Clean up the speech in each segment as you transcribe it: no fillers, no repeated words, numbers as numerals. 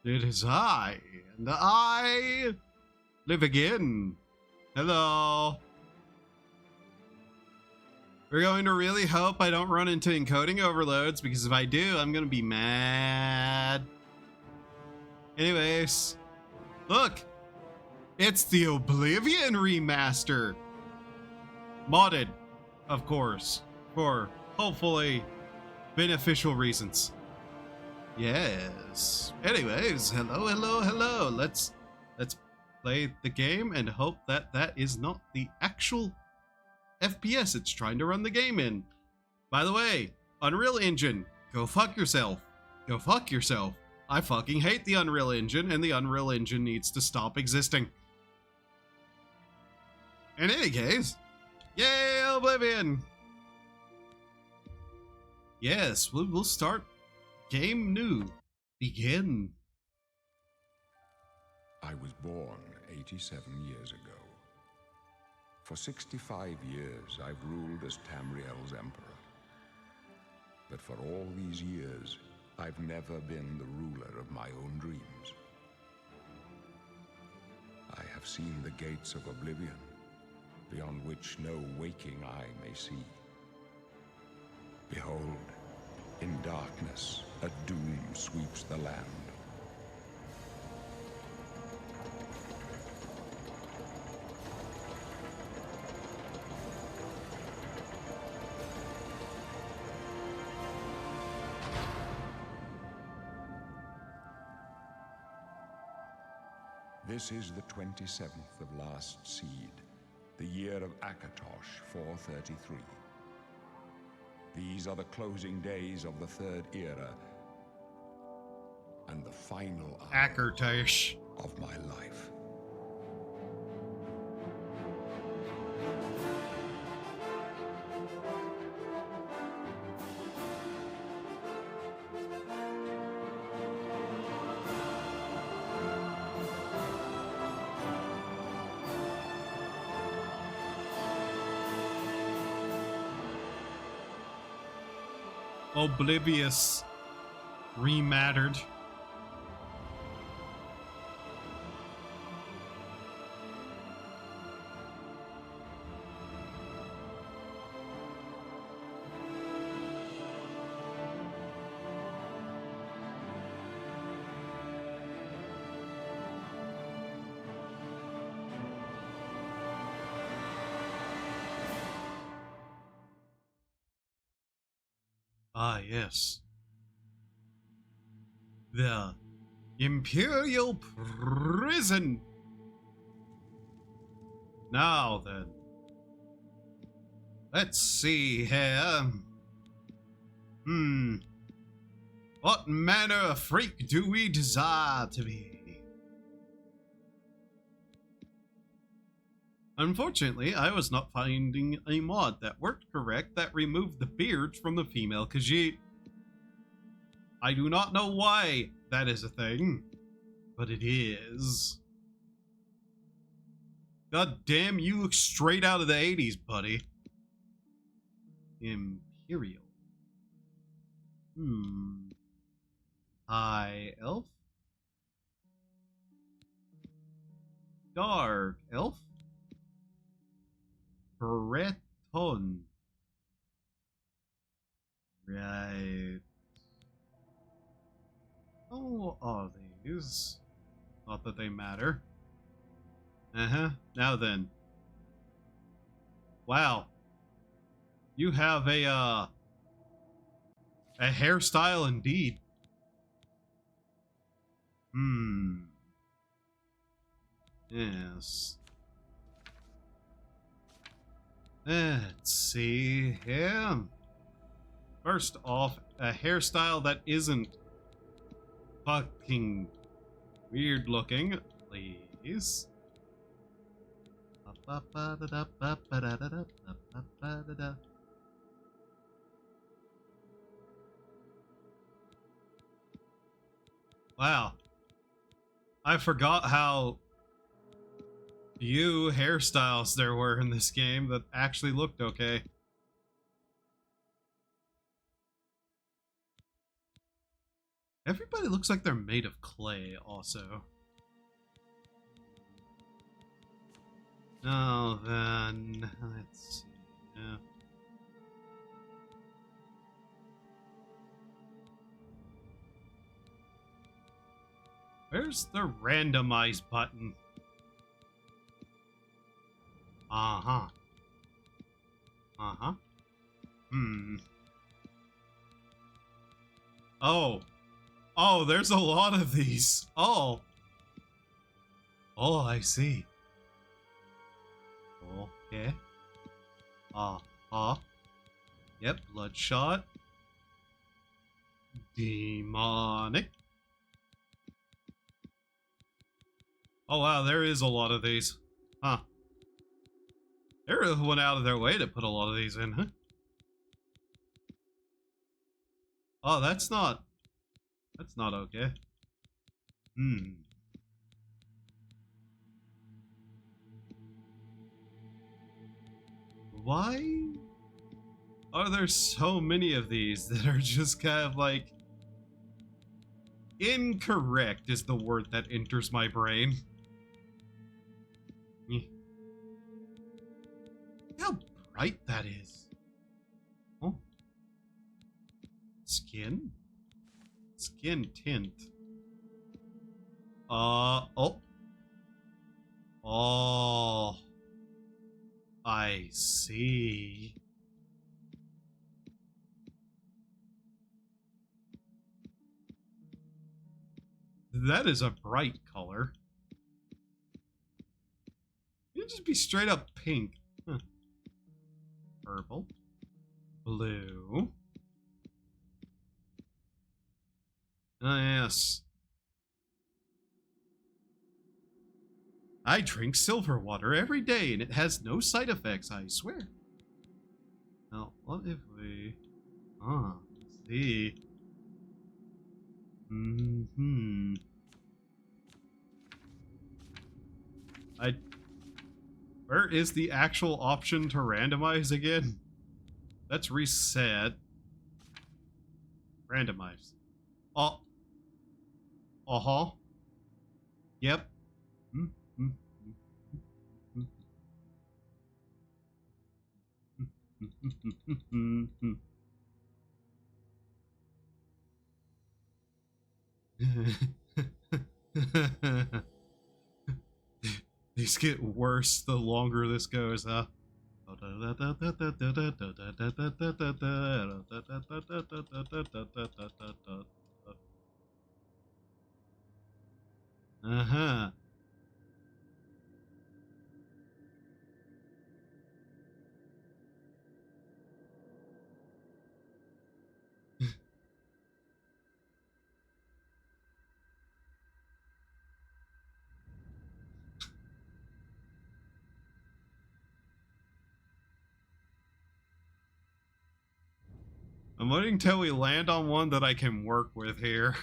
It is I, and I live again. Hello. We're going to really hope I don't run into encoding overloads, because if I do, I'm going to be mad. Anyways, look, it's the Oblivion remaster. Modded, of course, for hopefully beneficial reasons. Yes. Anyways, hello. Let's play the game and hope that that is not the actual FPS it's trying to run the game in. By the way, Unreal Engine, go fuck yourself. Go fuck yourself. I fucking hate the Unreal Engine, and the Unreal Engine needs to stop existing. In any case, yay, Oblivion! Yes, we'll start game new. Begin. I was born 87 years ago. For 65 years, I've ruled as Tamriel's emperor. But for all these years, I've never been the ruler of my own dreams. I have seen the gates of Oblivion, beyond which no waking eye may see. Behold, in darkness, a doom sweeps the land. This is the 27th of last seed, the year of Akatosh 433. These are the closing days of the Third Era, and the final hour Akatosh of my life. Oblivious remattered. Ah, yes. The Imperial Prison. Now then. Let's see here. What manner of freak do we desire to be? Unfortunately, I was not finding a mod that worked correct that removed the beards from the female Khajiit. I do not know why that is a thing, but it is. God damn, you look straight out of the 80s, buddy. Imperial. High elf. Dark elf. Breton. Right. Oh, are these? Not that they matter. Now then. Wow. You have a hairstyle indeed. Yes. Let's see here. First off, a hairstyle that isn't fucking weird looking, please. Wow. I forgot how few hairstyles there were in this game that actually looked okay. Everybody looks like they're made of clay, also. Oh, then... Let's see. Yeah. Where's the randomize button? Uh-huh. Uh-huh. Hmm. Oh. Oh, there's a lot of these. Oh. Oh, I see. Okay. Yep, bloodshot. Demonic. Oh, wow, there is a lot of these. Huh. They really went out of their way to put a lot of these in, huh? Oh, that's not okay. Hmm. Why are there so many of these that are just kind of like... Incorrect is the word that enters my brain. How bright that is. Oh. Skin? Skin tint. Oh. Oh. I see. That is a bright color. It'd just be straight up pink. Huh. Purple. Blue. Ah, yes. I drink silver water every day and it has no side effects, I swear. Now, what if we... Ah, let's see. Mm-hmm. Where is the actual option to randomize again? Let's reset. Randomize. Oh. Uh-huh. Yep. These get worse the longer this goes, huh? Uh-huh. I'm waiting till we land on one that I can work with here.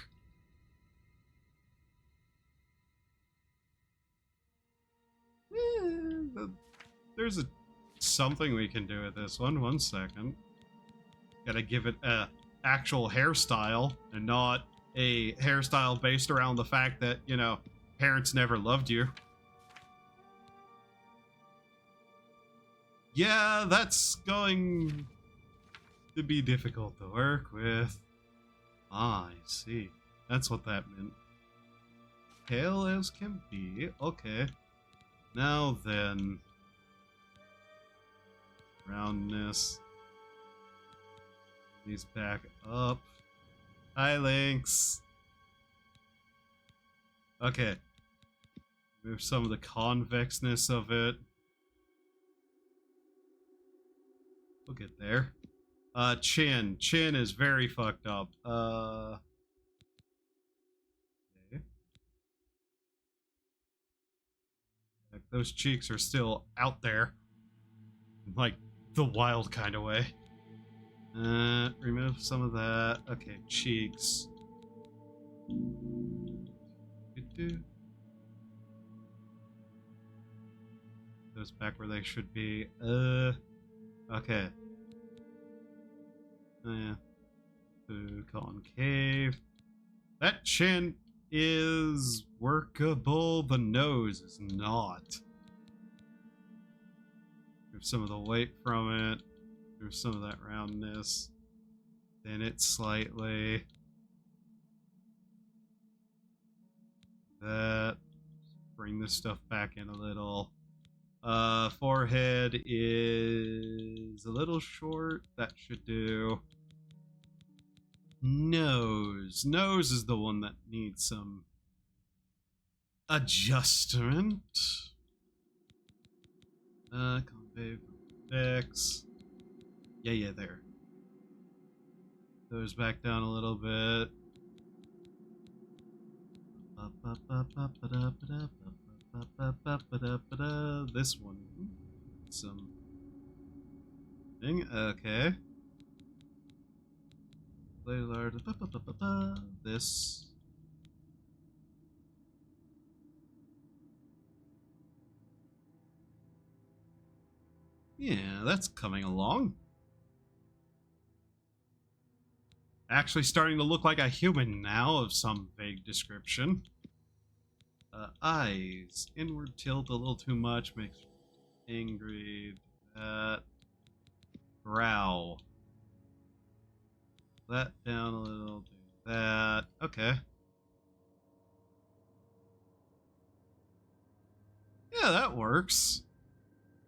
There's something we can do with this one. 1 second. Gotta give it a actual hairstyle and not a hairstyle based around the fact that, you know, parents never loved you. Yeah, that's going to be difficult to work with. Ah, I see. That's what that meant. Pale as can be. Okay. Now then. Roundness. These back up. Hi, Lynx. Okay. Move some of the convexness of it. We'll get there. Chin. Chin is very fucked up. Okay. Like, those cheeks are still out there. Like, the wild kind of way. Remove some of that. Okay, cheeks. Those back where they should be. Okay. Oh, yeah. Concave. That chin is workable. The nose is not. Move some of the weight from it. Move some of that roundness. Thin it slightly. That. Bring this stuff back in a little. Forehead is a little short. That should do. Nose. Nose is the one that needs some adjustment. Concave X. Yeah, there. Goes back down a little bit. This one. Some thing. Okay. This. Yeah, that's coming along. Actually starting to look like a human now of some vague description. Eyes. Inward tilt a little too much. Makes angry. That. Brow. That down a little. Do that. Okay. Yeah, that works.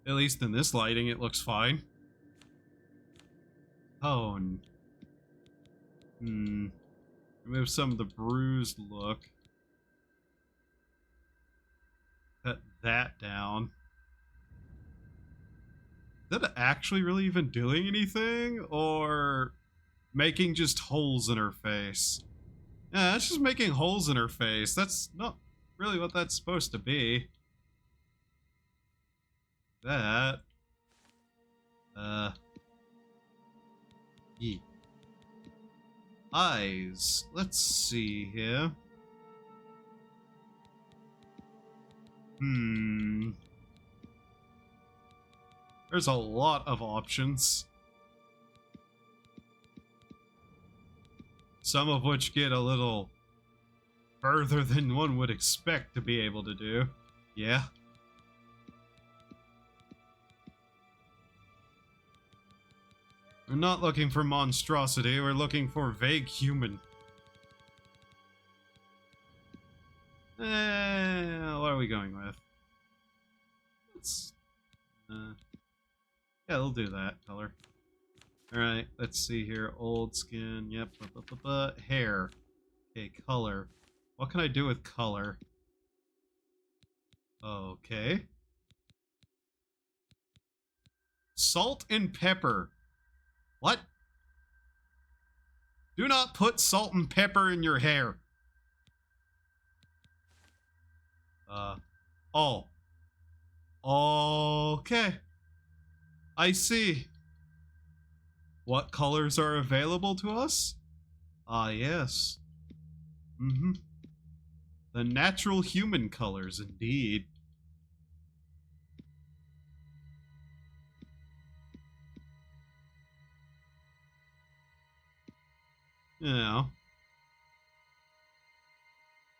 At least in this lighting, it looks fine. Tone. Remove some of the bruised look. Cut that down. Is that actually really even doing anything? Or making just holes in her face? Yeah, that's just making holes in her face. That's not really what that's supposed to be. That. Yeah. Eyes. Let's see here. There's a lot of options. Some of which get a little further than one would expect to be able to do. Yeah. We're not looking for monstrosity, we're looking for vague human. What are we going with? Let's... yeah, we'll do that color. Alright, let's see here. Old skin, yep. Hair. Okay, color. What can I do with color? Okay. Salt and pepper. What? Do not put salt and pepper in your hair. Oh. Okay. I see. What colors are available to us? Ah, yes. The natural human colors, indeed. You know.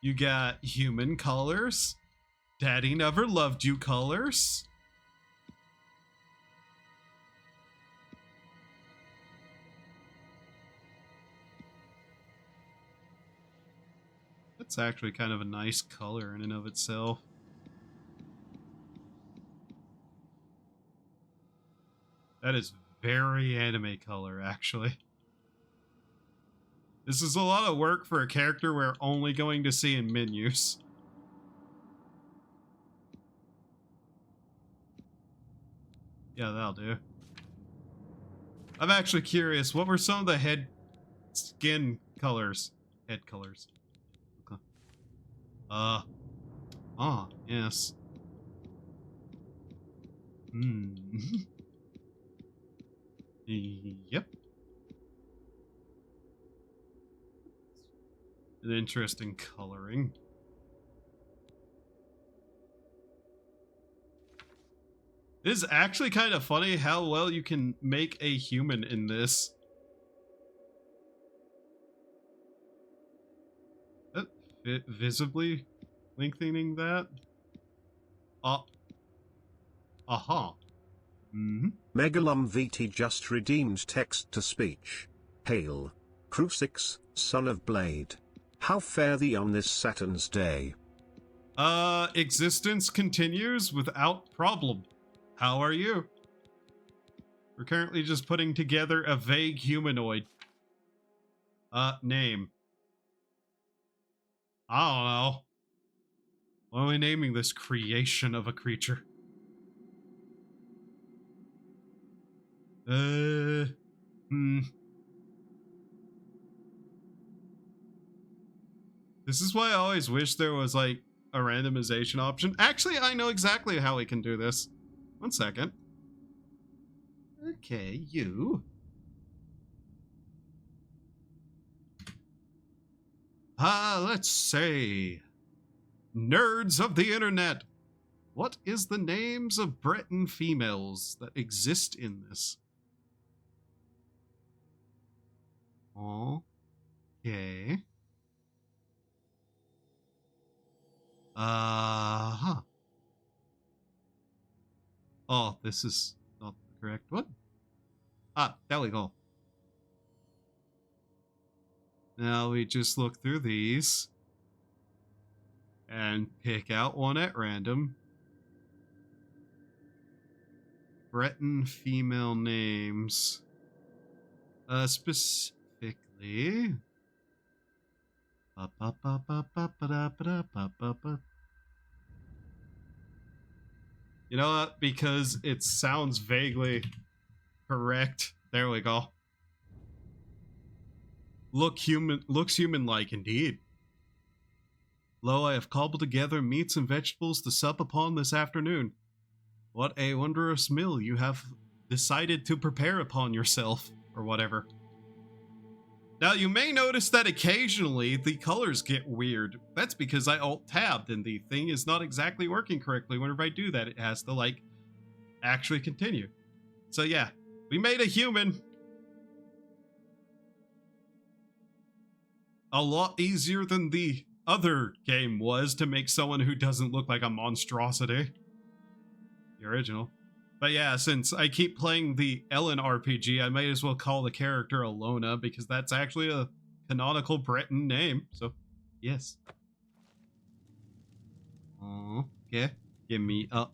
You got human colors. Daddy never loved you colors. That's actually kind of a nice color in and of itself. That is very anime color, actually. This is a lot of work for a character we're only going to see in menus. Yeah, that'll do. I'm actually curious, what were some of the head skin colors? Head colors. Okay. Yes. Yep. An interesting coloring. It is actually kind of funny how well you can make a human in this. visibly lengthening that. Aha. Mm-hmm. Megalum VT just redeemed text to speech. Hail, Crucix, son of Blade. How fare thee on this Saturn's day? Existence continues without problem. How are you? We're currently just putting together a vague humanoid. Name. I don't know. What are we naming this creation of a creature? This is why I always wish there was, like, a randomization option. Actually, I know exactly how we can do this. 1 second. Okay, you. Let's say... Nerds of the internet. What is the names of Breton females that exist in this? Okay. Huh. Oh, this is not the correct one. There we go. Now we just look through these and pick out one at random. Breton female names. Specifically. You know what? Because it sounds vaguely correct. There we go. Looks human-like indeed. Lo, I have cobbled together meats and vegetables to sup upon this afternoon. What a wondrous meal you have decided to prepare upon yourself, or whatever. Now, you may notice that occasionally the colors get weird. That's because I alt-tabbed and the thing is not exactly working correctly. Whenever I do that, it has to, like, actually continue. So yeah, we made a human. A lot easier than the other game was to make someone who doesn't look like a monstrosity. The original. But yeah, since I keep playing the Ellen RPG, I might as well call the character Alona, because that's actually a canonical Breton name, so yes. Okay, give me a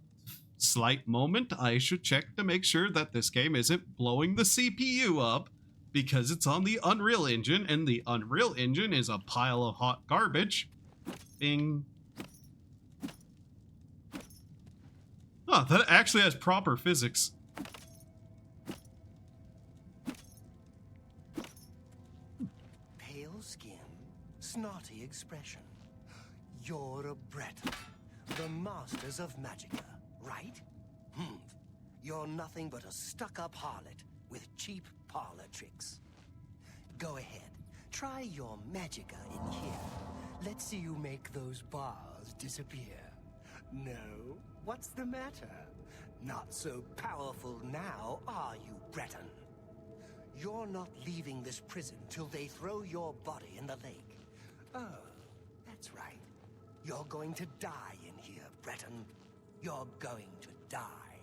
slight moment. I should check to make sure that this game isn't blowing the CPU up, because it's on the Unreal Engine, and the Unreal Engine is a pile of hot garbage. Bing. Oh, that actually has proper physics. Pale skin, snotty expression. You're a Breton, the masters of Magicka, right? You're nothing but a stuck-up harlot with cheap parlor tricks. Go ahead, try your Magicka in here. Let's see you make those bars disappear. No? What's the matter? Not so powerful now, are you, Breton? You're not leaving this prison till they throw your body in the lake. Oh, that's right. You're going to die in here, Breton. You're going to die.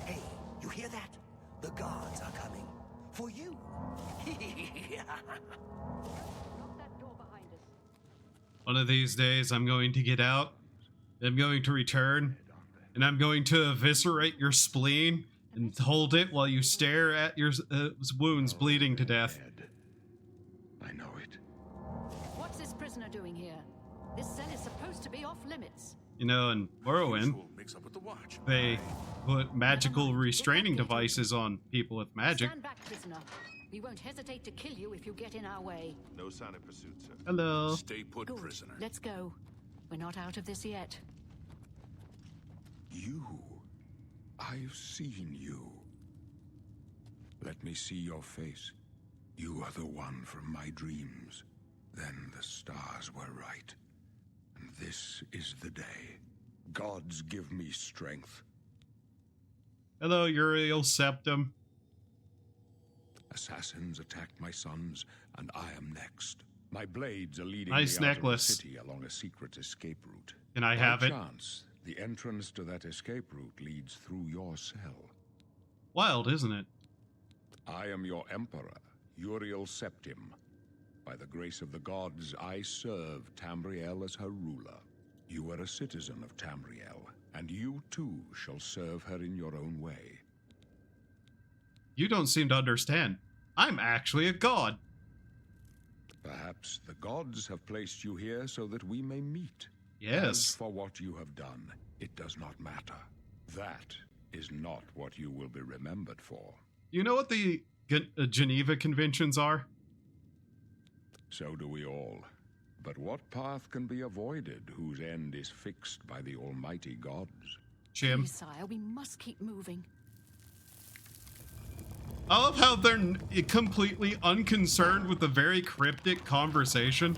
Hey, you hear that? The guards are coming. For you. One of these days, I'm going to get out. I'm going to return. And I'm going to eviscerate your spleen and hold it while you stare at your wounds bleeding to death. I know it. What's this prisoner doing here? This cell is supposed to be off limits. You know, in Morrowind, they put magical restraining devices on people with magic. Stand back, prisoner. We won't hesitate to kill you if you get in our way. No sign of pursuit, sir. Hello. Stay put, Good. prisoner. Let's go. We're not out of this yet. You. I've seen you. Let me see your face. You are the one from my dreams. Then the stars were right. And this is the day. Gods give me strength. Hello, Uriel Septum. Assassins attacked my sons, and I am next. My blades are leading Nice me out of the necklace. city along a secret escape route. Can I have By it? chance, the entrance to that escape route leads through your cell. Wild, isn't it? I am your emperor, Uriel Septim. By the grace of the gods, I serve Tamriel as her ruler. You are a citizen of Tamriel, and you too shall serve her in your own way. You don't seem to understand. I'm actually a god. Perhaps the gods have placed you here so that we may meet. As Yes. for what you have done, it does not matter. That is not what you will be remembered for. You know what the Geneva Conventions are? So do we all. But what path can be avoided whose end is fixed by the almighty gods? Jim. Please, sire, we must keep moving. I love how they're completely unconcerned with the very cryptic conversation.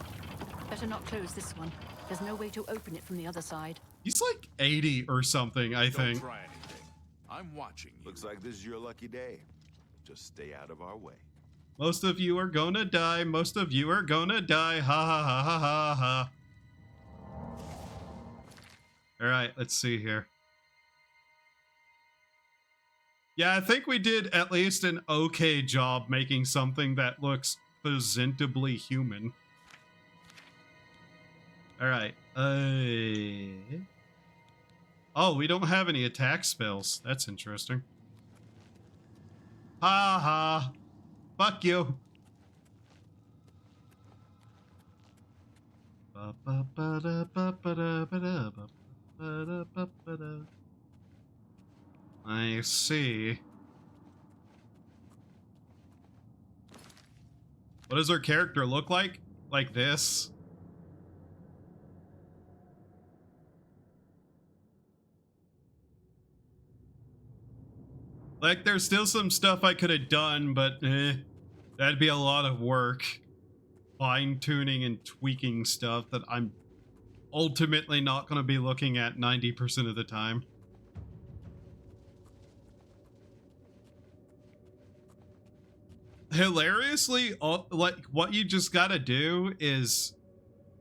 Better not close this one. There's no way to open it from the other side. He's like 80 or something, I Don't think. try anything. I'm watching you. Looks like this is your lucky day. Just stay out of our way. Most of you are gonna die. Most of you are gonna die. Ha ha ha ha ha ha. Alright, let's see here. Yeah, I think we did at least an okay job making something that looks presentably human. Alright. Oh, we don't have any attack spells. That's interesting. Ha ha. Fuck you. I see. What does our character look like? Like this? Like, there's still some stuff I could have done, but that'd be a lot of work. Fine-tuning and tweaking stuff that I'm ultimately not going to be looking at 90% of the time. Hilariously, like, what you just gotta do is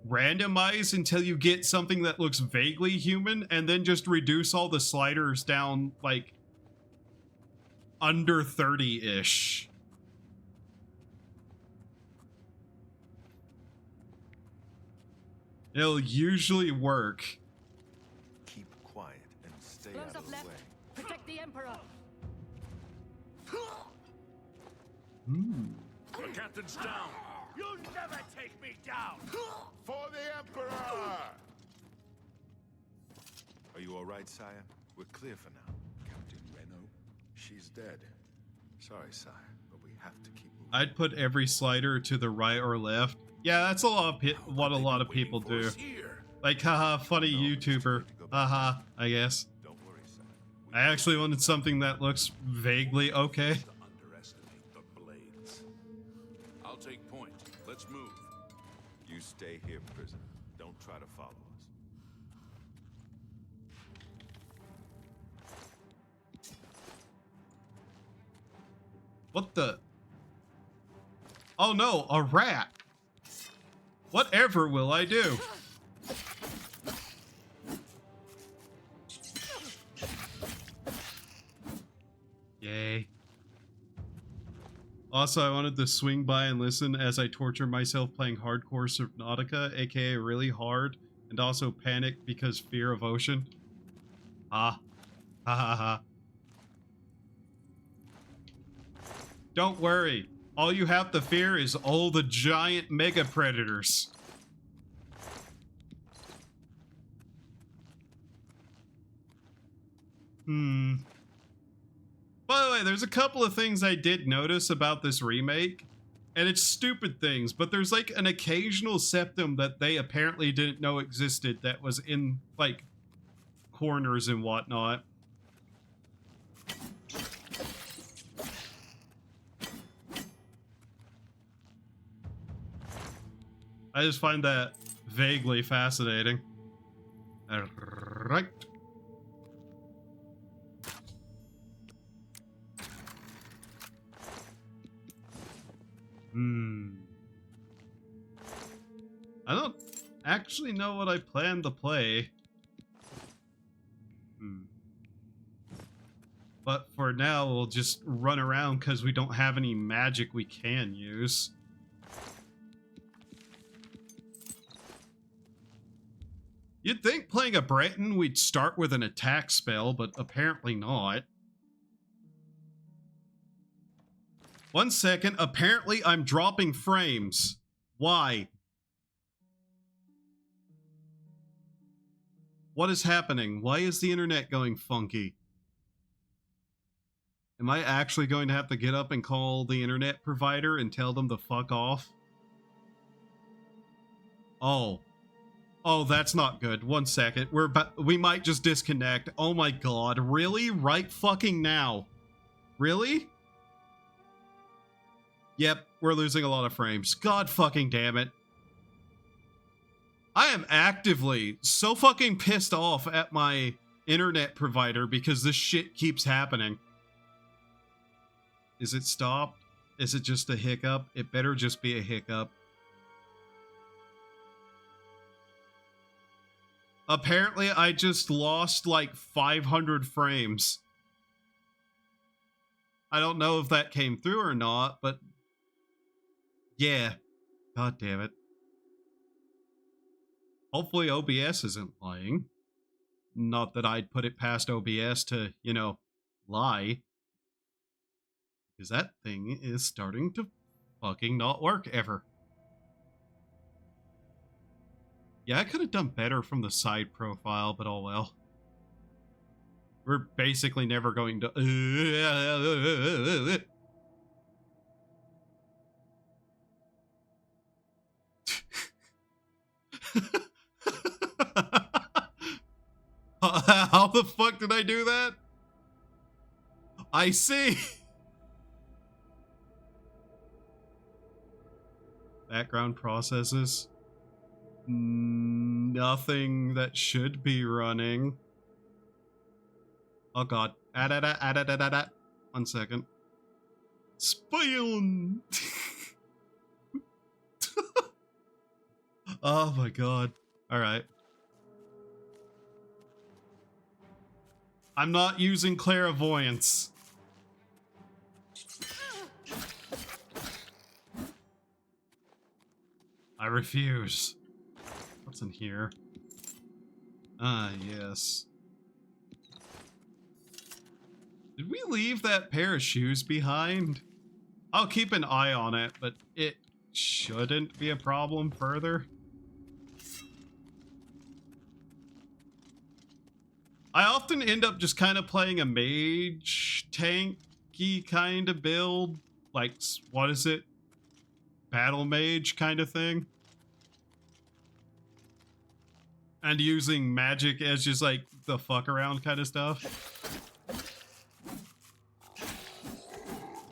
randomize until you get something that looks vaguely human, and then just reduce all the sliders down, like, under 30-ish. It'll usually work. Keep quiet and stay Close out up of the left. way. Protect the Emperor. The captain's down. You'll never take me down! For the Emperor! Are you all right, sire? We're clear for now. Captain Reno? She's dead. Sorry, sire, but we have to keep moving. I'd put every slider to the right or left. Yeah, that's a lot of what a lot of people do. Like, haha, funny YouTuber. Haha, I guess. Don't worry, sire. I actually wanted something that looks vaguely okay. To underestimate the blades. I'll take point. Let's move. You stay here, prisoner. Don't try to follow us. What the? Oh no, a rat! Whatever will I do? Yay. Also, I wanted to swing by and listen as I torture myself playing hardcore Subnautica, aka really hard, and also panic because fear of ocean. Ha. Ha ha ha. Don't worry. All you have to fear is all the giant mega predators. By the way, there's a couple of things I did notice about this remake, and it's stupid things, but there's like an occasional septum that they apparently didn't know existed that was in, like, corners and whatnot. I just find that vaguely fascinating. Alright. I don't actually know what I plan to play. But for now, we'll just run around because we don't have any magic we can use. You'd think playing a Breton we'd start with an attack spell, but apparently not. 1 second, apparently I'm dropping frames. Why? What is happening? Why is the internet going funky? Am I actually going to have to get up and call the internet provider and tell them to fuck off? Oh. Oh, that's not good. 1 second. We might just disconnect. Oh my god. Really? Right fucking now. Really? Yep, we're losing a lot of frames. God fucking damn it. I am actively so fucking pissed off at my internet provider because this shit keeps happening. Is it stopped? Is it just a hiccup? It better just be a hiccup. Apparently, I just lost like 500 frames. I don't know if that came through or not, but yeah. God damn it. Hopefully OBS isn't lying. Not that I'd put it past OBS to, you know, lie. Because that thing is starting to fucking not work ever. Yeah, I could have done better from the side profile, but oh well. We're basically never going to... How the fuck did I do that? I see. Background processes. Nothing that should be running. Oh god. 1 second. Spion. Oh my god. Alright. I'm not using clairvoyance. I refuse. What's in here? Ah, yes. Did we leave that pair of shoes behind? I'll keep an eye on it, but it shouldn't be a problem further. I often end up just kind of playing a mage tanky kind of build. Like, what is it? Battle mage kind of thing. And using magic as just like the fuck around kind of stuff.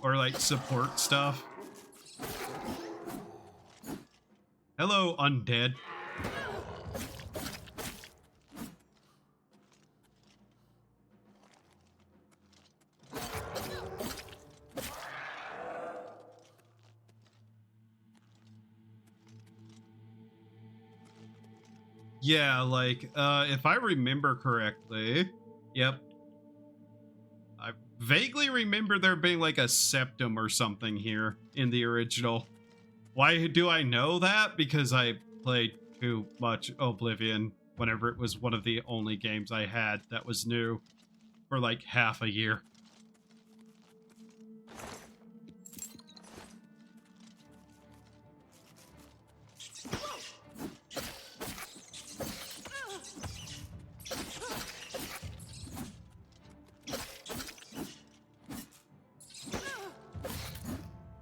Or like support stuff. Hello, undead. Yeah, like, if I remember correctly, yep. I vaguely remember there being like a septum or something here in the original. Why do I know that? Because I played too much Oblivion whenever it was one of the only games I had that was new for like half a year.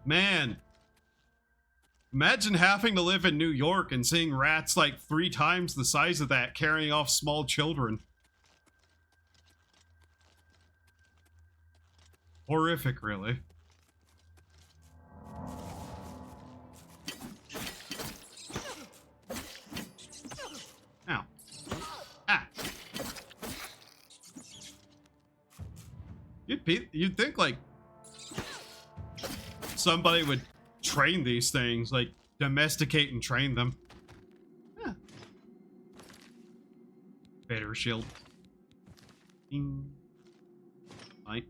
Man, imagine having to live in New York and seeing rats like 3 times the size of that carrying off small children. Horrific, really. Ow. Ah. You'd think like somebody would train these things, like domesticate and train them. Better shield. Ding. Right.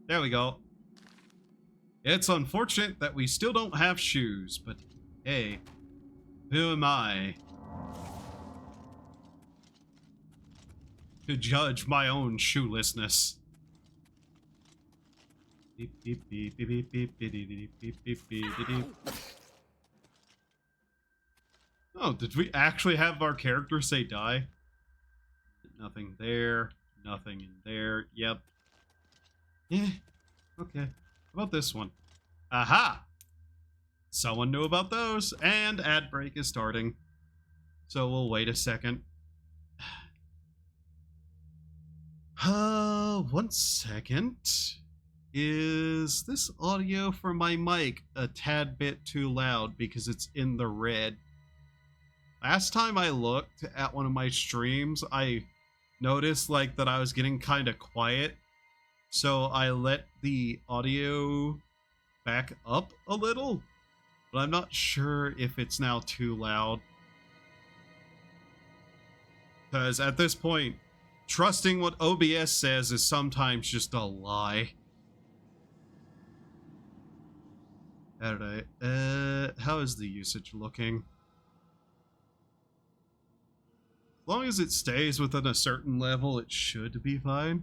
There we go. It's unfortunate that we still don't have shoes, but hey, who am I to judge my own shoelessness? Beep, beep, beep, beep, beep, beep, beep, beep, beep, beep, beep, beep. Oh, did we actually have our character say die? Nothing there. Nothing in there. Yep. Yeah. Okay. How about this one? Aha! Someone knew about those, and ad break is starting. So we'll wait a second. 1 second. Is this audio from my mic a tad bit too loud because it's in the red? Last time I looked at one of my streams, I noticed like that I was getting kind of quiet. So I let the audio back up a little, but I'm not sure if it's now too loud. Because at this point, trusting what OBS says is sometimes just a lie. How is the usage looking? As long as it stays within a certain level, it should be fine.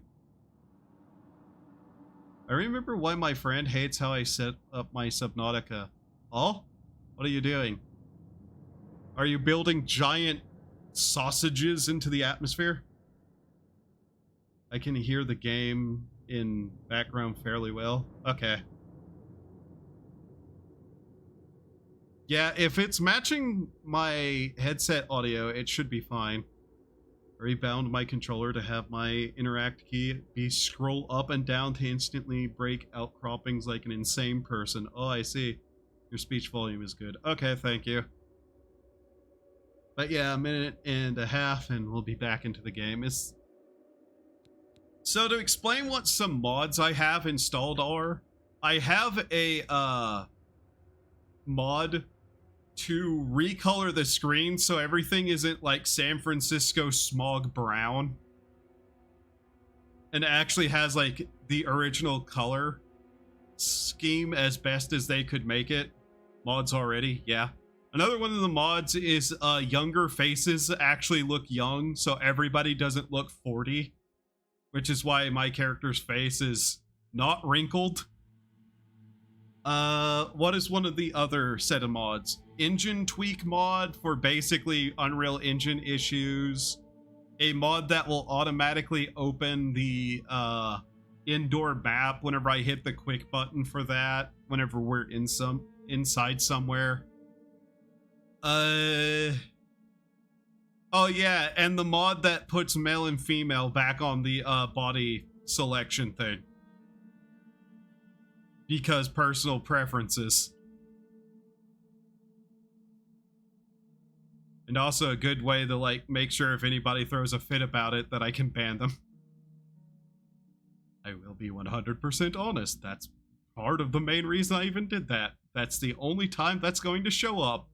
I remember why my friend hates how I set up my Subnautica. Oh? What are you doing? Are you building giant sausages into the atmosphere? I can hear the game in background fairly well. Okay. Yeah, if it's matching my headset audio, it should be fine. I rebound my controller to have my interact key be scroll up and down to instantly break outcroppings like an insane person. Oh, I see. Your speech volume is good. Okay, thank you. But yeah, a minute and a half and we'll be back into the game. So to explain what some mods I have installed are, I have a mod to recolor the screen so everything isn't like San Francisco smog brown and actually has like the original color scheme as best as they could make it. Mods already, yeah. Another one of the mods is younger faces actually look young, so everybody doesn't look 40, which is why my character's face is not wrinkled. What is one of the other set of mods? Engine tweak mod for basically Unreal Engine issues. A mod that will automatically open the indoor map whenever I hit the quick button for that, whenever we're inside somewhere. Oh yeah, and the mod that puts male and female back on the body selection thing. Because personal preferences. And also a good way to like make sure if anybody throws a fit about it that I can ban them. I will be 100% honest. That's part of the main reason I even did that. That's the only time that's going to show up.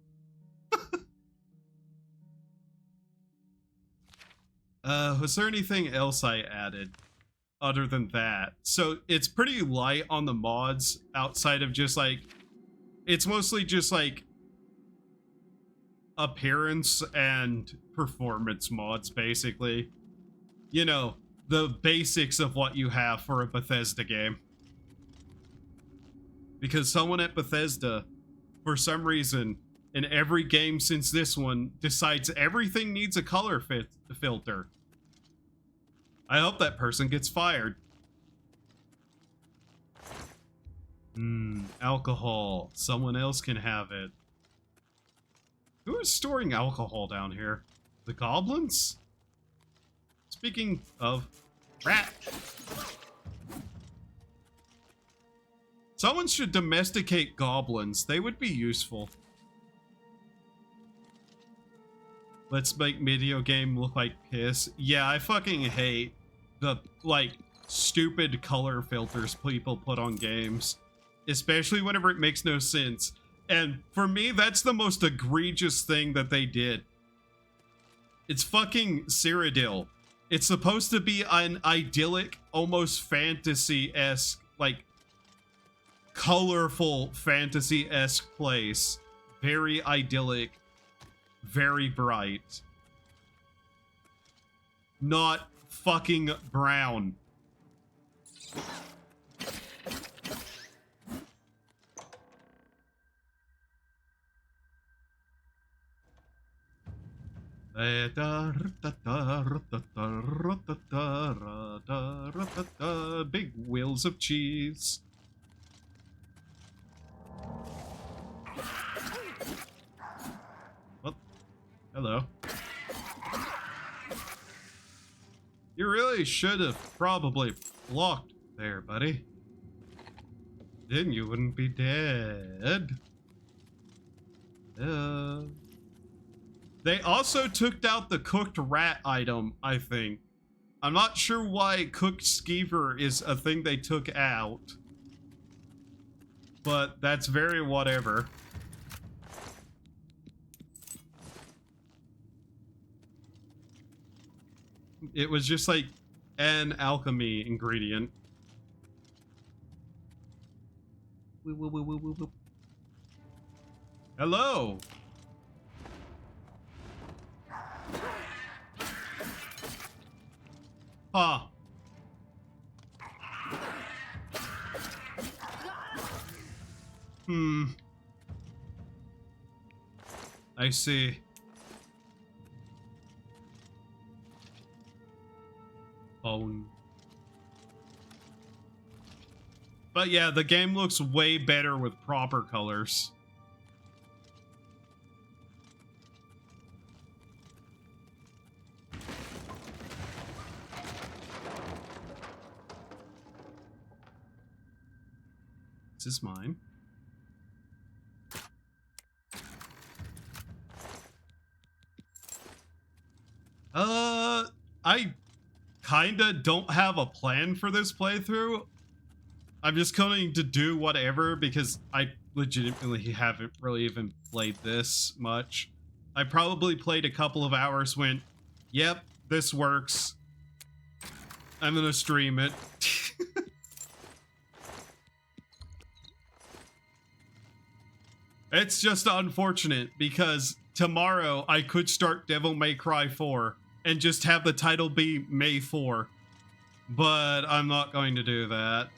Was there anything else I added other than that? So it's pretty light on the mods outside of just like, it's mostly just like appearance and performance mods, basically. You know, the basics of what you have for a Bethesda game. Because someone at Bethesda, for some reason, in every game since this one, decides everything needs a color filter. I hope that person gets fired. Alcohol. Someone else can have it. Who is storing alcohol down here? The goblins? Speaking of... Rat! Someone should domesticate goblins. They would be useful. Let's make video game look like piss. Yeah, I fucking hate the, like, stupid color filters people put on games. Especially whenever it makes no sense. And for me, that's the most egregious thing that they did. It's fucking Cyrodiil. It's supposed to be an idyllic, almost fantasy-esque, like, colorful fantasy-esque place. Very idyllic, very bright. Not fucking brown. Big wheels of cheese. Well, hello. You really should have probably blocked there, buddy. Then you wouldn't be dead. They also took out the cooked rat item, I think. I'm not sure why cooked skeever is a thing they took out. But that's very whatever. It was just like an alchemy ingredient. Hello. Huh. I see. Bone. But yeah, the game looks way better with proper colors. This is mine. I kinda don't have a plan for this playthrough. I'm just going to do whatever because I legitimately haven't really even played this much. I probably played a couple of hours, went, yep, this works. I'm gonna stream it. It's just unfortunate because tomorrow I could start Devil May Cry 4 and just have the title be May 4. But I'm not going to do that.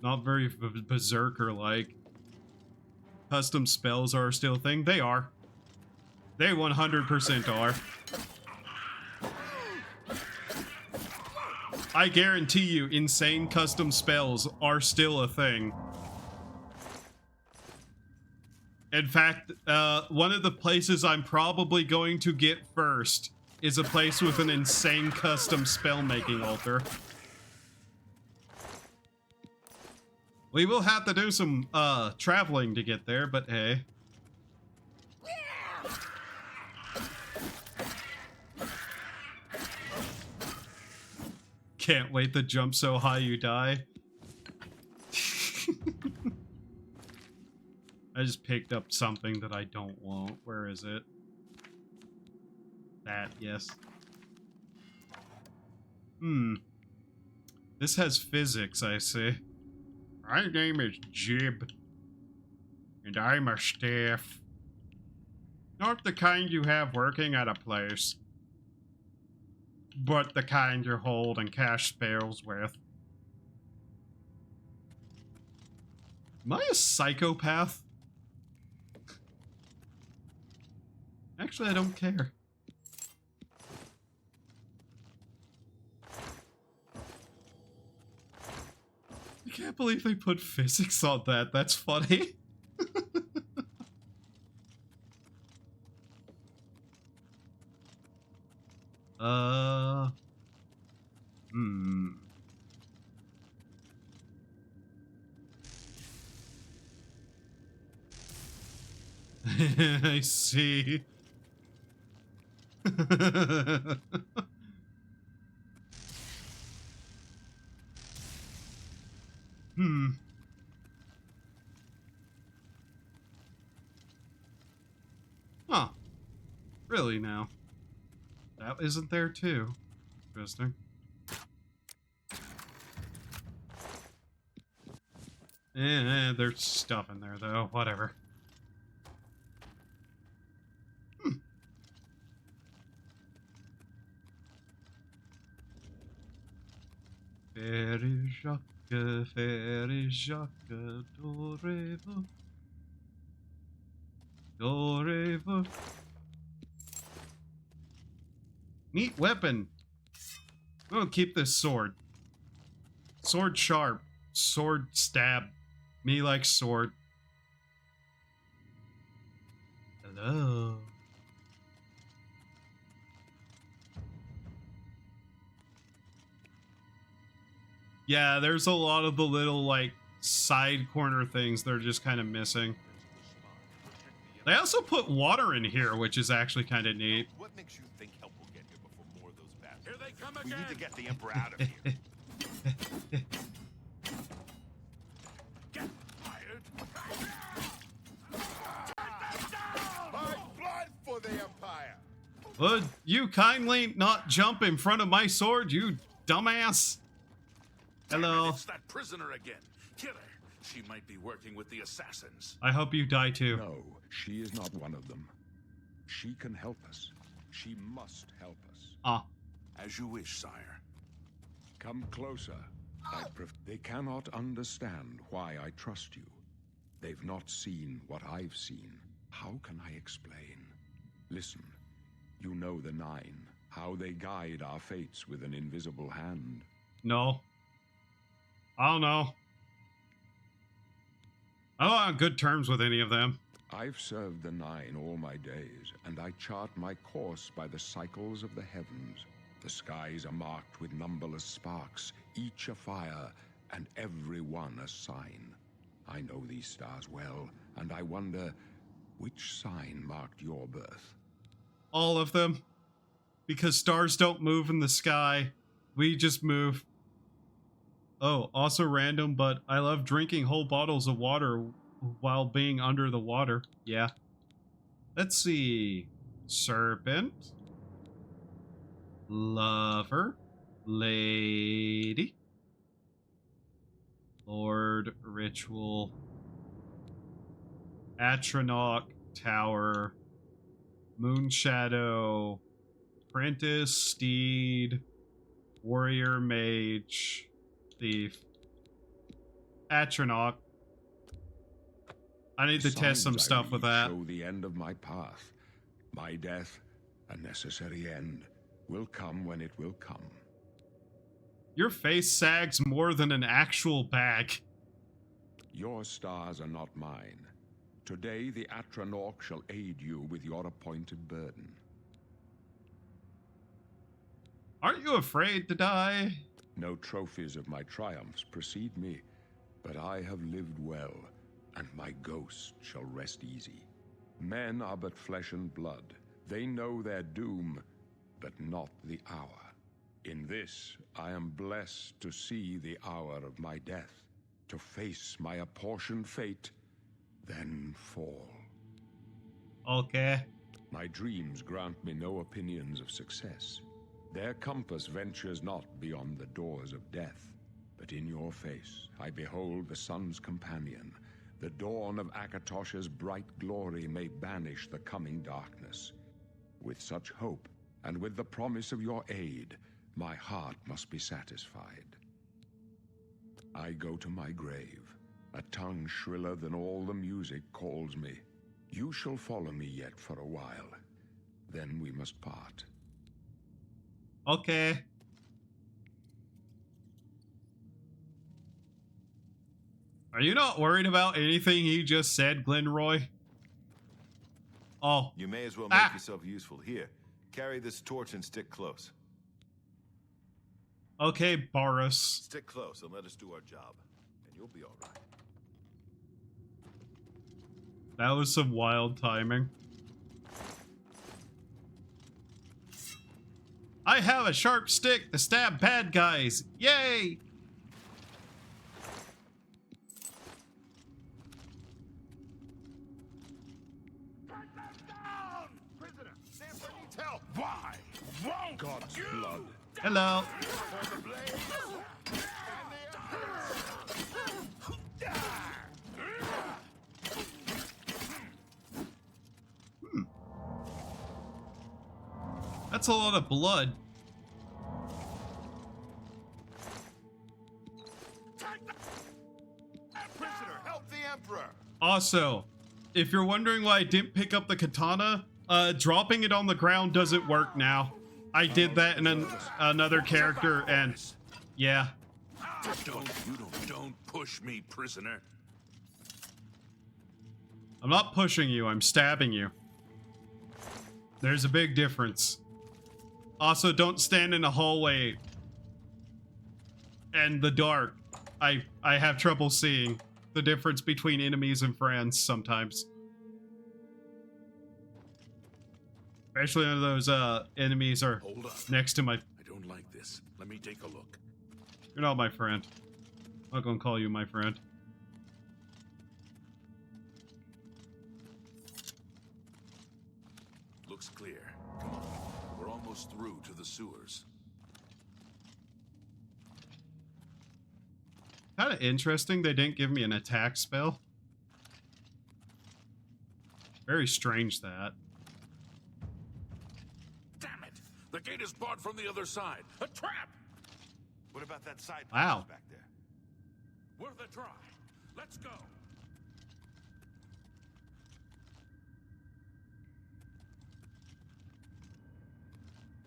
Not very berserker-like. Custom spells are still a thing. They are. They 100% are. I guarantee you, insane custom spells are still a thing. In fact, one of the places I'm probably going to get first is a place with an insane custom spell-making altar. We will have to do some, traveling to get there, but hey. Can't wait to jump so high you die. I just picked up something that I don't want. Where is it? That, yes. This has physics, I see. My name is Jib, and I'm a staff. Not the kind you have working at a place, but the kind you hold and cash spells with. Am I a psychopath? Actually, I don't care. I can't believe they put physics on that. That's funny. I see. Huh. Really now? That isn't there too. Interesting. There's stuff in there though. Whatever. Fairy Jacques, dorez-vous, dorez-vous. Neat weapon. I'm gonna keep this sword. Sword sharp. Sword stab. Me like sword. Hello. Yeah, there's a lot of the little, like, side corner things that are just kind of missing. They also put water in here, which is actually kind of neat. What makes you think help will get here before more of those bastards? Here they come again. We need to get the Emperor out of here. Get fired. Hard blood for the Empire. Would you kindly not jump in front of my sword, you dumbass? Hello. It's that prisoner again. Kill her. She might be working with the assassins. I hope you die too. No, she is not one of them. She can help us. She must help us. Ah. As you wish, sire. Come closer. They cannot understand why I trust you. They've not seen what I've seen. How can I explain? Listen, you know the Nine, how they guide our fates with an invisible hand. No. I don't know. I'm not on good terms with any of them. I've served the Nine all my days, and I chart my course by the cycles of the heavens. The skies are marked with numberless sparks, each a fire, and every one a sign. I know these stars well, and I wonder, which sign marked your birth? All of them. Because stars don't move in the sky. We just move. Oh, also random, but I love drinking whole bottles of water while being under the water. Yeah. Let's see. Serpent. Lover. Lady. Lord. Ritual. Atronach. Tower. Moonshadow. Apprentice. Steed. Warrior. Mage. Thief. Atronach. I need to test some stuff with that. Show the end of my path. My death, a necessary end, will come when it will come. Your face sags more than an actual bag. Your stars are not mine. Today the Atronach shall aid you with your appointed burden. Aren't you afraid to die? No trophies of my triumphs precede me, but I have lived well, and my ghost shall rest easy. Men are but flesh and blood. They know their doom, but not the hour. In this, I am blessed to see the hour of my death, to face my apportioned fate, then fall. Okay. My dreams grant me no opinions of success. Their compass ventures not beyond the doors of death. But in your face I behold the sun's companion. The dawn of Akatosh's bright glory may banish the coming darkness. With such hope, and with the promise of your aid, my heart must be satisfied. I go to my grave. A tongue shriller than all the music calls me. You shall follow me yet for a while. Then we must part. Okay. Are you not worried about anything he just said, Glenroy? Oh. You may as well make yourself useful. Here, carry this torch and stick close. Okay, Boris. Stick close and let us do our job, and you'll be all right. That was some wild timing. I have a sharp stick to stab bad guys. Yay! Hello. That's a lot of blood. Prisoner, help the Emperor! Also, if you're wondering why I didn't pick up the katana, dropping it on the ground doesn't work now. I did that in another character, and yeah. Don't push me, prisoner. I'm not pushing you, I'm stabbing you. There's a big difference. Also, don't stand in a hallway and the dark. I have trouble seeing the difference between enemies and friends sometimes. Especially when those enemies are Hold up. next to my... I don't like this. Let me take a look. You're not my friend. I'm not gonna call you my friend. Looks clear. Come on. We're almost through to the sewers. Kind of interesting they didn't give me an attack spell. Very strange that. Damn it! The gate is barred from the other side. A trap! What about that side Wow. passage back there? Worth a try. Let's go.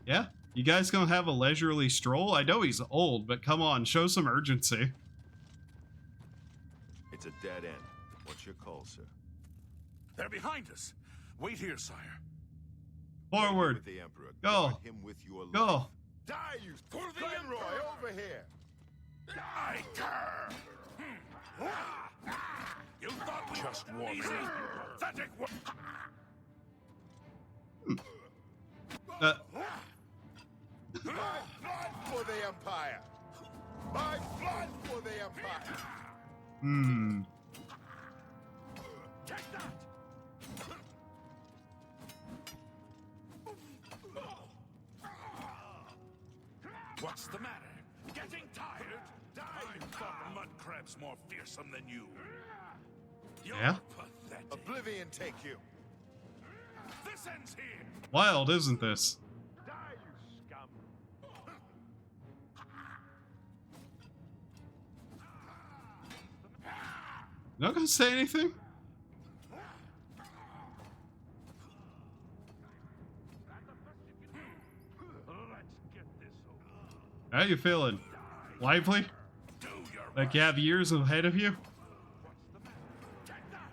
Yeah? You guys gonna have a leisurely stroll? I know he's old, but come on, show some urgency. It's a dead end. What's your call, sir? They're behind us. Wait here, sire. Forward. With the Emperor. Go. Guard him with your Go. life. Die, you For the Glenroy, Emperor! over here! Die, cur! You thought we just walked easy? Pathetic one. Uh, My blood for the Empire! My blood for the Empire! Take that! What's the matter? Getting tired? I thought mud crabs more fearsome than you. You're Yeah? pathetic. Oblivion take you! This ends here. wild, isn't this? Die, you scum! Not gonna say anything? Let's get this over. How you feeling? Lively? Do your Like you have years ahead of you? Take that!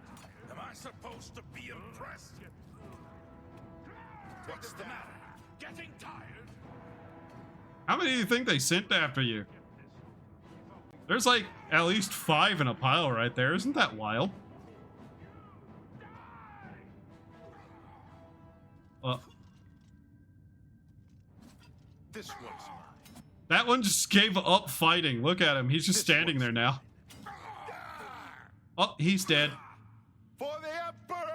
Am I supposed to be impressed? What's the matter? Getting tired? How many do you think they sent after you? There's like at least 5 in a pile right there. Isn't that wild? This one's mine. That one just gave up fighting. Look at him. He's just standing there now. Oh, he's dead. For the Emperor!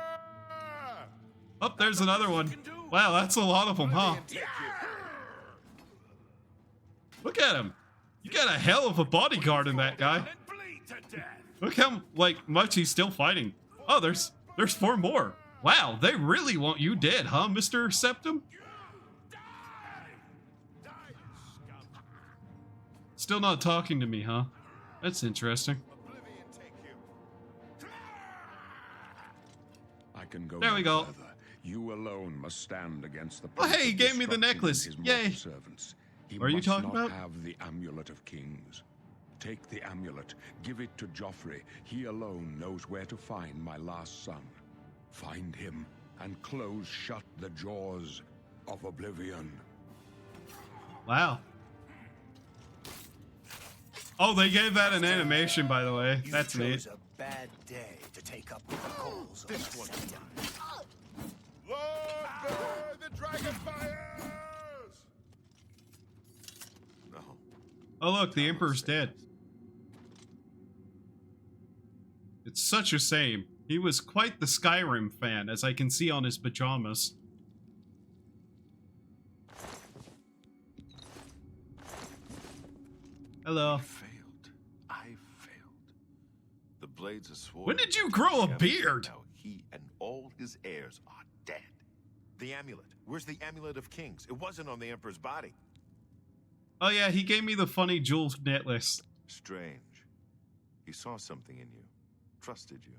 Oh, there's another one. Wow, that's a lot of them, huh? Oblivion take you! Look at him. You got a hell of a bodyguard in that guy. And bleed to death. Look how much he's still fighting. Oh, there's 4 more. Wow, they really want you dead, huh, Mr. Septum? Still not talking to me, huh? That's interesting. Oblivion take you! I can go There no we go. further. You alone must stand against the Oh, hey, Prince he of gave me the Destruction necklace. and his mortal Yay. servants. He What are you must talking not about? have the Amulet of Kings. Take the amulet, give it to Joffrey. He alone knows where to find my last son. Find him and close shut the jaws of Oblivion. Wow. Oh, they gave that an animation, by the way. You That's neat. chose a bad day to take up with the cause of This the one. Septum. Lord, burn the dragon fires! No. Oh, look, the Emperor's dead. It's such a shame. He was quite the Skyrim fan, as I can see on his pajamas. Hello. We failed. I failed. The blades of sword. When did you grow a beard? Now he and all his heirs are dead. The amulet. Where's the amulet of kings? It wasn't on the Emperor's body. Oh yeah, he gave me the funny jewel necklace. Strange. He saw something in you. Trusted you.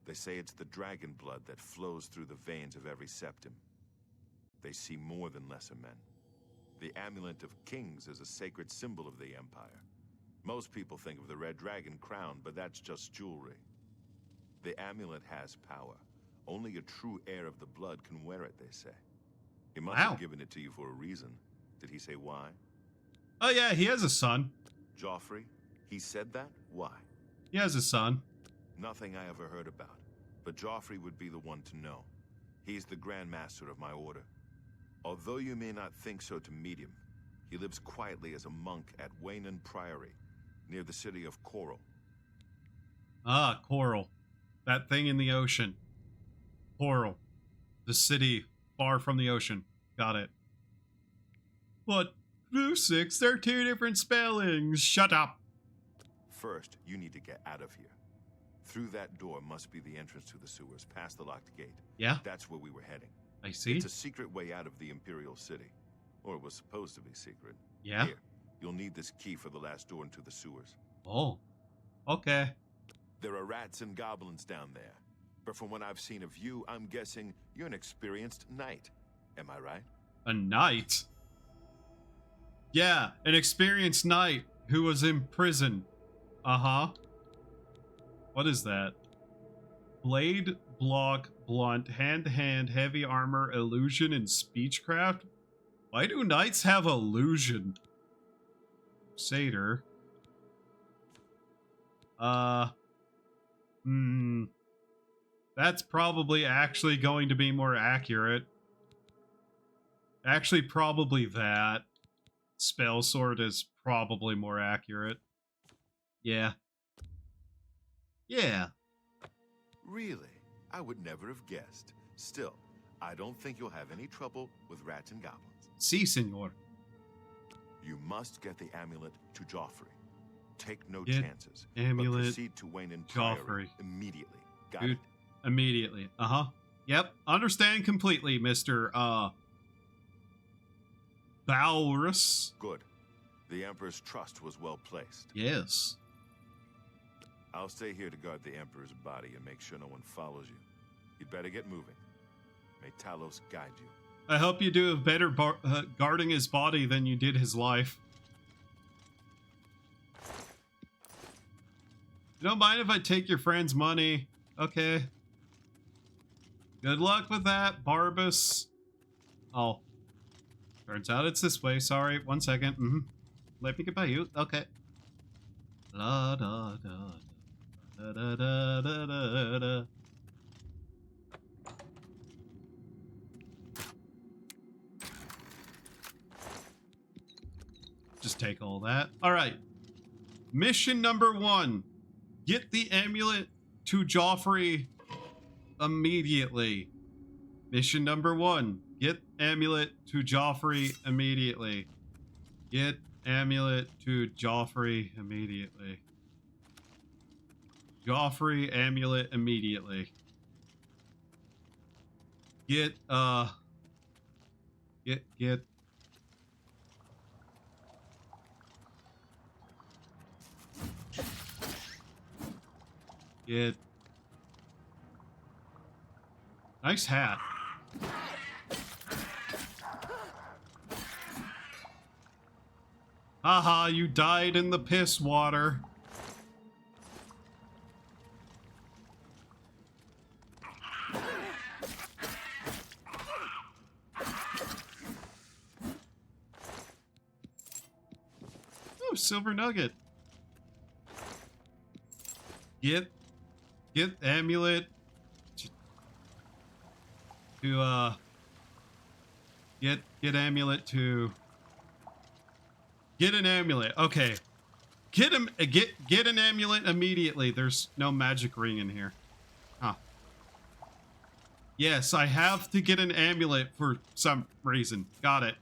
They say it's the dragon blood that flows through the veins of every septim. They see more than lesser men. The amulet of kings is a sacred symbol of the Empire. Most people think of the red dragon crown, but that's just jewelry. The amulet has power. Only a true heir of the blood can wear it, they say. He must Wow. have given it to you for a reason. Did he say why? Oh yeah, he has a son. Joffrey? He said that? Why? He has a son. Nothing I ever heard about. But Joffrey would be the one to know. He's the Grand Master of my order. Although you may not think so to meet him, he lives quietly as a monk at Waynon Priory, near the city of Coral. Ah, Coral. That thing in the ocean. Coral. The city far from the ocean. Got it. But, Crucix, they're two different spellings. Shut up. First, you need to get out of here. Through that door must be the entrance to the sewers, past the locked gate. Yeah, That's where we were heading. I see. It's a secret way out of the Imperial City. Or it was supposed to be secret. Yeah. Here, you'll need this key for the last door into the sewers. Oh. Okay. There are rats and goblins down there. But from what I've seen of you, I'm guessing you're an experienced knight. Am I right? A knight? Yeah, an experienced knight who was in prison. Uh-huh. What is that? Blade, block, blunt, hand-to-hand, heavy armor, illusion, and speechcraft? Why do knights have illusion? Satyr. That's probably actually going to be more accurate. Actually, probably that. Spell sword is probably more accurate. Yeah. Yeah. Really? I would never have guessed. Still, I don't think you'll have any trouble with rats and goblins. Si, senor. You must get the amulet to Joffrey. Take no Get chances. amulet, but proceed to Waynon Priory Joffrey. immediately. Got Dude, it? immediately. Uh-huh. Yep. Understand completely, Mr. Balrus. Good. The Emperor's trust was well placed. Yes. I'll stay here to guard the Emperor's body and make sure no one follows you. You'd better get moving. May Talos guide you. I hope you do a better guarding his body than you did his life. You don't mind if I take your friend's money? Okay. Good luck with that, Barbus. Oh. Turns out it's this way. Sorry. 1 second. Let me get by you. Okay. La da da da da da da da da. Just take all that. All right. Mission number 1. Get the amulet to Joffrey immediately. Mission number 1. Get amulet to Joffrey immediately. Get amulet to Joffrey immediately. Joffrey amulet immediately. Get nice hat. Haha, you died in the piss water. Oh, silver nugget. Get amulet to get amulet to get an amulet. Okay. Get him get an amulet immediately. There's no magic ring in here. Huh. Yes, I have to get an amulet for some reason. Got it.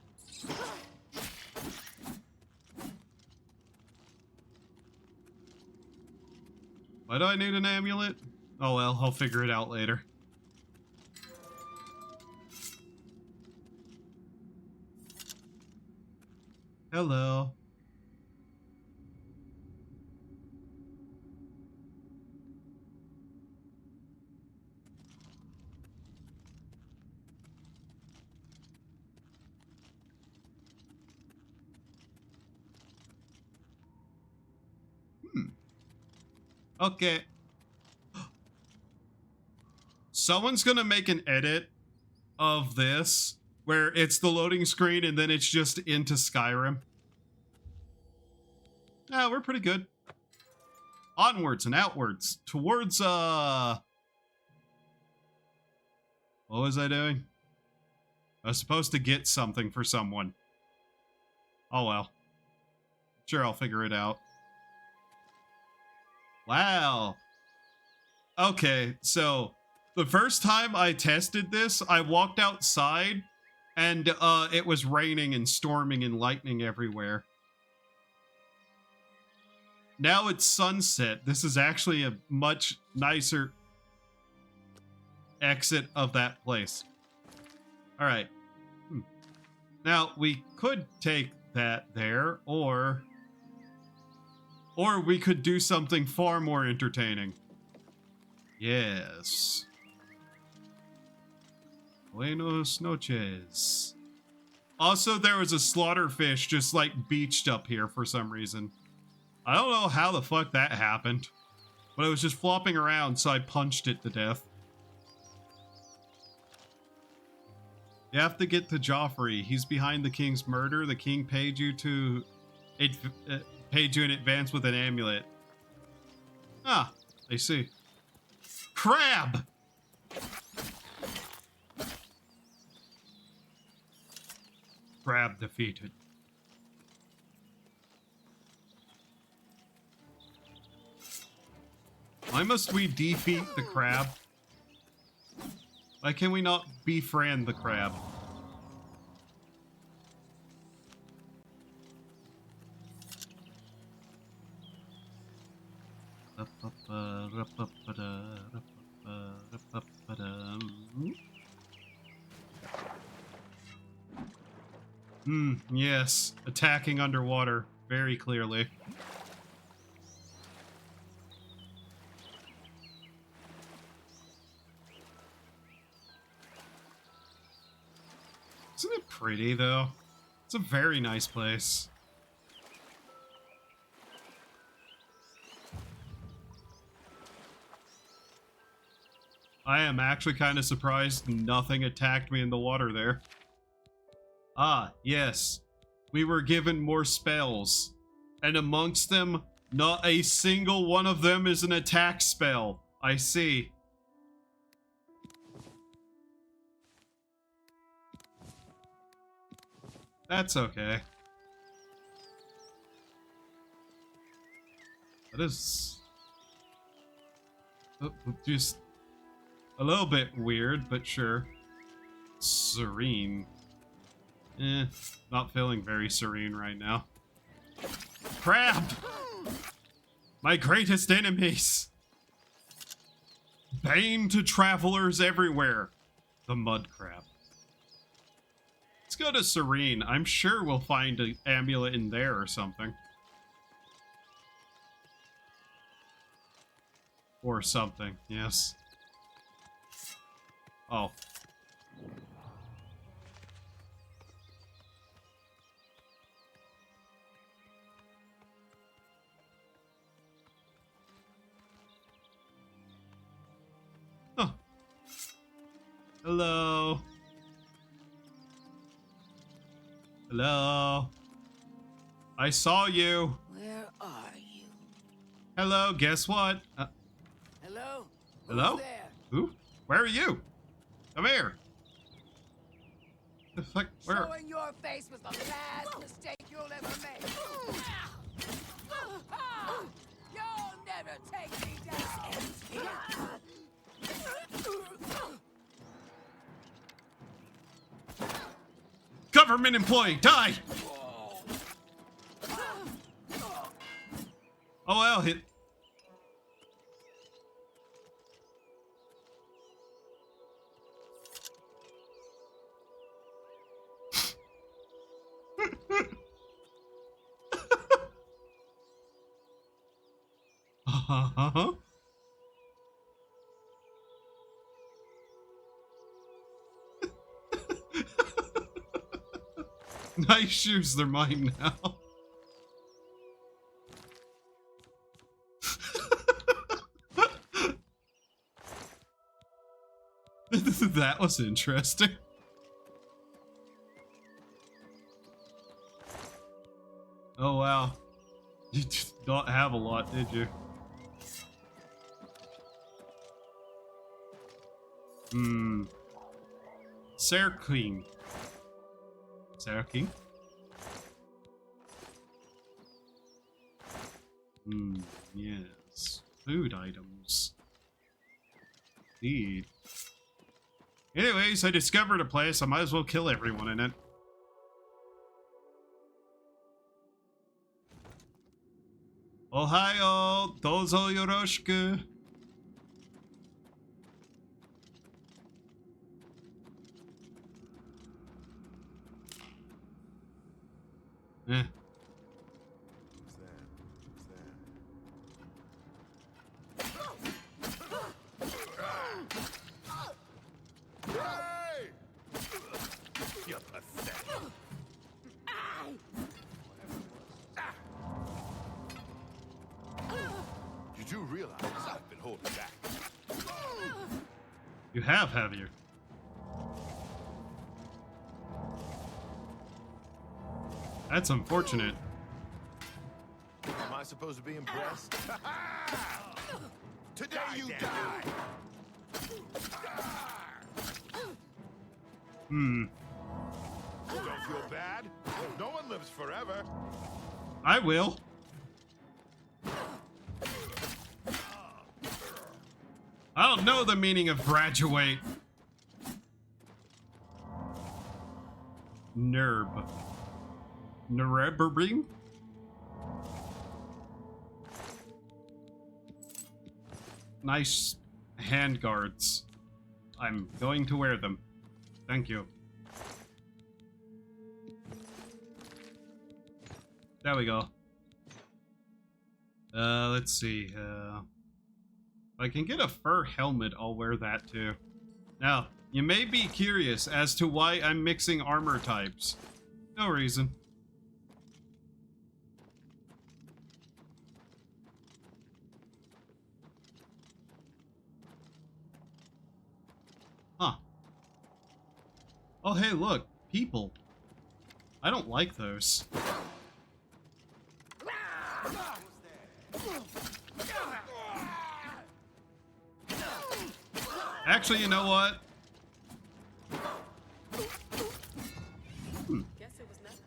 Why do I need an amulet? Oh well, I'll figure it out later. Hello. Okay. Someone's gonna make an edit of this where it's the loading screen and then it's just into Skyrim. Yeah, we're pretty good. Onwards and outwards towards what was I doing? I was supposed to get something for someone. Oh well. Sure, I'll figure it out. Wow. Okay, so the first time I tested this, I walked outside and it was raining and storming and lightning everywhere. Now it's sunset. This is actually a much nicer exit of that place. All right. Now we could take that there, or we could do something far more entertaining. Yes. Buenos noches. Also, there was a slaughterfish just like beached up here for some reason. I don't know how the fuck that happened, but it was just flopping around, so I punched it to death. You have to get to Joffrey. He's behind the king's murder. The king paid you in advance with an amulet. Ah, I see. Crab! Crab defeated. Why must we defeat the crab? Why can we not befriend the crab? Yes. Attacking underwater, very clearly. Isn't it pretty, though? It's a very nice place. I am actually kind of surprised nothing attacked me in the water there. Ah, yes. We were given more spells. And amongst them, not a single one of them is an attack spell. I see. That's okay. That is just a little bit weird, but sure. Serene. Not feeling very serene right now. Crab! My greatest enemies! Bane to travelers everywhere. The mud crab. Let's go to Serene. I'm sure we'll find an amulet in there or something. Or something, yes. Oh. Oh. Hello. Hello. I saw you. Where are you? Hello, guess what? Hello? Hello? Who's there? Who? Where are you? Come here. The fuck? Where? Showing your face was the last mistake you'll ever make. You'll never take me down. Government employee, die! Oh well, hit. Uh-huh. Nice shoes, they're mine now. That was interesting. Oh wow. You did not have a lot, did you? Serking. Serking? Yes. Food items. Indeed. Anyways, I discovered a place. I might as well kill everyone in it. Ohayo, dozo yoroshiku. Eh. You're pathetic. You do realize I've been holding back. You have you? That's unfortunate. Am I supposed to be impressed? Today you die. Hmm. Don't feel bad. No one lives forever. I will. I don't know the meaning of graduate. Nerb. Nerebering? Nice hand guards. I'm going to wear them. Thank you. There we go. Let's see. If I can get a fur helmet, I'll wear that too. Now, you may be curious as to why I'm mixing armor types. No reason. Huh. Oh, hey, look. People. I don't like those. Actually, you know what? Guess it was nothing.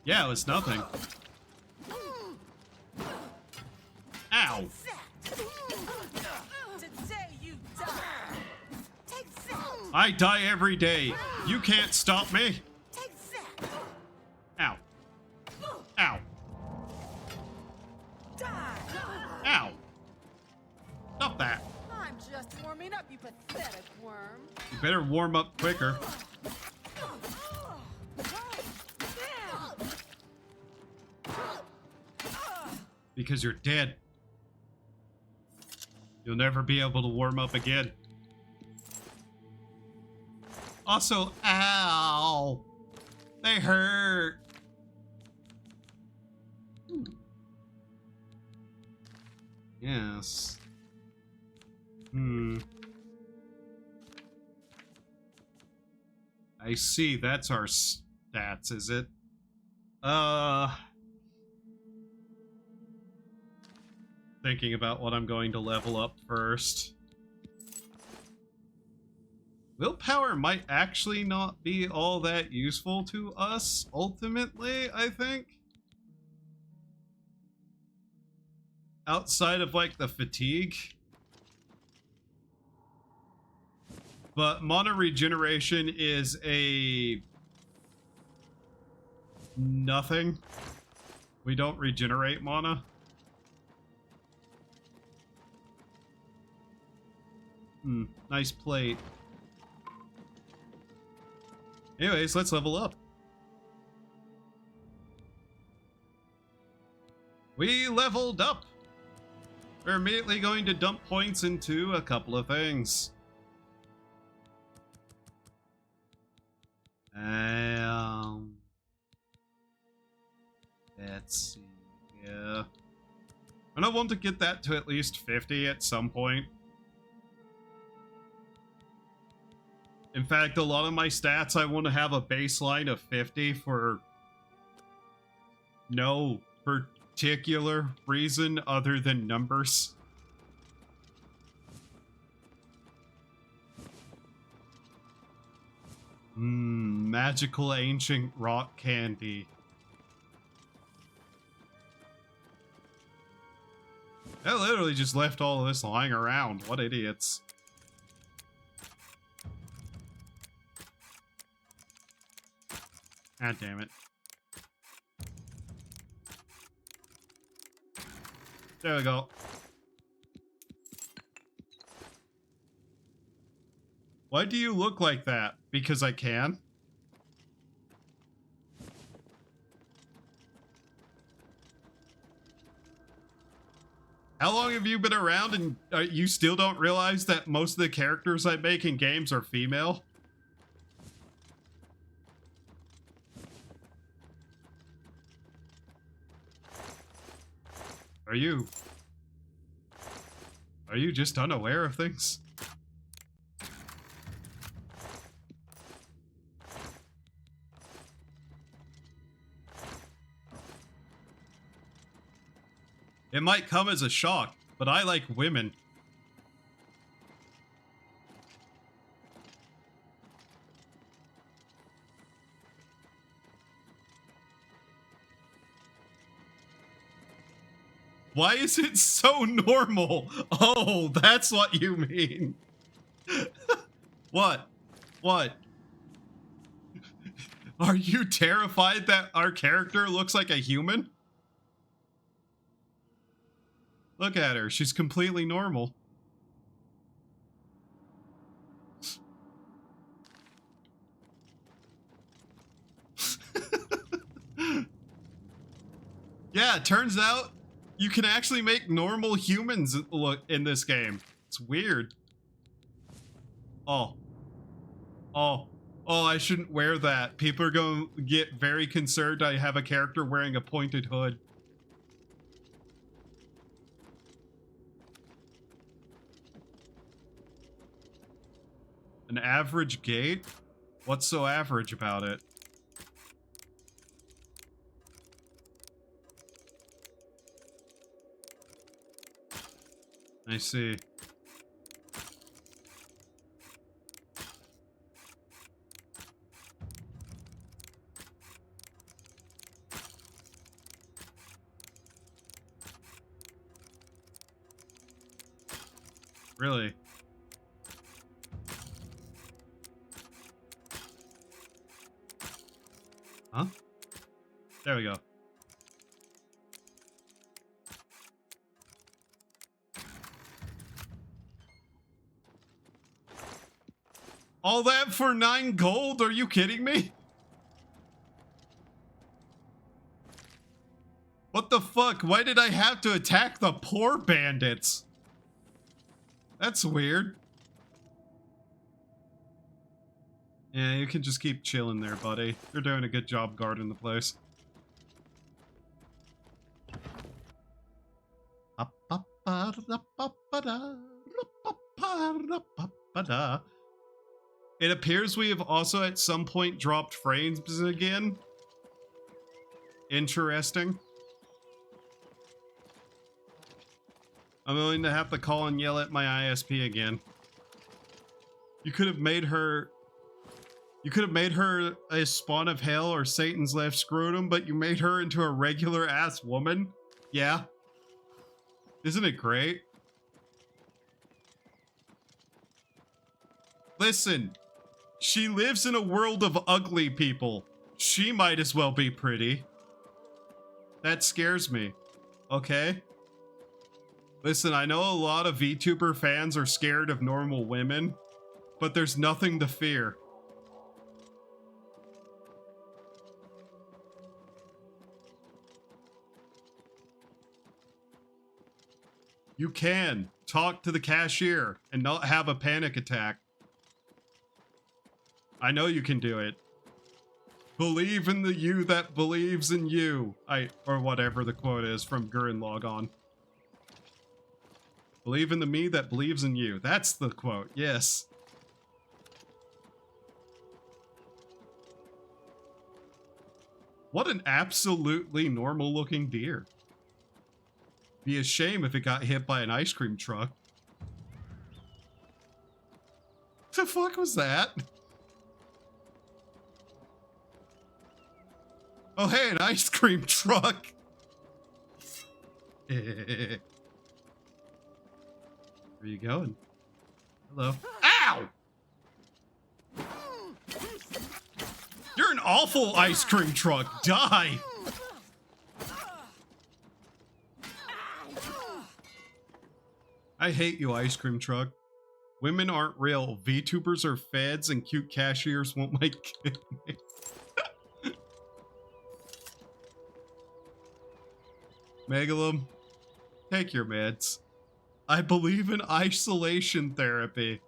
Yeah, it was nothing. Ow. Today you die. Take that. I die every day. You can't stop me. Take that. Ow. Ow. Die. Ow. Stop that. I'm just warming up, you pathetic worm. You better warm up quicker. Because you're dead. You'll never be able to warm up again. Also, ow! They hurt! Yes. I see, that's our stats, is it? Thinking about what I'm going to level up first. Willpower might actually not be all that useful to us, ultimately, I think. Outside of, like, the fatigue. But mana regeneration is a... nothing. We don't regenerate mana. Nice plate. Anyways, let's level up. We leveled up. We're immediately going to dump points into a couple of things. Let's see. Yeah. And I want to get that to at least 50 at some point. In fact, a lot of my stats, I want to have a baseline of 50 for no particular reason other than numbers. Magical ancient rock candy. I literally just left all of this lying around. What idiots. God damn it. There we go. Why do you look like that? Because I can? How long have you been around and you still don't realize that most of the characters I make in games are female? Are you just unaware of things? It might come as a shock, but I like women. Why is it so normal? Oh, that's what you mean. What? What? Are you terrified that our character looks like a human? Look at her. She's completely normal. Yeah, it turns out you can actually make normal humans look in this game. It's weird. Oh. Oh. Oh, I shouldn't wear that. People are going to get very concerned I have a character wearing a pointed hood. An average gate? What's so average about it? I see. Really? Huh? There we go. All that for 9 gold? Are you kidding me? What the fuck? Why did I have to attack the poor bandits? That's weird. Yeah, you can just keep chilling there, buddy. You're doing a good job guarding the place. It appears we have also at some point dropped frames again. Interesting. I'm going to have to call and yell at my ISP again. You could have made her a spawn of hell or Satan's left scrotum, but you made her into a regular ass woman? Yeah. Isn't it great? Listen, she lives in a world of ugly people. She might as well be pretty. That scares me. Okay? Listen, I know a lot of VTuber fans are scared of normal women, but there's nothing to fear. You can talk to the cashier and not have a panic attack. I know you can do it. Believe in the you that believes in you. Or whatever the quote is from Gurren Lagann. Believe in the me that believes in you. That's the quote, yes. What an absolutely normal looking deer. Be a shame if it got hit by an ice cream truck. The fuck was that? Oh hey, an ice cream truck! Where are you going? Hello. Ow! You're an awful ice cream truck. Die! I hate you, ice cream truck. Women aren't real. VTubers are feds and cute cashiers won't my kid. Megalum, take your meds. I believe in isolation therapy.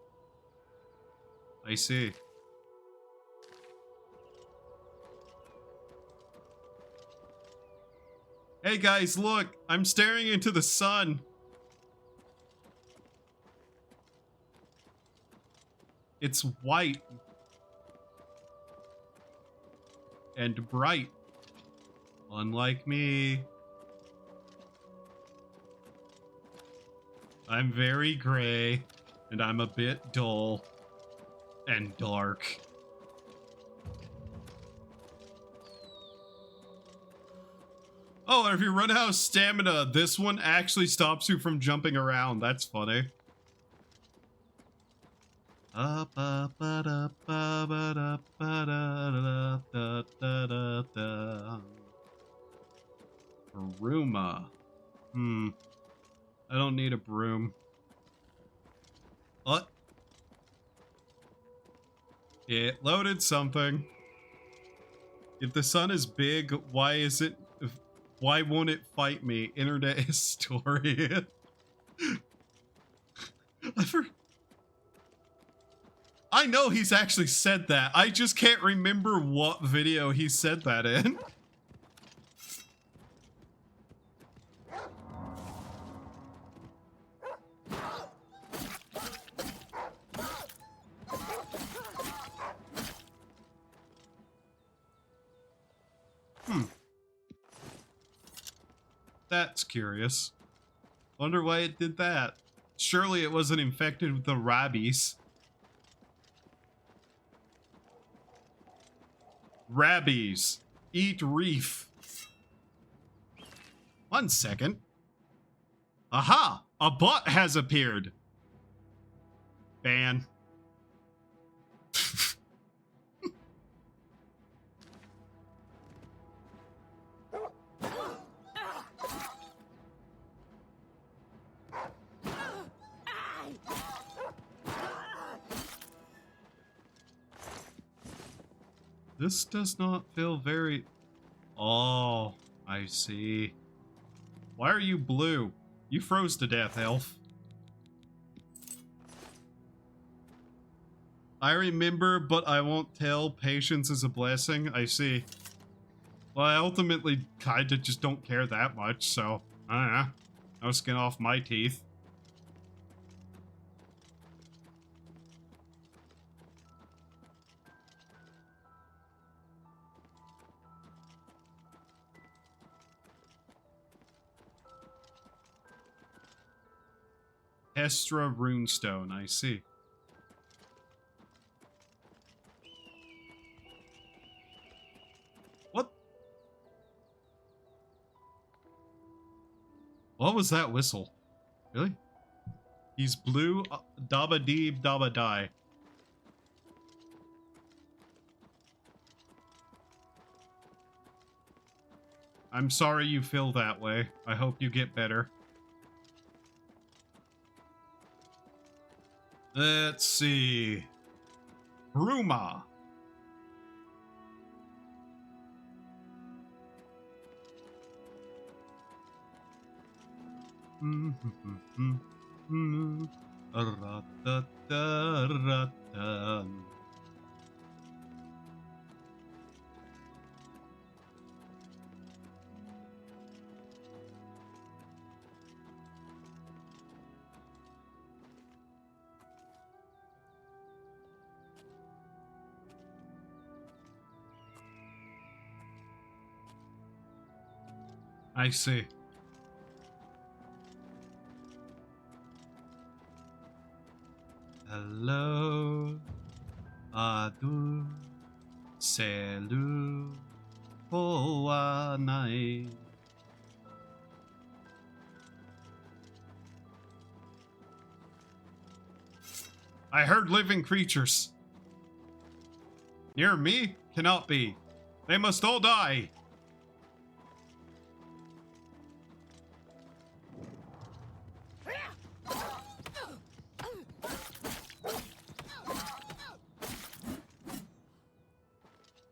I see. Hey guys, look! I'm staring into the sun! It's white. And bright. Unlike me. I'm very gray, and I'm a bit dull and dark. Oh, and if you run out of stamina, this one actually stops you from jumping around. That's funny. Bruma. I don't need a broom. What? It loaded something. If the sun is big, why won't it fight me? Internet historian. I know he's actually said that. I just can't remember what video he said that in. That's curious. Wonder why it did that. Surely it wasn't infected with the rabies. Rabies. Eat reef. 1 second. Aha! A bot has appeared. Ban. This does not feel very... Oh, I see. Why are you blue? You froze to death, elf. I remember, but I won't tell. Patience is a blessing. I see. Well, I ultimately kinda just don't care that much, so... I don't know. No skin off my teeth. Estra runestone, I see. What? What was that whistle? Really? He's blue, dabba deeb, dabba die. I'm sorry you feel that way. I hope you get better. Let's see. Bruma. Ra-ta-ta-ra-ta. I see. Hello, Adu, Selu, Hoanai. I heard living creatures. Near me? Cannot be. They must all die.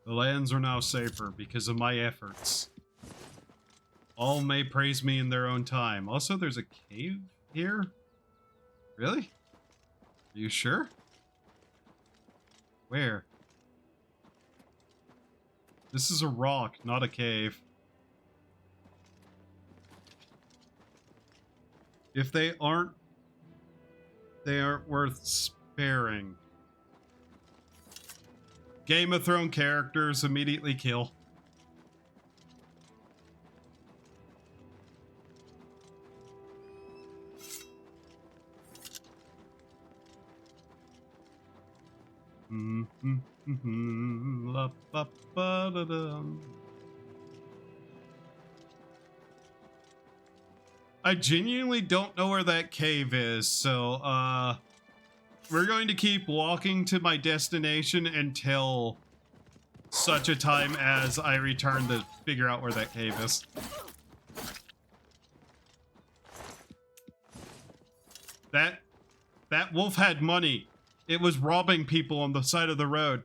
The lands are now safer because of my efforts. All may praise me in their own time. Also, there's a cave here? Really? Are you sure? Where? This is a rock, not a cave. If they aren't worth sparing. Game of Thrones characters immediately kill. La, ba, ba, da, da. I genuinely don't know where that cave is, so we're going to keep walking to my destination until such a time as I return to figure out where that cave is. That wolf had money. It was robbing people on the side of the road.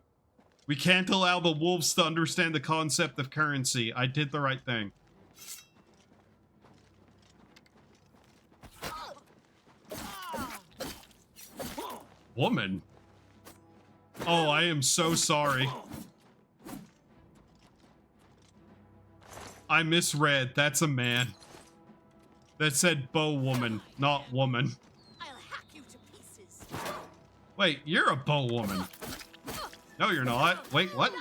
We can't allow the wolves to understand the concept of currency. I did the right thing. Woman? Oh, I am so sorry. I misread. That's a man. That said bow woman, not woman. I'll hack you to pieces. Wait, you're a bow woman. No, you're not. Wait, what?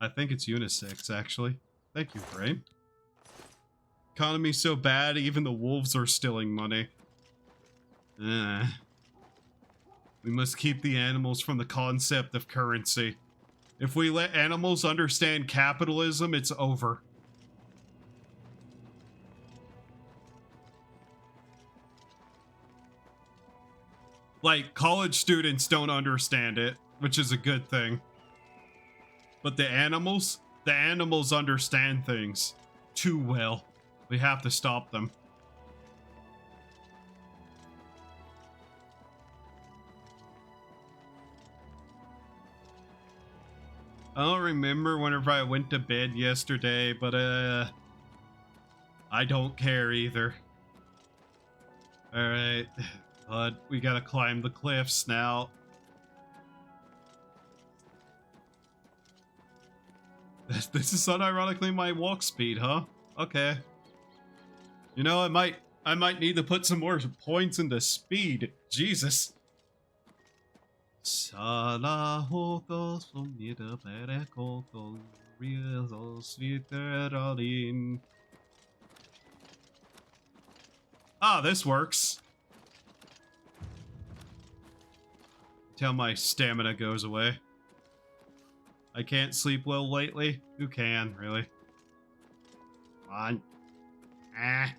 I think it's unisex, actually. Thank you, Brain. Economy's so bad, even the wolves are stealing money. We must keep the animals from the concept of currency. If we let animals understand capitalism, it's over. Like, college students don't understand it, which is a good thing. But the animals understand things too well. We have to stop them. I don't remember whenever I went to bed yesterday, but I don't care either. Alright, but we gotta climb the cliffs now. This is unironically my walk speed, huh? Okay. You know, I might need to put some more points into speed. Jesus. Ah, this works. Till my stamina goes away. I can't sleep well lately. Who can, really? Come on. Ah.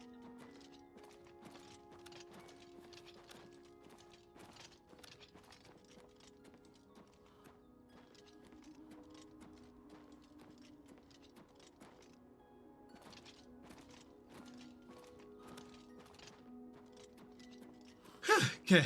Okay.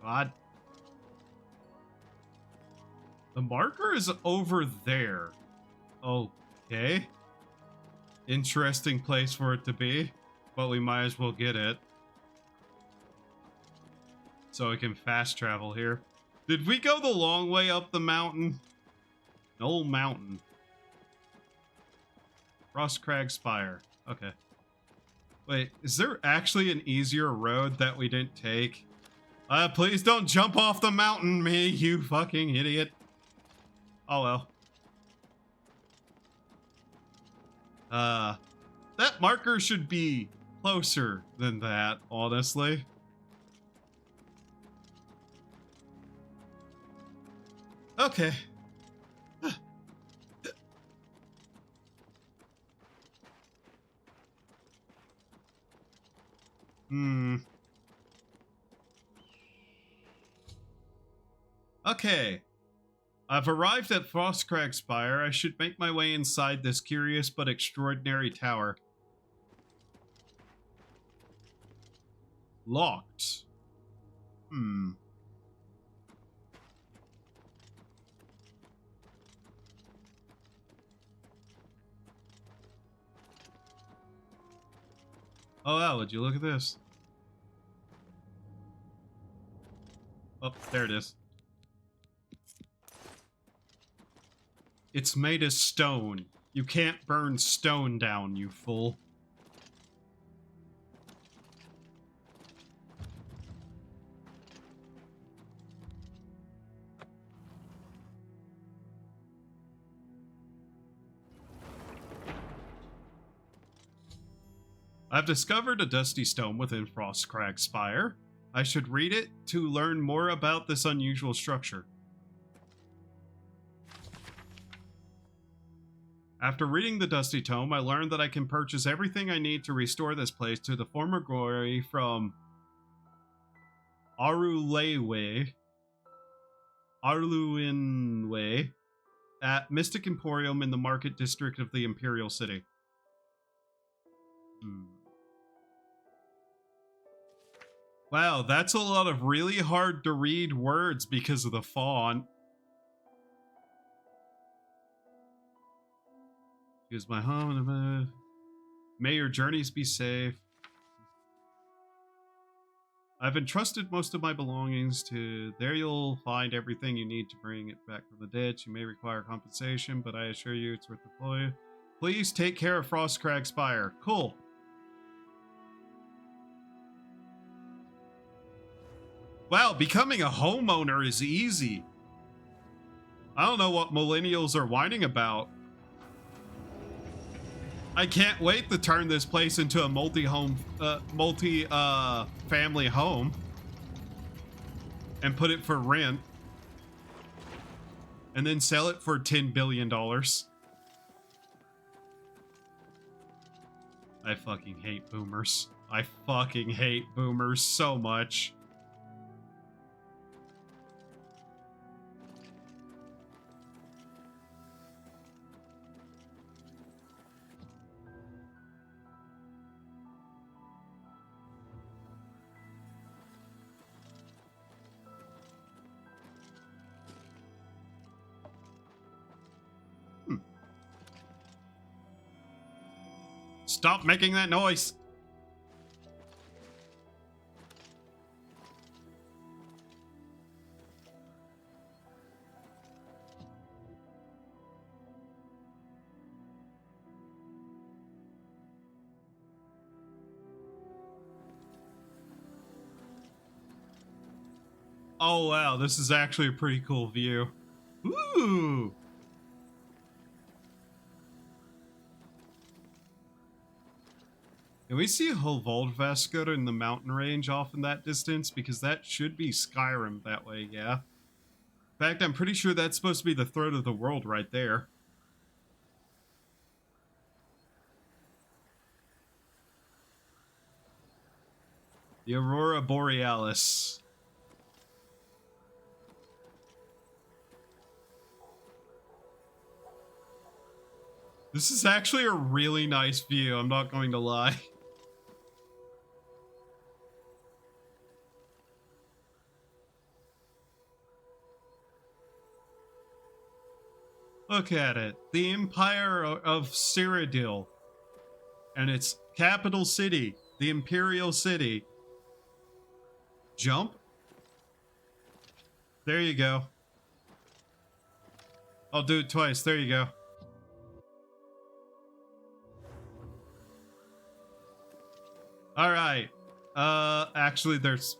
God. The marker is over there. Okay. Interesting place for it to be, but we might as well get it. So we can fast travel here. Did we go the long way up the mountain? An old mountain. Frostcrag Spire. Okay. Wait, is there actually an easier road that we didn't take? Please don't jump off the mountain, me, you fucking idiot. Oh well. That marker should be closer than that, honestly. Okay. Okay. I've arrived at Frostcrag Spire. I should make my way inside this curious but extraordinary tower. Locked. Oh wow, would you look at this? Oh, there it is. It's made of stone. You can't burn stone down, you fool. I've discovered a dusty stone within Frostcrag Spire. I should read it to learn more about this unusual structure. After reading the Dusty Tome, I learned that I can purchase everything I need to restore this place to the former glory from Aruinwe at Mystic Emporium in the Market District of the Imperial City. Wow, that's a lot of really hard to read words because of the font. Here's my home. May your journeys be safe. I've entrusted most of my belongings to... There you'll find everything you need to bring it back from the dead. You may require compensation, but I assure you it's worth the ploy. Please take care of Frostcrag Spire. Cool. Wow, becoming a homeowner is easy. I don't know what millennials are whining about. I can't wait to turn this place into a multi-family home and put it for rent and then sell it for $10 billion. I fucking hate boomers. I fucking hate boomers so much. Stop making that noise. Oh wow, this is actually a pretty cool view. Ooh. Can we see a Volvascud in the mountain range off in that distance? Because that should be Skyrim that way, yeah. In fact, I'm pretty sure that's supposed to be the throat of the world right there. The Aurora Borealis. This is actually a really nice view, I'm not going to lie. Look at it. The Empire of Cyrodiil. And its capital city, the Imperial City. Jump? There you go. I'll do it twice. There you go. Alright. Actually, there's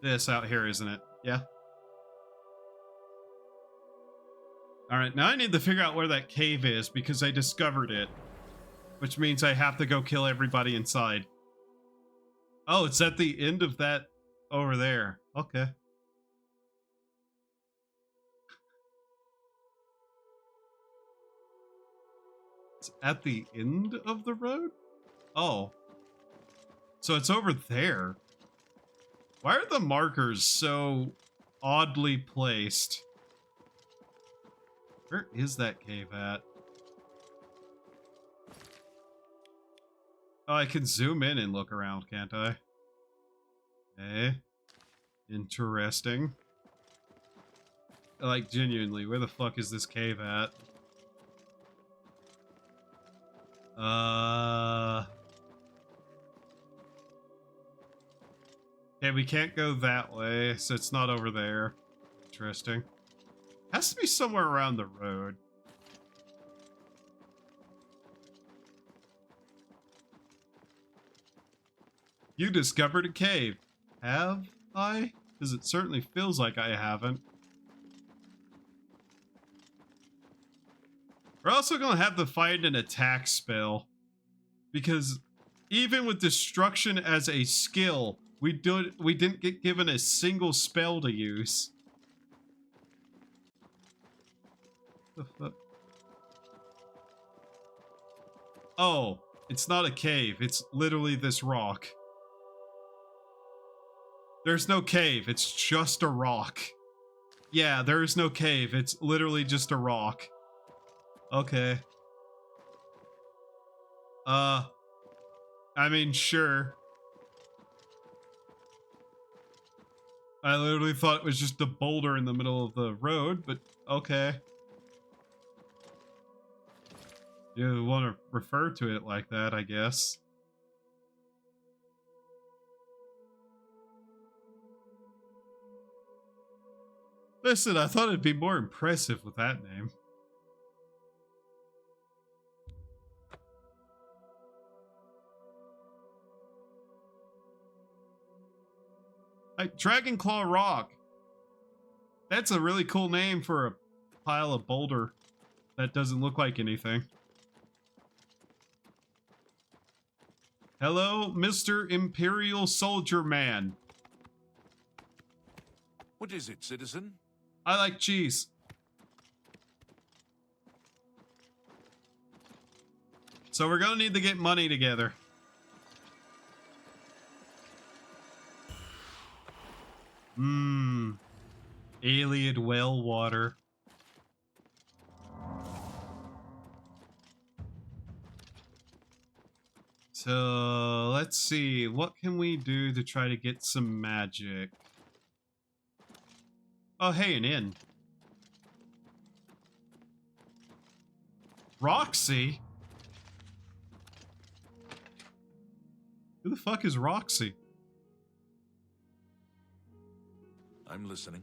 this out here, isn't it? Yeah. Alright, now I need to figure out where that cave is because I discovered it. Which means I have to go kill everybody inside. Oh, it's at the end of that over there. Okay. It's at the end of the road? Oh. So it's over there. Why are the markers so oddly placed? Where is that cave at? Oh, I can zoom in and look around, can't I? Okay. Interesting. Like, genuinely, where the fuck is this cave at? Okay, we can't go that way, so it's not over there. Interesting. Has to be somewhere around the road. You discovered a cave. Have I? Because it certainly feels like I haven't. We're also going to have to find an attack spell. Because even with destruction as a skill, we didn't get given a single spell to use. What the fuck? Oh, it's not a cave. It's literally this rock. There's no cave. It's just a rock. Yeah, there is no cave. It's literally just a rock. Okay. I mean, sure. I literally thought it was just a boulder in the middle of the road, but okay. You want to refer to it like that, I guess. Listen, I thought it'd be more impressive with that name. Dragonclaw Rock. That's a really cool name for a pile of boulder that doesn't look like anything. Hello, Mr. Imperial Soldier Man. What is it, citizen? I like cheese. So we're gonna need to get money together. Alien well water. So let's see, what can we do to try to get some magic? Oh, hey, an inn. Roxy? Who the fuck is Roxy? I'm listening.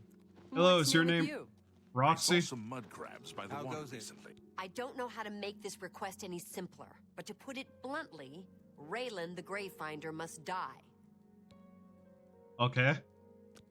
Hello, is your name Roxy? I saw some mud crabs by the water recently. I don't know how to make this request any simpler, but to put it bluntly, Raylan the Gravefinder must die. Okay.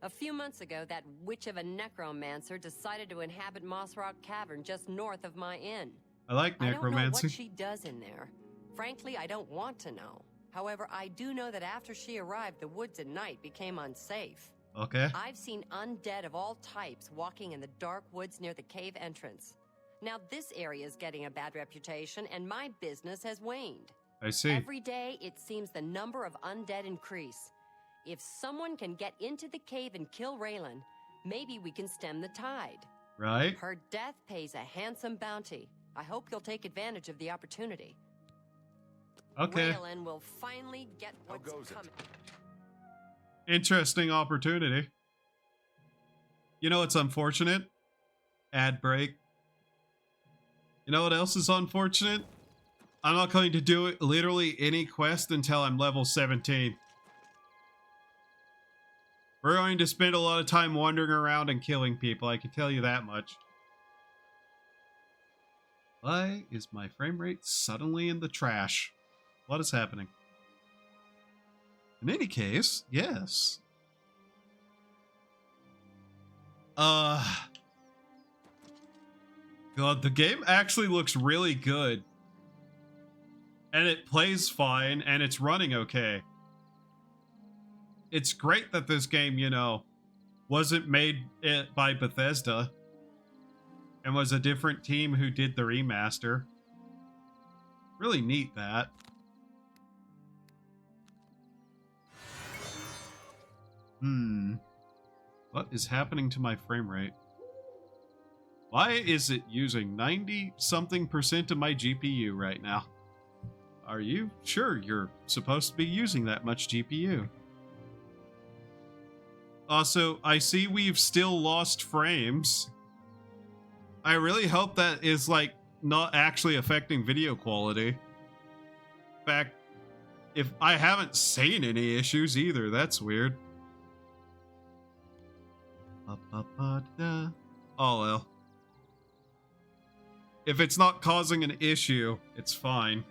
A few months ago, that witch of a necromancer decided to inhabit Moss Rock Cavern just north of my inn. I like necromancy. I don't know what she does in there. Frankly, I don't want to know. However, I do know that after she arrived, the woods at night became unsafe. Okay. I've seen undead of all types walking in the dark woods near the cave entrance. Now this area is getting a bad reputation, and my business has waned. I see. Every day, it seems the number of undead increase. If someone can get into the cave and kill Raylan, maybe we can stem the tide. Right. Her death pays a handsome bounty. I hope you'll take advantage of the opportunity. Okay. Raylan will finally get what's coming. Interesting opportunity. You know what's unfortunate? Ad break. You know what else is unfortunate? I'm not going to do it literally any quest until I'm level 17. We're going to spend a lot of time wandering around and killing people, I can tell you that much. Why is my frame rate suddenly in the trash? What is happening? In any case, yes. God, the game actually looks really good. And it plays fine, and it's running okay. It's great that this game, you know, wasn't made by Bethesda and was a different team who did the remaster. Really neat, that. What is happening to my frame rate? Why is it using 90-something% of my GPU right now? Are you sure you're supposed to be using that much GPU? Also, I see we've still lost frames. I really hope that is, like, not actually affecting video quality. In fact, if I haven't seen any issues either, that's weird. Oh, well. If it's not causing an issue, it's fine.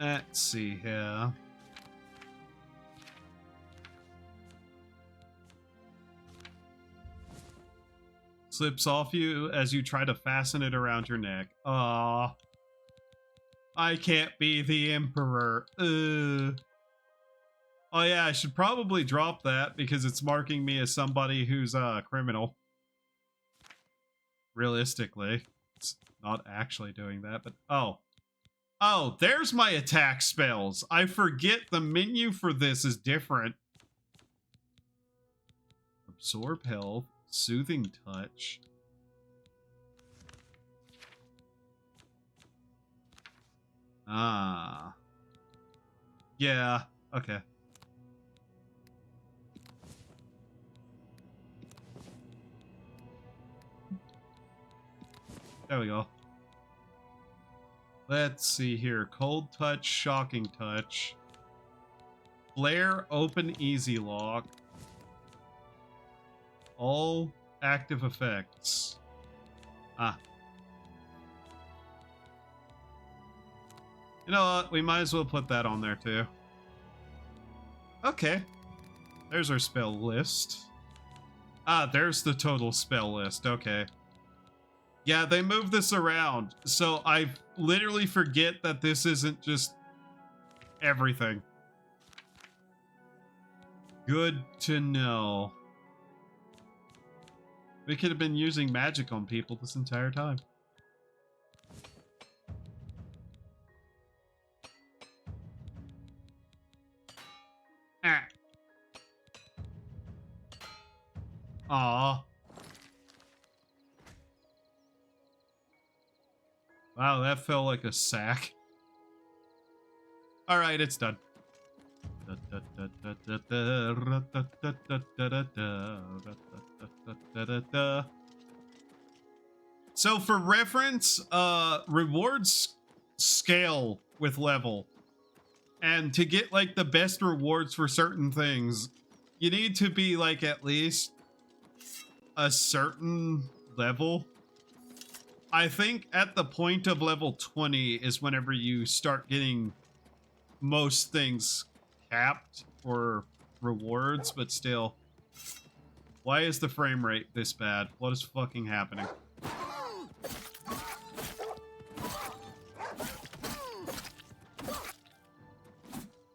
Let's see here. Slips off you as you try to fasten it around your neck. Aw. I can't be the Emperor. Oh yeah, I should probably drop that because it's marking me as somebody who's a criminal. Realistically. It's not actually doing that, but oh. Oh, there's my attack spells. I forget the menu for this is different. Absorb health, soothing touch. Ah. Yeah, okay. There we go. Let's see here. Cold touch, shocking touch. Flare, open, easy lock. All active effects. Ah. You know what? We might as well put that on there too. Okay. There's our spell list. Ah, there's the total spell list. Okay. Yeah, they move this around, so I literally forget that this isn't just everything. Good to know. We could have been using magic on people this entire time. Ah. Aww. Wow, that felt like a sack. Alright, it's done. So for reference, rewards scale with level. And to get like the best rewards for certain things, you need to be like at least a certain level. I think at the point of level 20 is whenever you start getting most things capped or rewards, but still. Why is the frame rate this bad? What is fucking happening?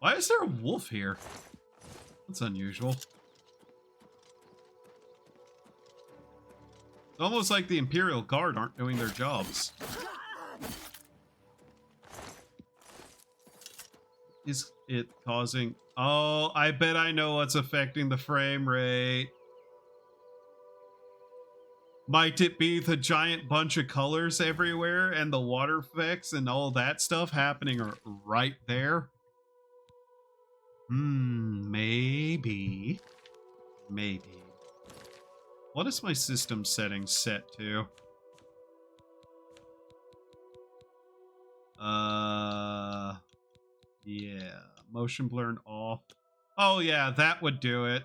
Why is there a wolf here? That's unusual. It's almost like the Imperial Guard aren't doing their jobs. Is it causing... Oh, I bet I know what's affecting the frame rate. Might it be the giant bunch of colors everywhere and the water effects and all that stuff happening right there? Maybe. Maybe. What is my system settings set to? Yeah. Motion blur and off. Oh yeah, that would do it.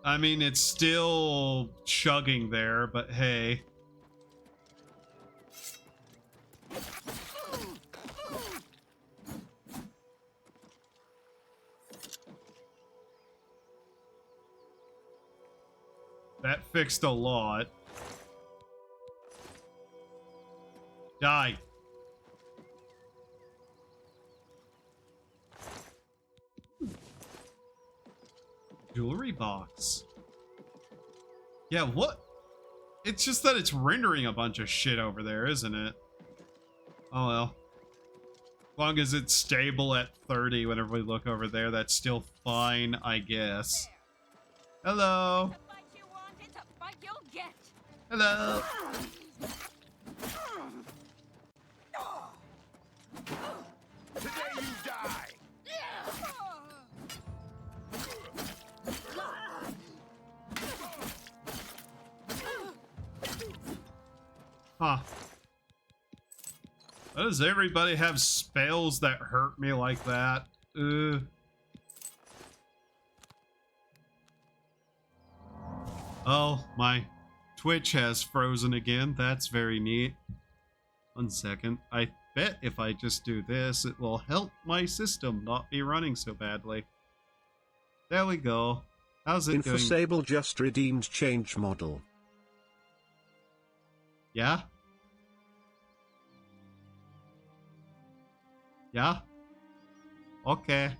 I mean, it's still chugging there, but hey. That fixed a lot. Die. Jewelry box. Yeah, what? It's just that it's rendering a bunch of shit over there, isn't it? Oh well. As long as it's stable at 30 whenever we look over there, that's still fine, I guess. Hello. Hello. Today you die. Huh. Why does everybody have spells that hurt me like that? Oh, my Twitch has frozen again. That's very neat. 1 second. I bet if I just do this, it will help my system not be running so badly. There we go. How's it doing? Infosable just redeemed change model. Yeah? Yeah? Okay.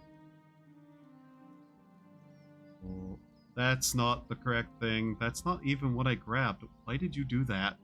Oh, that's not the correct thing. That's not even what I grabbed. Why did you do that?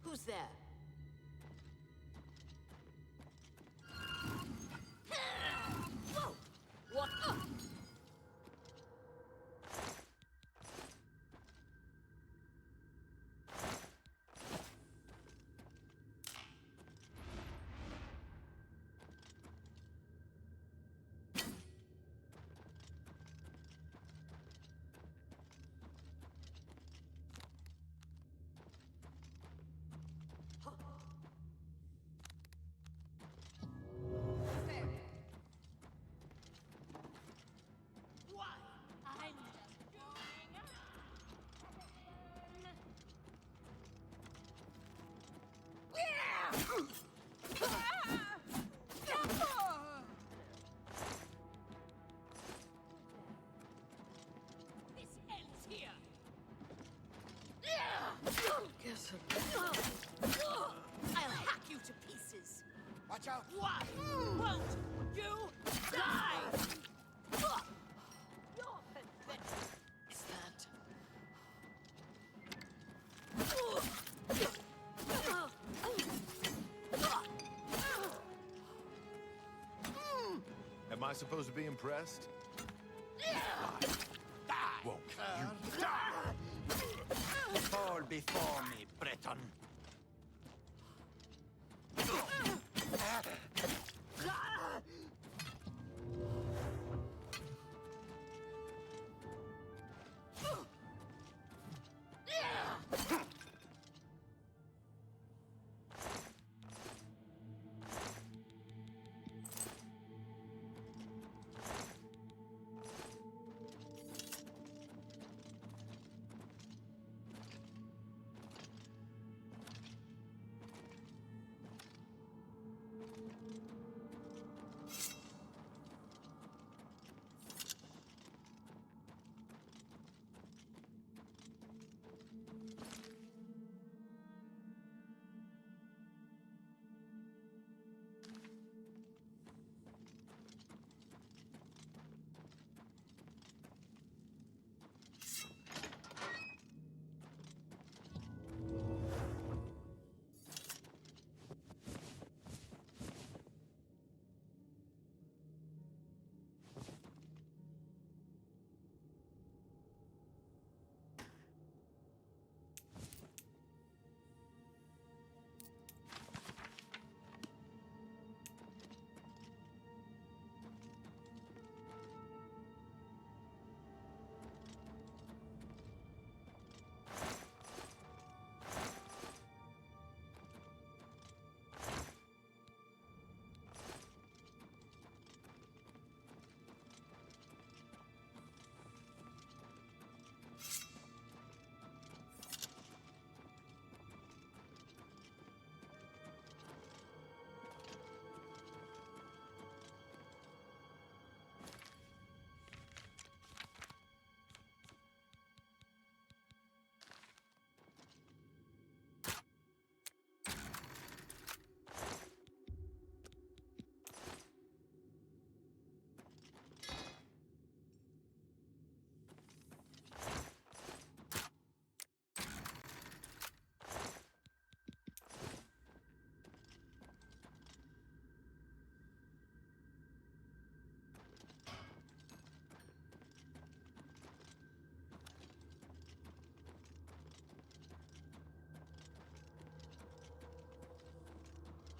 Who's there? Whoa! What? ends here. I'll hack you to pieces. Watch out! Why won't you die? You're pathetic. Is that? Am I supposed to be impressed? Won't you die? Fall before me, Breton.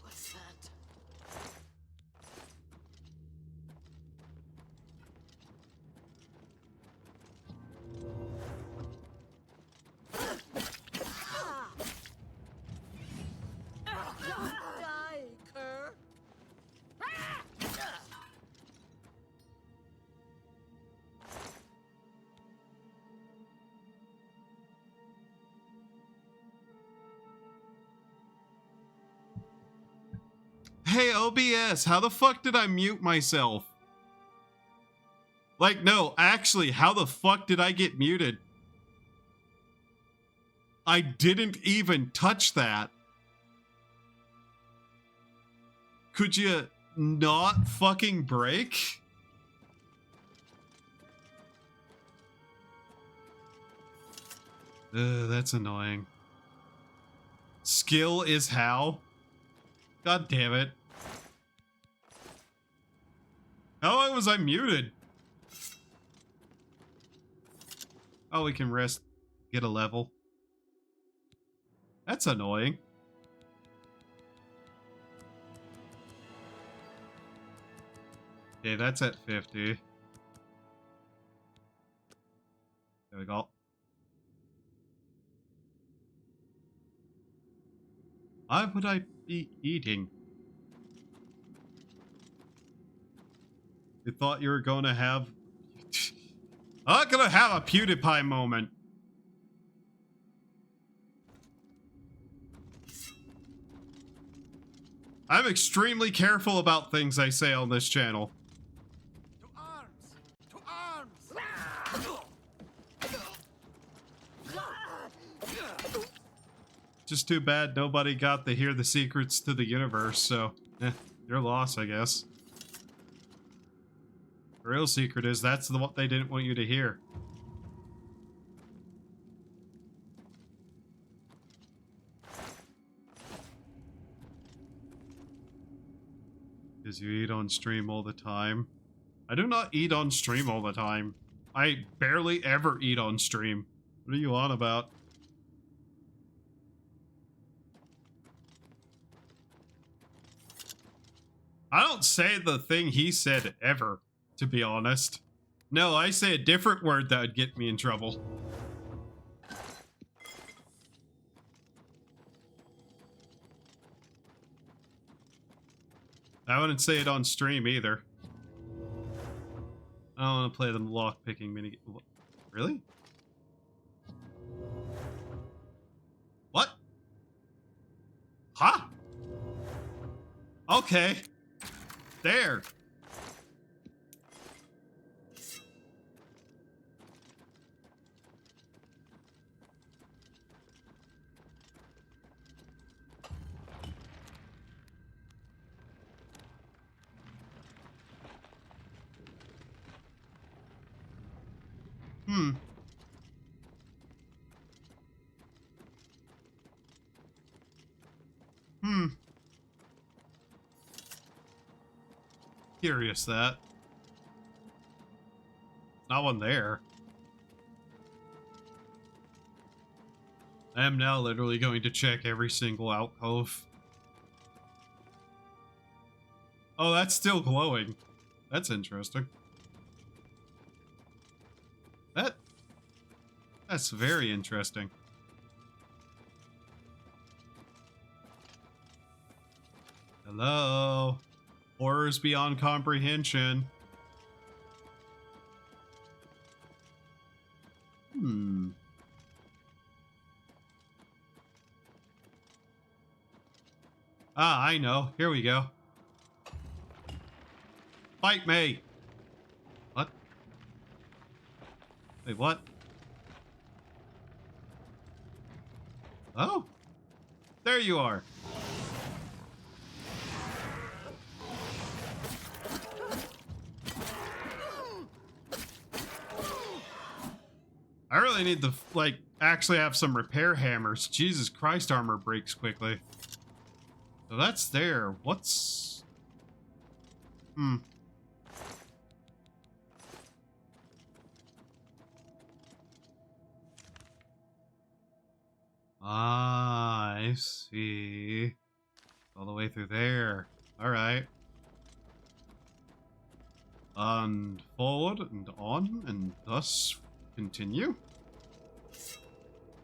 What's that? Die, cur! Hey, OBS, how the fuck did I mute myself? Like, no, actually, how the fuck did I get muted? I didn't even touch that. Could you not fucking break? That's annoying. Skill is how? God damn it. How long was I muted? Oh, we can rest, get a level. That's annoying. Okay, that's at 50. There we go. Why would I be eating? You thought you were gonna have... I'm not gonna have a PewDiePie moment. I'm extremely careful about things I say on this channel. To arms! To arms! Just too bad nobody got to hear the secrets to the universe, so your loss, I guess. The real secret is that's what they didn't want you to hear. Because you eat on stream all the time. I do not eat on stream all the time. I barely ever eat on stream. What are you on about? I don't say the thing he said ever, to be honest. No, I say a different word that would get me in trouble. I wouldn't say it on stream either. I don't want to play the lock-picking mini. Really? What? Huh? Okay. There. Curious that. Not one there. I am now literally going to check every single alcove. Oh, that's still glowing. That's interesting. That's very interesting. Hello? Horrors beyond comprehension. Ah, I know. Here we go. Fight me! What? Wait, what? Oh! There you are! I really need to, like, actually have some repair hammers. Jesus Christ, armor breaks quickly. So that's there. What's... Ah, I see. All the way through there. Alright. And forward and on, and thus continue.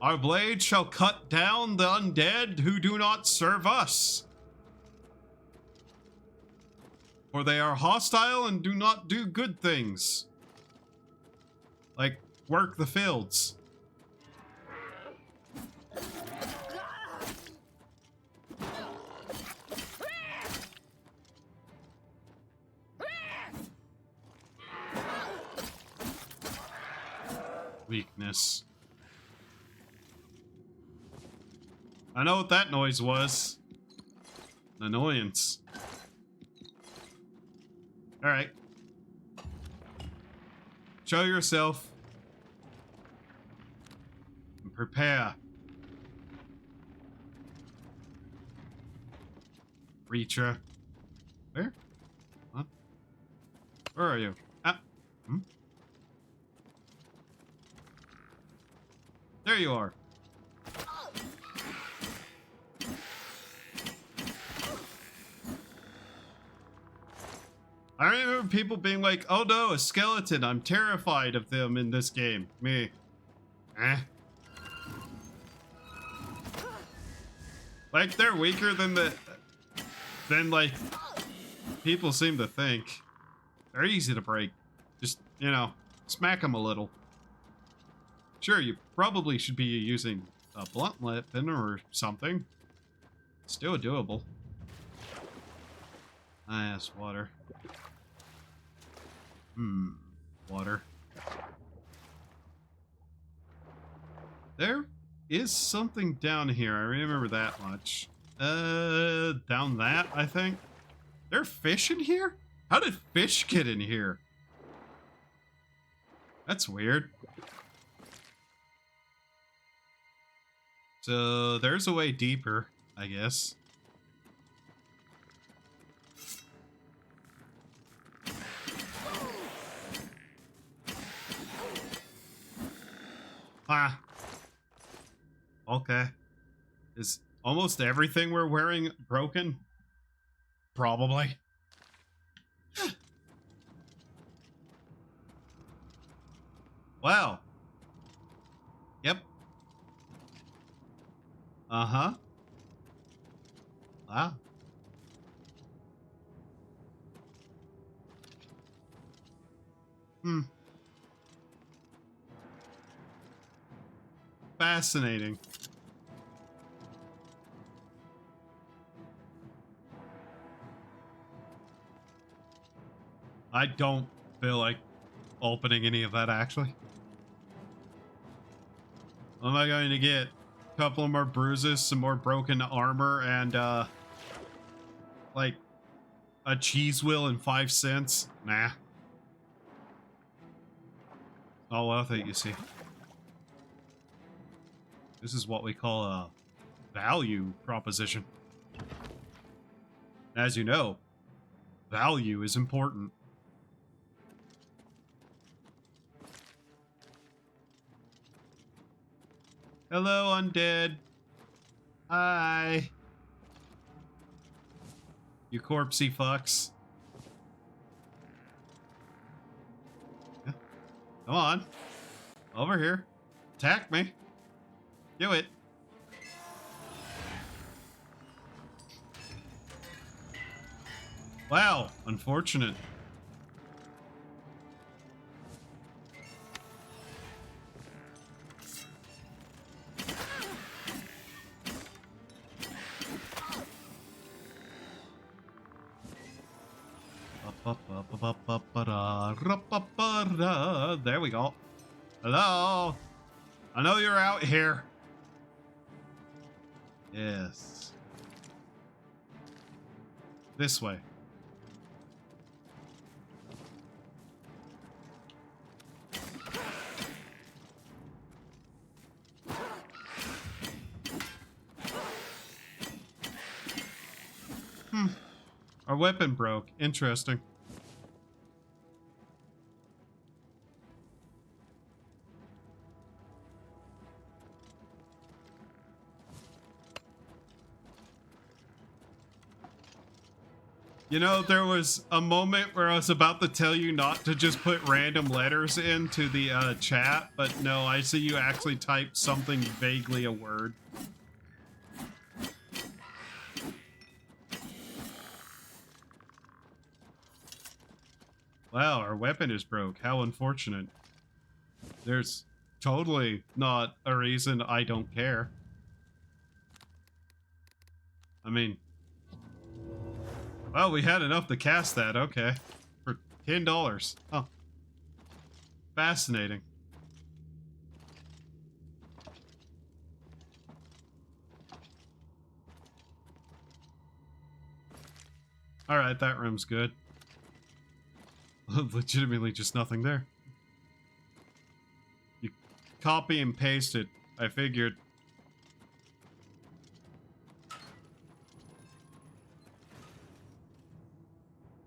Our blade shall cut down the undead who do not serve us. For they are hostile and do not do good things. Like, work the fields. Weakness. I know what that noise was. An annoyance. Alright. Show yourself. And prepare. Reacher. Where? Huh? Where are you? Ah. There you are. I remember people being like, oh no, a skeleton, I'm terrified of them in this game. Me. Like, they're weaker than like, people seem to think. They're easy to break. Just, you know, smack them a little. Sure, you probably should be using a blunt weapon or something. Still doable. Ah, yes, water. Water. There is something down here. I remember that much. Down that, I think. There are fish in here? How did fish get in here? That's weird. So there's a way deeper, I guess. Ah. Okay. Is almost everything we're wearing broken? Probably. Wow. Yep. Uh-huh. Wow. Fascinating. I don't feel like opening any of that, actually. What am I going to get? A couple of more bruises, some more broken armor, and, like, a cheese wheel and 5 cents? Nah. All worth it, you see. This is what we call a value proposition. As you know, value is important. Hello, undead. Hi. You corpsey fucks. Yeah. Come on. Over here. Attack me. Do it. Wow. Unfortunate. There we go. Hello? I know you're out here. Yes. This way. Our weapon broke. Interesting. You know, there was a moment where I was about to tell you not to just put random letters into the chat, but no, I see you actually typed something vaguely a word. Wow, our weapon is broke. How unfortunate. There's totally not a reason I don't care. I mean... Well, we had enough to cast that, okay. For $10. Oh. Fascinating. Alright, that room's good. Legitimately just nothing there. You copy and paste it, I figured.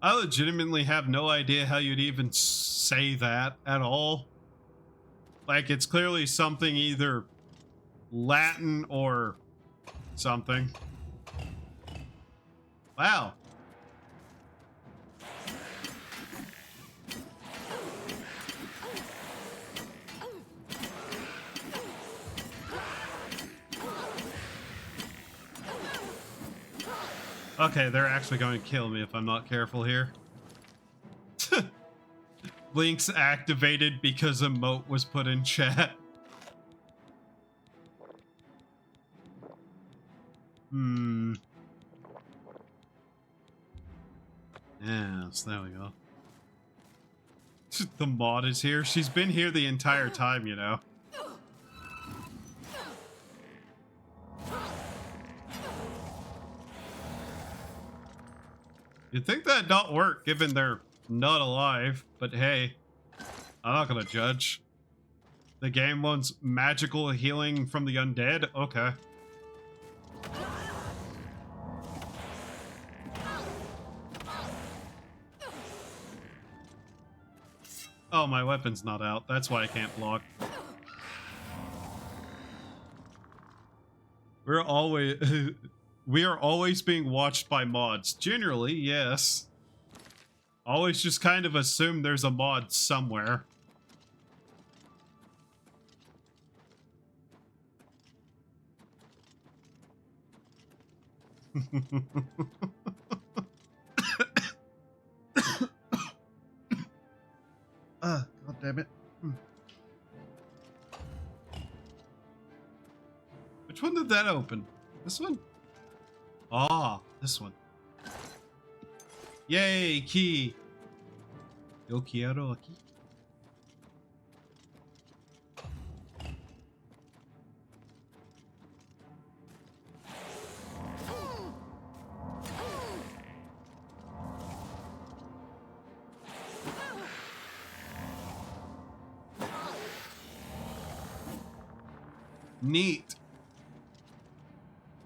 I legitimately have no idea how you'd even say that at all. Like, it's clearly something either Latin or something. Wow. Okay, they're actually going to kill me if I'm not careful here. Link's activated because a moat was put in chat. Yes, there we go. The mod is here. She's been here the entire time, you know. You'd think that'd not work, given they're not alive, but hey, I'm not gonna judge. The game wants magical healing from the undead? Okay. Oh, my weapon's not out. That's why I can't block. We're always... we are always being watched by mods. Generally, yes. Always just kind of assume there's a mod somewhere. God damn it. Which one did that open? This one? Ah, this one. Yay, key. Yo quiero aquí. Neat.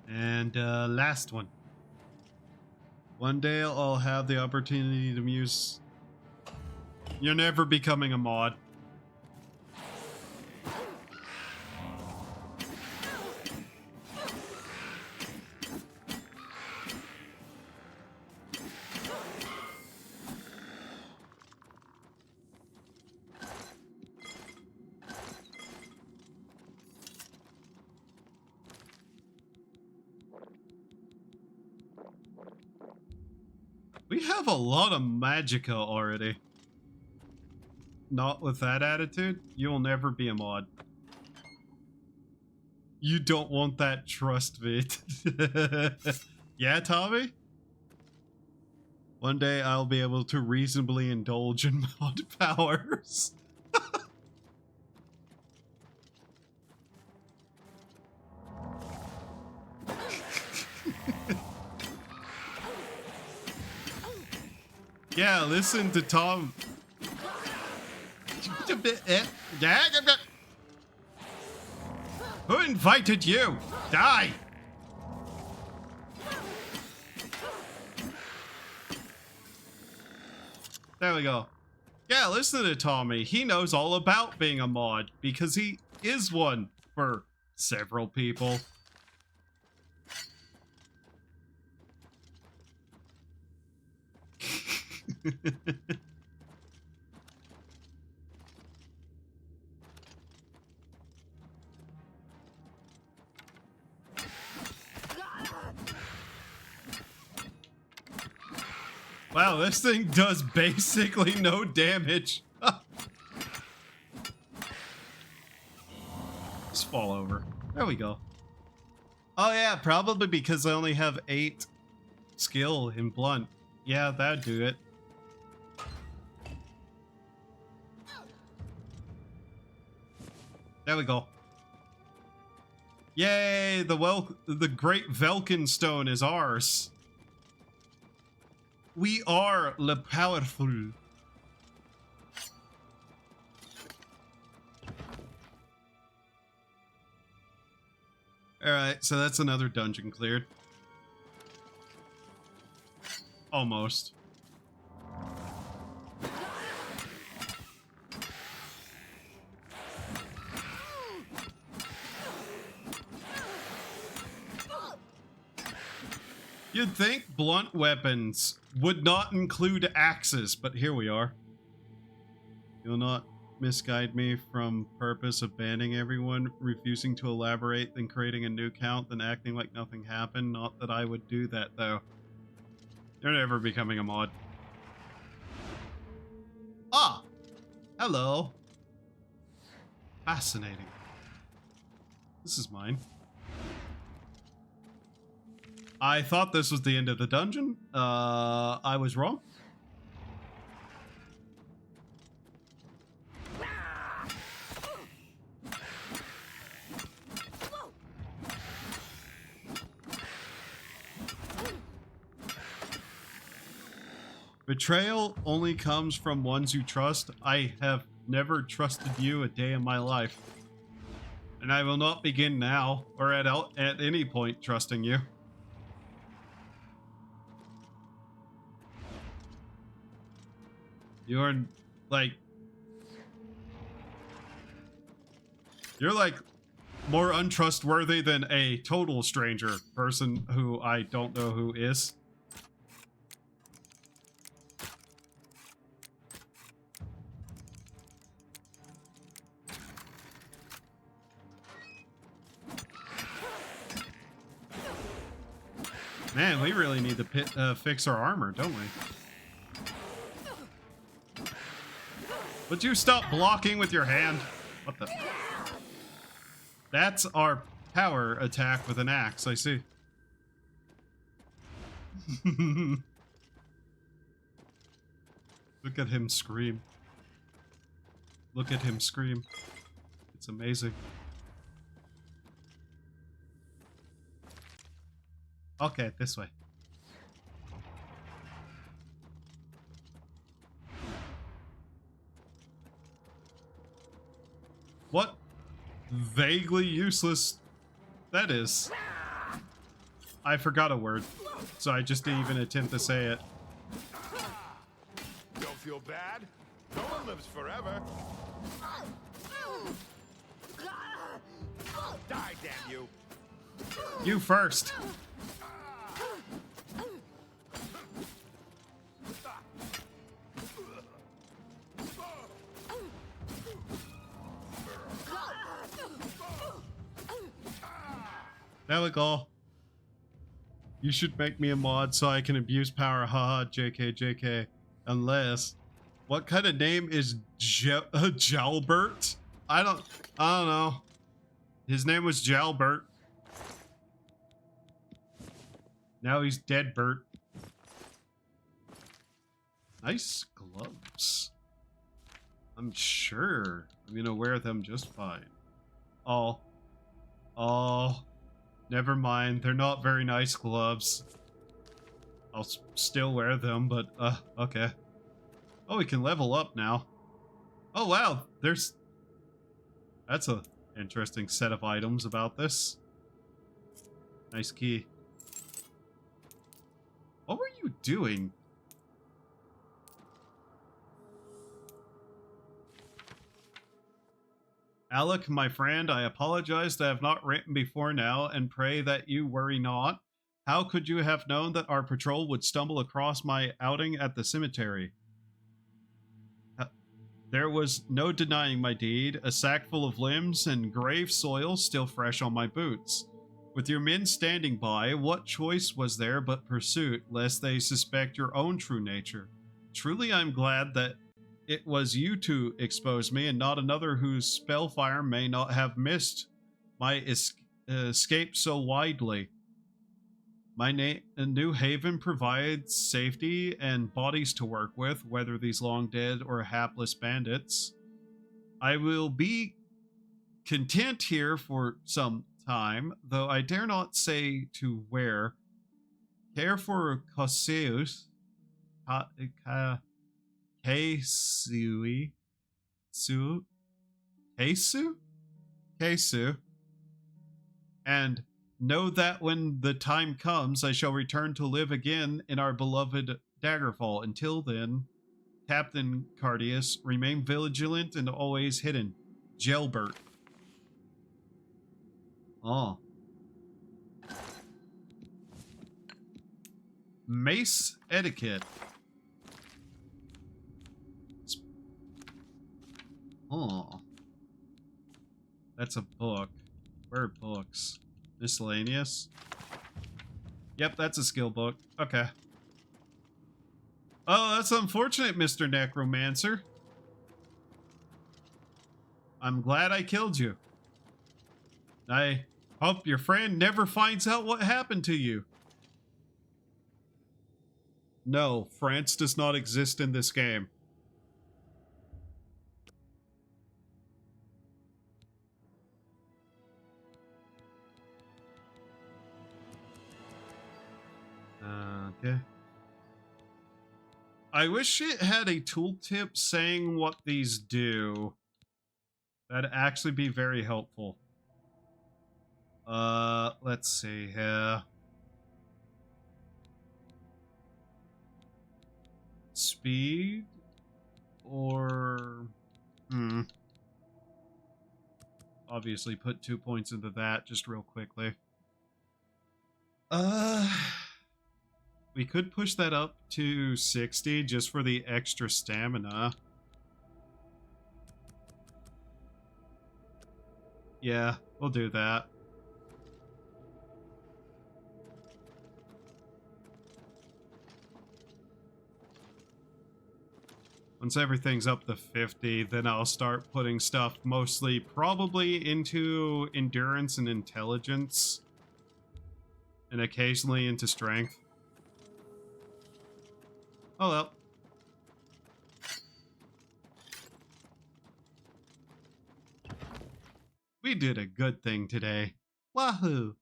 And last one. One day I'll have the opportunity to muse. You're never becoming a mod. We have a lot of magicka already. Not with that attitude, you'll never be a mod. You don't want that, trust me. Yeah, Tommy? One day I'll be able to reasonably indulge in mod powers. Yeah, listen to Tom. Who invited you? Die! There we go. Yeah, listen to Tommy. He knows all about being a mod because he is one for several people. Wow, this thing does basically no damage. Just fall over. There we go. Oh yeah, probably because I only have 8 skill in blunt. Yeah, that'd do it. There we go. Yay, the great Velkin stone is ours. We are le powerful. Alright, so that's another dungeon cleared. Almost. You'd think blunt weapons would not include axes, but here we are. You'll not misguide me from purpose of banning everyone, refusing to elaborate, then creating a new count, then acting like nothing happened. Not that I would do that, though. You're never becoming a mod. Ah! Hello. Fascinating. This is mine. I thought this was the end of the dungeon. I was wrong. Betrayal only comes from ones you trust. I have never trusted you a day in my life. And I will not begin now, or at any point, trusting you. You're like... You're like more untrustworthy than a total stranger person who I don't know who is. Man, we really need to fix our armor, don't we? Would you stop blocking with your hand? What the... That's our power attack with an axe, I see. Look at him scream. Look at him scream. It's amazing. Okay, this way. What vaguely useless that is. I forgot a word, so I just didn't even attempt to say it. Don't feel bad. No one lives forever. Die, damn you. You first. There we go. You should make me a mod so I can abuse power. Haha, JK, JK. Unless... What kind of name is Jalbert? I don't know. His name was Jalbert. Now he's dead, Bert. Nice gloves. I'm sure I'm gonna wear them just fine. Oh. Never mind. They're not very nice gloves. I'll still wear them, but, okay. Oh, we can level up now. Oh, wow. That's a interesting set of items about this. Nice key. What were you doing? Alec, my friend, I apologize that I have not written before now, and pray that you worry not. How could you have known that our patrol would stumble across my outing at the cemetery? There was no denying my deed, a sack full of limbs and grave soil still fresh on my boots. With your men standing by, what choice was there but pursuit, lest they suspect your own true nature? Truly I'm glad that it was you to expose me, and not another whose spellfire may not have missed my escape so widely. My new haven provides safety and bodies to work with, whether these long dead or hapless bandits. I will be content here for some time, though I dare not say to where. Care for Coseus, Kesu, and know that when the time comes, I shall return to live again in our beloved Daggerfall. Until then, Captain Cardius, remain vigilant and always hidden. Gelbert. Oh. Mace etiquette. Oh. That's a book. Where are books? Miscellaneous? Yep, that's a skill book. Okay. Oh, that's unfortunate, Mr. Necromancer. I'm glad I killed you. I hope your friend never finds out what happened to you. No, France does not exist in this game. Okay. I wish it had a tooltip saying what these do. That'd actually be very helpful. Let's see here. Speed or obviously put 2 points into that just real quickly. We could push that up to 60 just for the extra stamina. Yeah, we'll do that. Once everything's up to 50, then I'll start putting stuff mostly probably into endurance and intelligence. And occasionally into strength. Oh well. We did a good thing today. Wahoo!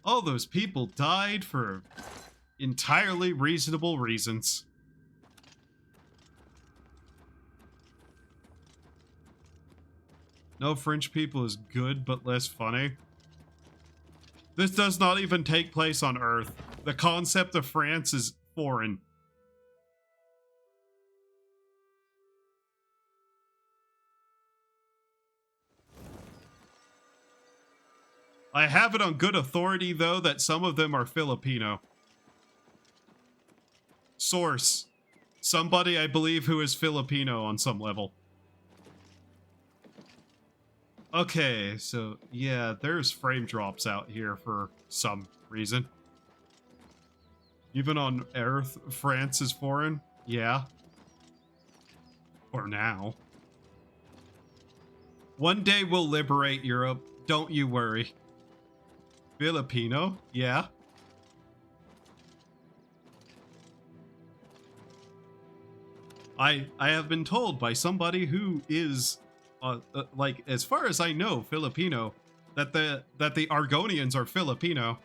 All those people died for entirely reasonable reasons. No French people is good but less funny. This does not even take place on Earth. The concept of France is foreign. I have it on good authority, though, that some of them are Filipino. Source. Somebody, I believe, who is Filipino on some level. Okay, so, yeah, there's frame drops out here for some reason. Even on Earth, France is foreign? Yeah. For now. One day we'll liberate Europe. Don't you worry. Filipino? Yeah. I have been told by somebody who is, like, as far as I know, Filipino, that the Argonians are Filipino.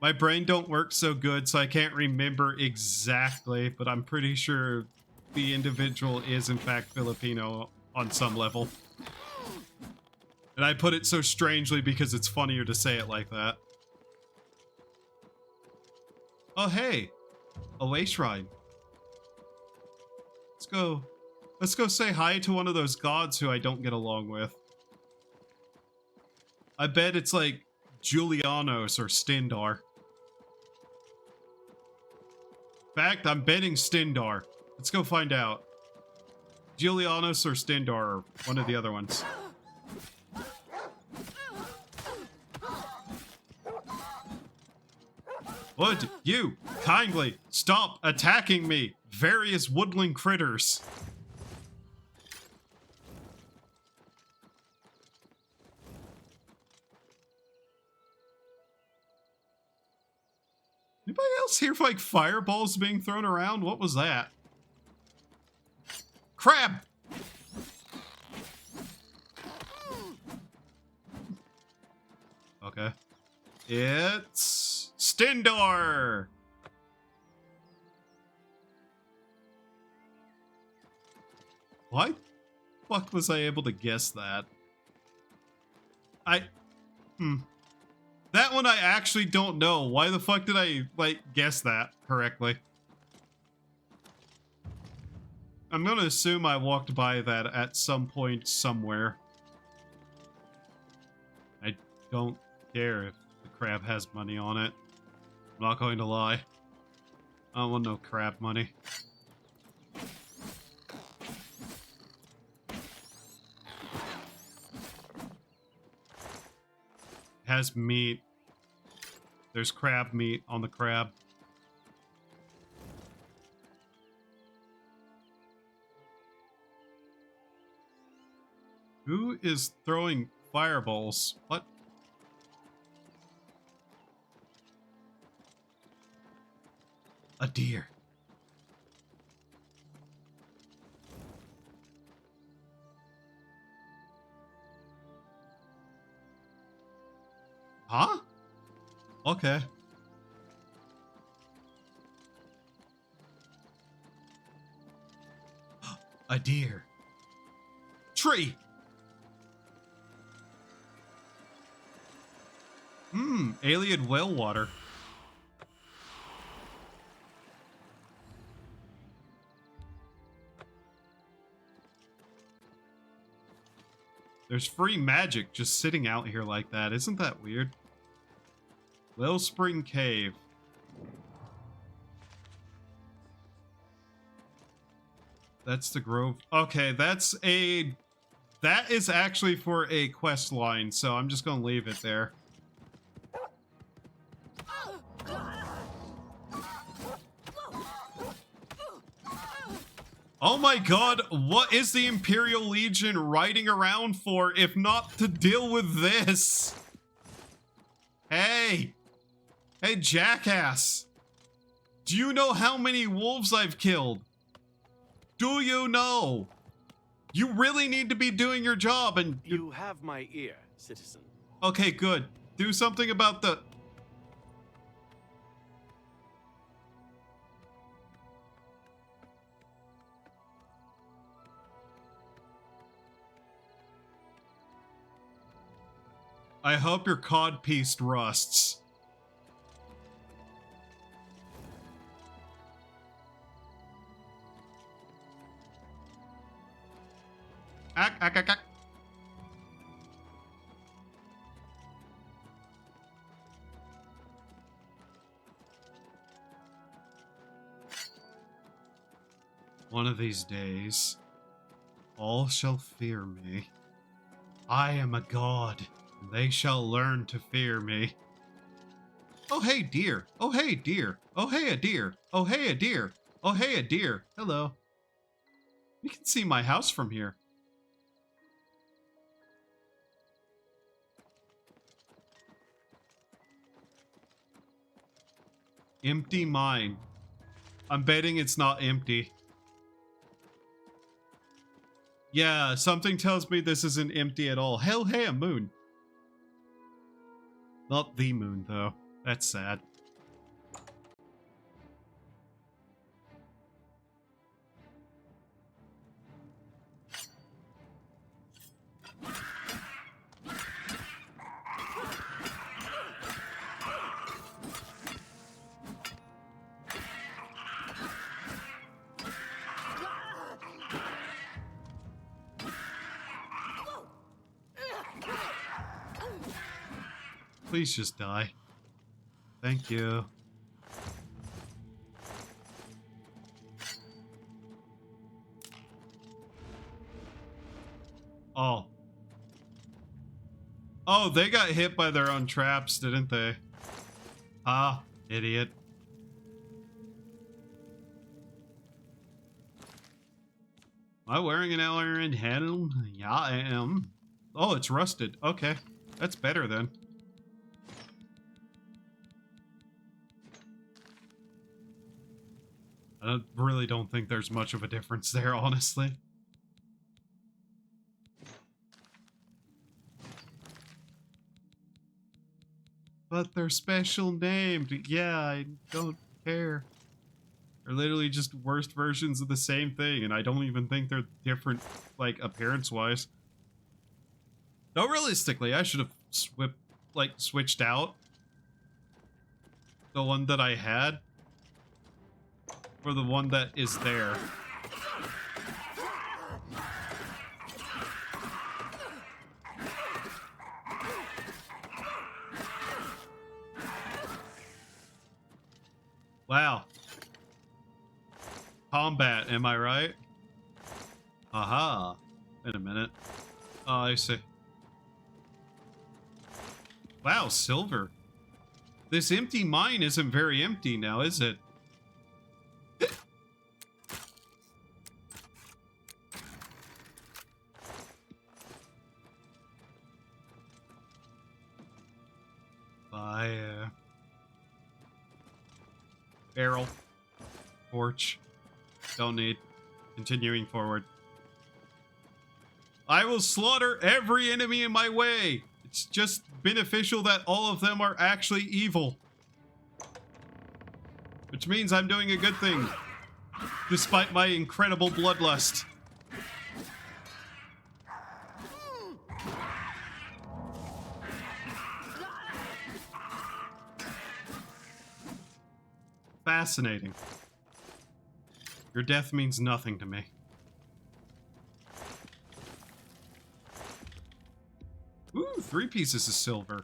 My brain don't work so good, so I can't remember exactly, but I'm pretty sure the individual is in fact Filipino on some level. And I put it so strangely because it's funnier to say it like that. Oh hey, a way shrine. Let's go say hi to one of those gods who I don't get along with. I bet it's like Julianos or Stindar. In fact, I'm betting Stindar. Let's go find out. Julianos or Stindar, or one of the other ones. Would you kindly stop attacking me, various woodland critters? Anybody else hear like fireballs being thrown around? What was that? Crab! Okay. It's Stindar! Why the fuck was I able to guess that? That one I actually don't know. Why the fuck did I, like, guess that correctly? I'm gonna assume I walked by that at some point somewhere. I don't care if the crab has money on it. I'm not going to lie. I don't want no crab money. Has meat. There's crab meat on the crab. Who is throwing fireballs? What? A deer. Huh? Okay. A deer. Tree. Alien whale water. There's free magic just sitting out here like that. Isn't that weird? Wellspring Cave. That's the Grove. Okay, that is actually for a quest line, so I'm just gonna leave it there. Oh my god, what is the Imperial Legion riding around for if not to deal with this? Hey! Hey, jackass! Do you know how many wolves I've killed? Do you know? You really need to be doing your job and... You have my ear, citizen. Okay, good. Do something about the... I hope your codpiece rusts. Ack, ack, ack, ack. One of these days, all shall fear me. I am a god, and they shall learn to fear me. Oh, hey, deer. Oh, hey, deer. Oh, hey, a deer. Oh, hey, a deer. Oh, hey, a deer. Hello. You can see my house from here. Empty mine. I'm betting it's not empty. Yeah, something tells me this isn't empty at all. Hell, hey, a moon. Not the moon, though. That's sad. Please just die. Thank you. Oh. Oh, they got hit by their own traps, didn't they? Ah, idiot. Am I wearing an iron handle? Yeah, I am. Oh, it's rusted. Okay. That's better then. I really don't think there's much of a difference there, honestly. But they're special named. Yeah, I don't care. They're literally just worst versions of the same thing, and I don't even think they're different, like, appearance-wise. No, realistically, I should have switched out the one that I had for the one that is there. Wow. Combat, am I right? Aha. Wait a minute. Oh, I see. Wow, silver. This empty mine isn't very empty now, is it? Fire. Barrel. Torch. Don't need. Continuing forward. I will slaughter every enemy in my way. It It's just beneficial that all of them are actually evil. Which means I'm doing a good thing, despite my incredible bloodlust. Fascinating. Your death means nothing to me. Ooh, 3 pieces of silver.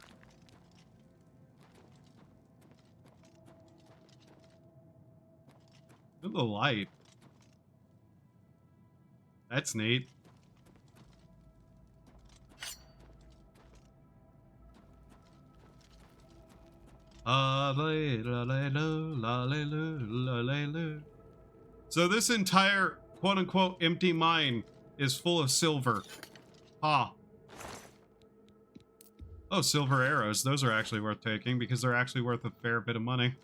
Look at the light. That's neat. So this entire quote-unquote empty mine is full of silver. Ha. Oh, silver arrows. Those are actually worth taking because they're actually worth a fair bit of money.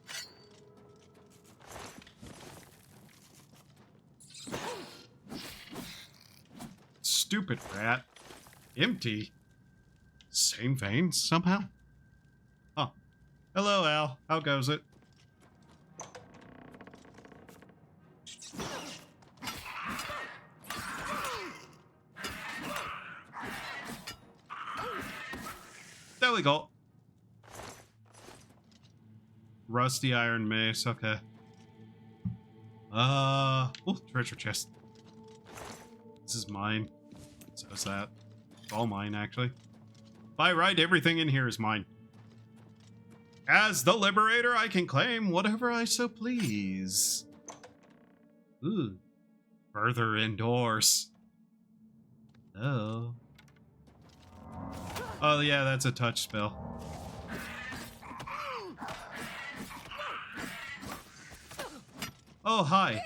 Stupid rat. Empty? Same vein, somehow? Huh. Hello, Al. How goes it? There we go. Rusty iron mace, okay. Oh, treasure chest. This is mine. So is that. It's all mine, actually. By right, everything in here is mine. As the Liberator, I can claim whatever I so please. Ooh. Further indoors. Oh. Oh, yeah, that's a touch spell. Oh, hi.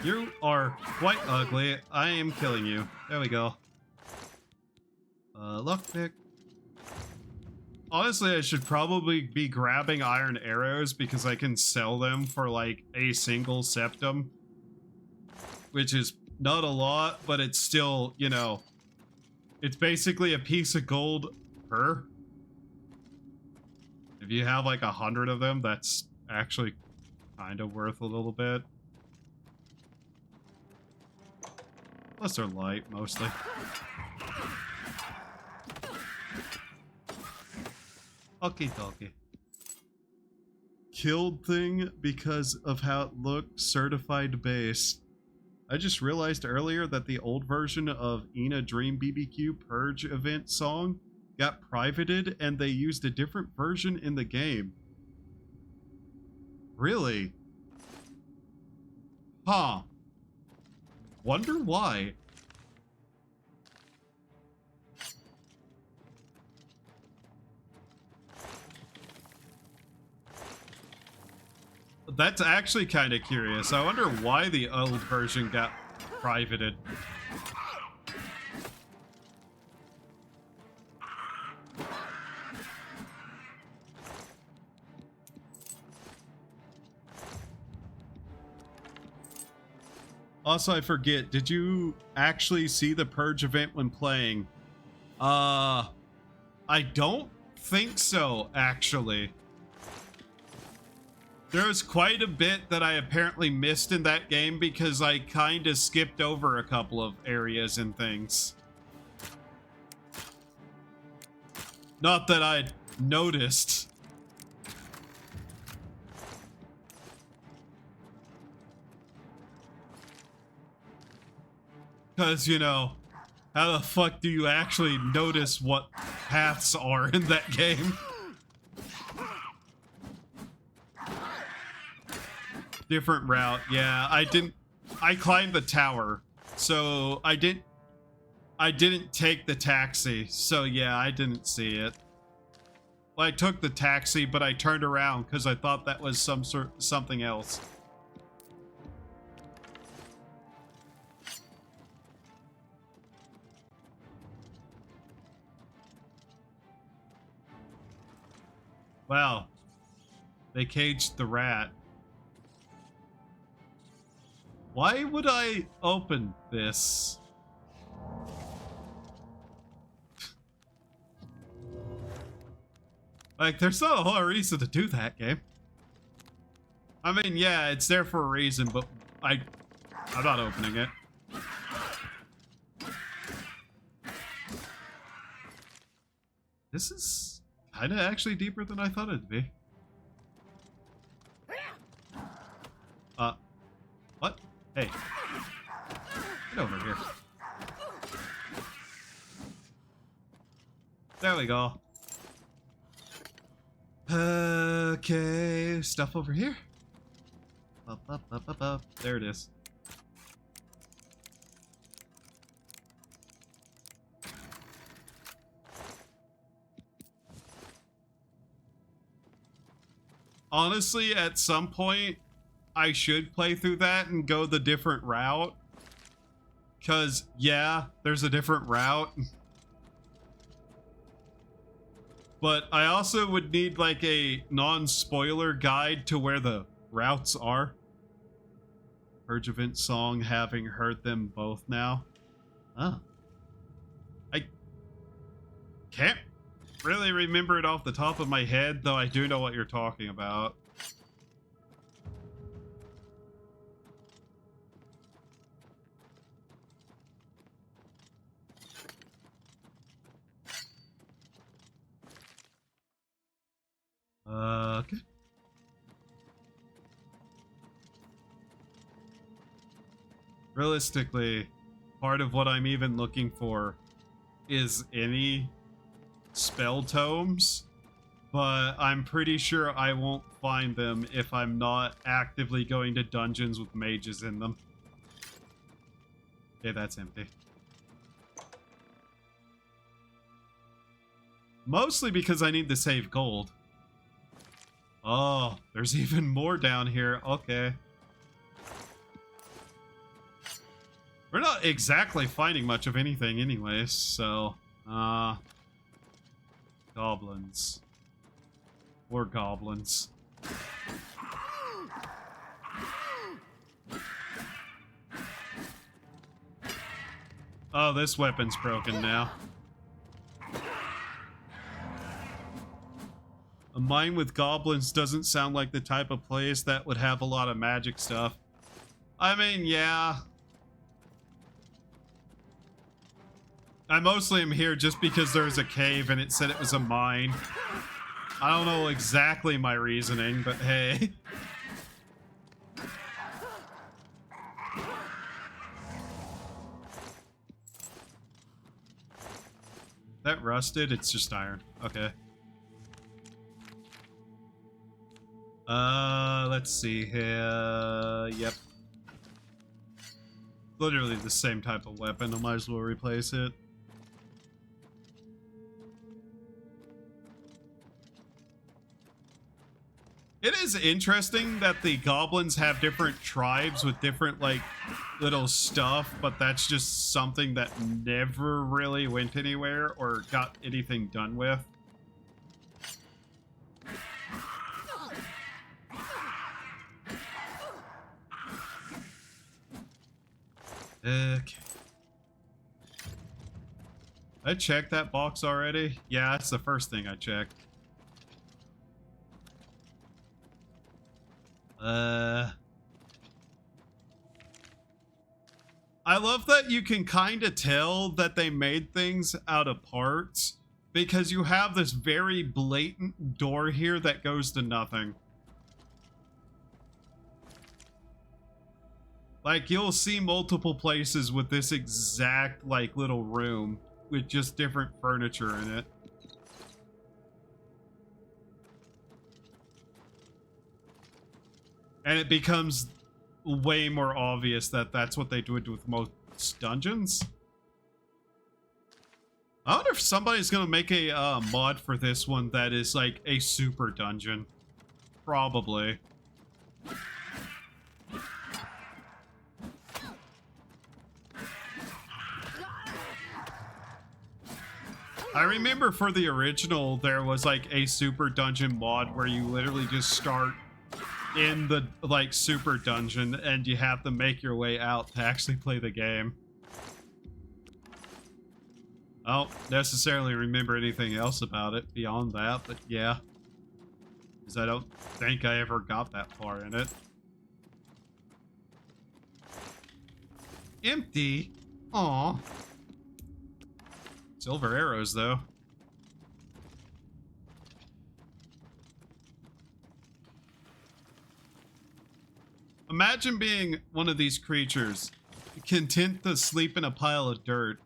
You are quite ugly. I am killing you. There we go. Lockpick. Honestly, I should probably be grabbing iron arrows because I can sell them for like a single septum. Which is not a lot, but it's still, you know, it's basically a piece of gold per. If you have like 100 of them, that's actually kind of worth a little bit. Plus they're light, mostly. Okie dokie. Killed thing because of how it looked, certified base. I just realized earlier that the old version of Ina Dream BBQ Purge event song got privated and they used a different version in the game. Really? Huh. Wonder why. That's actually kind of curious. I wonder why the old version got privated. Also, I forget, did you actually see the Purge event when playing? I don't think so, actually. There's quite a bit that I apparently missed in that game because I kind of skipped over a couple of areas and things. Not that I'd noticed. Because, you know, how the fuck do you actually notice what paths are in that game? Different route, yeah. I climbed the tower, so I didn't take the taxi, so yeah, I didn't see it. Well, I took the taxi, but I turned around because I thought that was something else. Wow. They caged the rat. Why would I open this? Like, there's not a whole lot of reason to do that, game. I mean, yeah, it's there for a reason, but I'm not opening it. This is kind of actually deeper than I thought it'd be. What? Hey. Get over here. There we go. Okay, stuff over here. Up. There it is. Honestly, at some point, I should play through that and go the different route. Because, yeah, there's a different route. But I also would need, like, a non-spoiler guide to where the routes are. Purge Event song, having heard them both now. Oh. I can't really remember it off the top of my head, though I do know what you're talking about. Okay. Realistically, part of what I'm even looking for is any spell tomes, but I'm pretty sure I won't find them if I'm not actively going to dungeons with mages in them. Okay, that's empty. Mostly because I need to save gold. Oh, there's even more down here. Okay. We're not exactly finding much of anything anyways, so... goblins. Or goblins. Oh, this weapon's broken now. A mine with goblins doesn't sound like the type of place that would have a lot of magic stuff. I mean, yeah. I mostly am here just because there's a cave and it said it was a mine. I don't know exactly my reasoning, but hey. That rusted? It's just iron. Okay. Let's see here. Yep. Literally the same type of weapon. I might as well replace it. It is interesting that the goblins have different tribes with different, like, little stuff, but that's just something that never really went anywhere or got anything done with. Okay. I checked that box already. Yeah, that's the first thing I checked. I love that you can kind of tell that they made things out of parts because you have this very blatant door here that goes to nothing. Like, you'll see multiple places with this exact, like, little room with just different furniture in it. And it becomes way more obvious that that's what they do with most dungeons. I wonder if somebody's gonna make a mod for this one that is like a super dungeon. Probably. I remember for the original, there was like a super dungeon mod where you literally just start in the like super dungeon and you have to make your way out to actually play the game. I don't necessarily remember anything else about it beyond that, but yeah. Because I don't think I ever got that far in it. Empty? Aw. Silver arrows, though. Imagine being one of these creatures, content to sleep in a pile of dirt.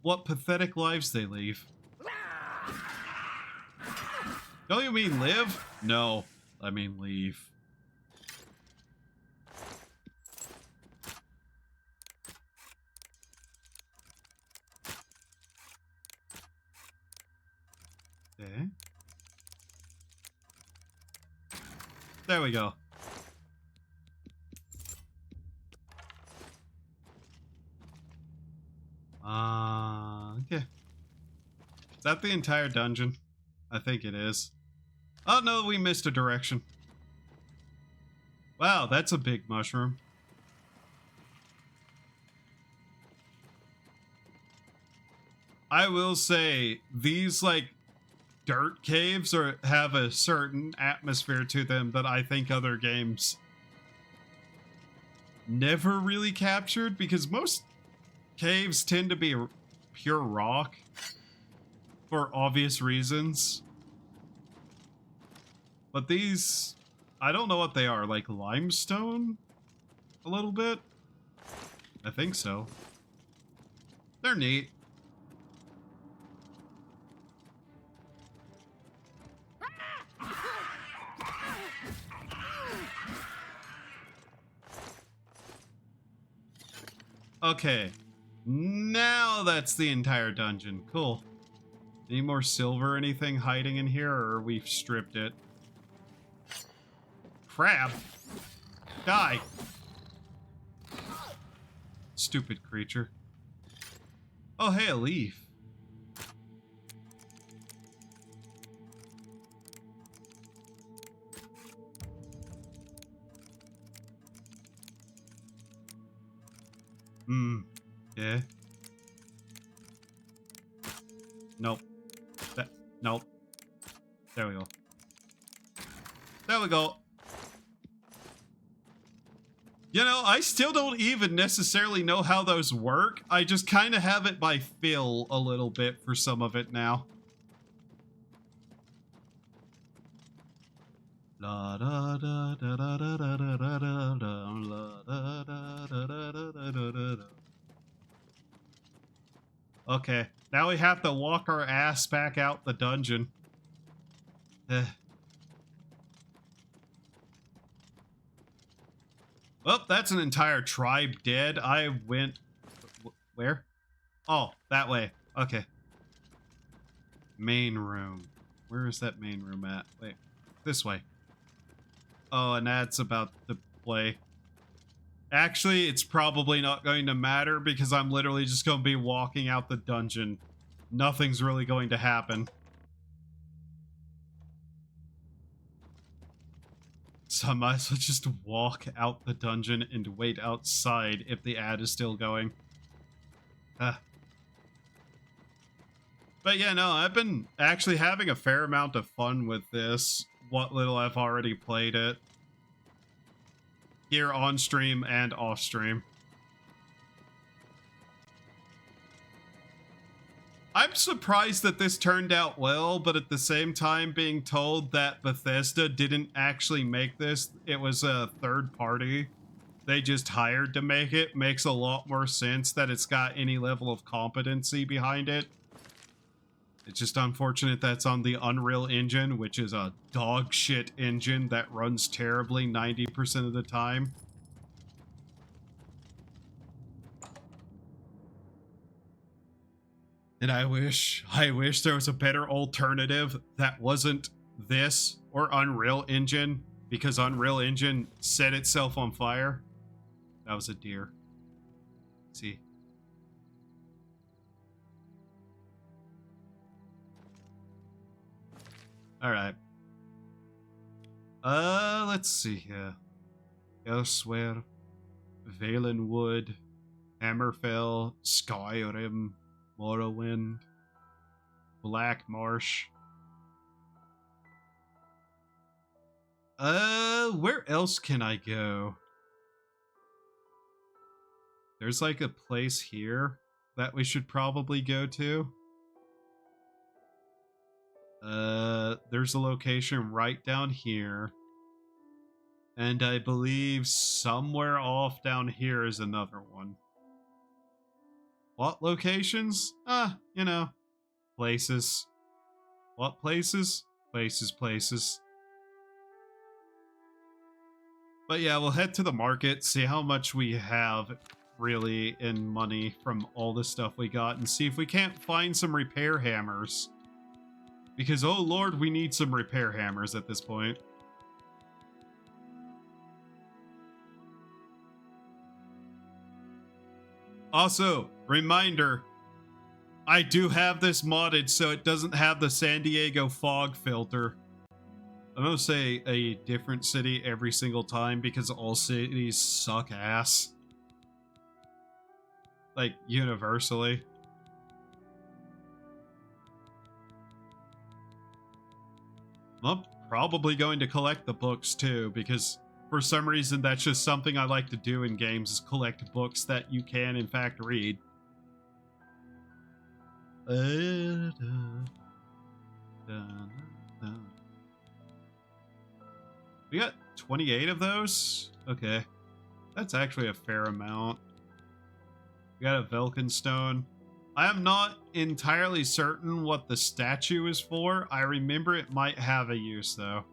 What pathetic lives they lead. Don't you mean live? No, I mean leave. Okay. There we go. Okay. Is that the entire dungeon? I think it is. Oh no, we missed a direction. Wow, that's a big mushroom. I will say, these, like, dirt caves have a certain atmosphere to them that I think other games never really captured, because most caves tend to be pure rock for obvious reasons. But these, I don't know what they are, like limestone? A little bit? I think so. They're neat. Okay, now that's the entire dungeon. Cool. Any more silver or anything hiding in here, or we've stripped it? Crab! Die! Stupid creature. Oh, hey, a leaf. Yeah. Nope. Nope. There we go. There we go. You know, I still don't even necessarily know how those work. I just kind of have it by feel a little bit for some of it now. La da da da da da da da da da da da da da da da. Okay, now we have to walk our ass back out the dungeon. Well, that's an entire tribe dead. I went... Where? Oh, that way. Okay. Main room. Where is that main room at? Wait, this way. Oh, and that's about to play. Actually, it's probably not going to matter because I'm literally just going to be walking out the dungeon. Nothing's really going to happen. So I might as well just walk out the dungeon and wait outside if the ad is still going. But yeah, no, I've been actually having a fair amount of fun with this. What little I've already played it. Here on stream and off stream. I'm surprised that this turned out well, but at the same time being told that Bethesda didn't actually make this, it was a third party they just hired to make it, makes a lot more sense that it's got any level of competency behind it. It's just unfortunate that's on the Unreal Engine, which is a dog shit engine that runs terribly 90% of the time. And I wish there was a better alternative that wasn't this or Unreal Engine, because Unreal Engine set itself on fire. That was a deer. See. Alright. Let's see here. Elsewhere. Valenwood. Hammerfell. Skyrim. Morrowind. Black Marsh. Where else can I go? There's like a place here that we should probably go to. There's a location right down here. And I believe somewhere off down here is another one. What locations? You know, places. What places? Places. But yeah, we'll head to the market, see how much we have really in money from all the stuff we got, and see if we can't find some repair hammers. Because, oh lord, we need some repair hammers at this point. Also, reminder, I do have this modded so it doesn't have the San Diego fog filter. I'm gonna say a different city every single time because all cities suck ass. Like, universally. I'm probably going to collect the books too, because for some reason that's just something I like to do in games, is collect books that you can in fact read. We got 28 of those? Okay. That's actually a fair amount. We got a Velkin stone. I am not entirely certain what the statue is for. I remember it might have a use, though.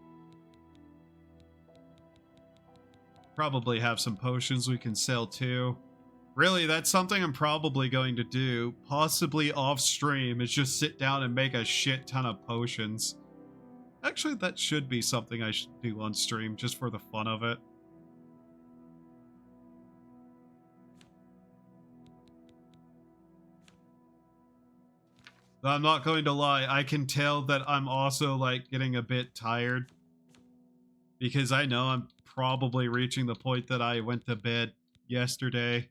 Probably have some potions we can sell, too. Really, that's something I'm probably going to do, possibly off stream, is just sit down and make a shit ton of potions. Actually, that should be something I should do on stream, just for the fun of it. I'm not going to lie, I can tell that I'm also, like, getting a bit tired. Because I know I'm probably reaching the point that I went to bed yesterday-ish.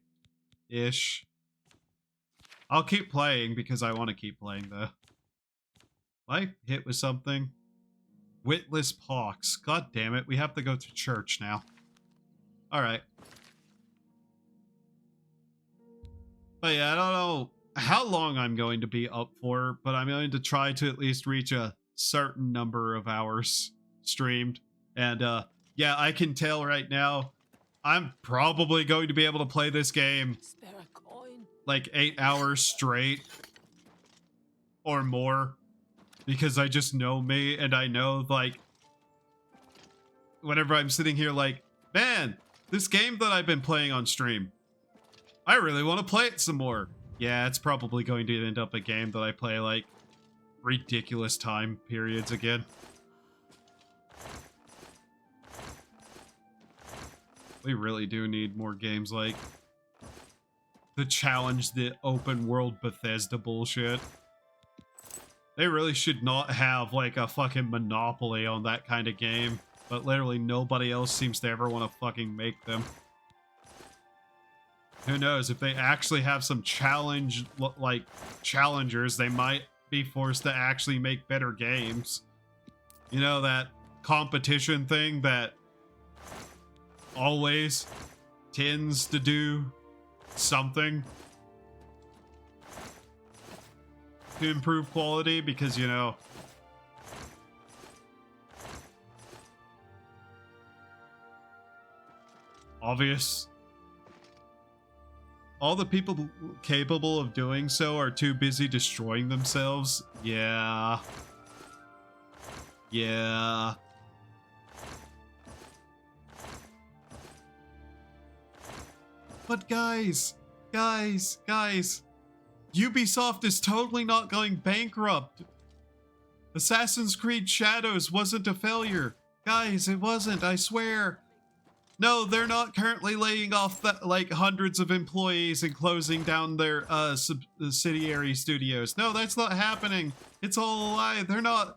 I'll keep playing because I want to keep playing, though. I hit with something. Witless pox. God damn it, we have to go to church now. Alright. But yeah, I don't know how long I'm going to be up for, but I'm going to try to at least reach a certain number of hours streamed. And yeah, I can tell right now I'm probably going to be able to play this game like 8 hours straight or more, because I just know me, and I know, like, whenever I'm sitting here like, man, this game that I've been playing on stream, I really want to play it some more. Yeah, it's probably going to end up a game that I play, like, ridiculous time periods again. We really do need more games like the challenge, the open world Bethesda bullshit. They really should not have, like, a fucking monopoly on that kind of game, but literally nobody else seems to ever want to fucking make them. Who knows, if they actually have some challenge, like, challengers, they might be forced to actually make better games. You know, that competition thing that always tends to do something to improve quality, because, you know, obvious. All the people capable of doing so are too busy destroying themselves. Yeah. Yeah. But guys, Ubisoft is totally not going bankrupt. Assassin's Creed Shadows wasn't a failure. Guys, it wasn't, I swear. No, they're not currently laying off like hundreds of employees and closing down their subsidiary studios. No, that's not happening. It's all a lie. They're not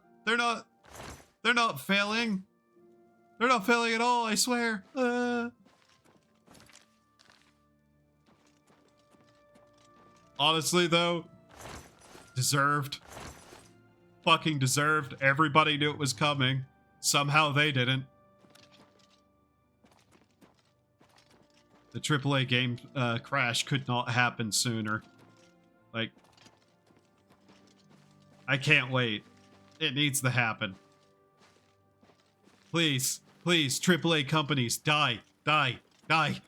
failing. They're not failing at all, I swear. Honestly, though, deserved. Fucking deserved. Everybody knew it was coming. Somehow they didn't. The AAA game crash could not happen sooner. Like, I can't wait. It needs to happen. Please, please, AAA companies, die, die, die.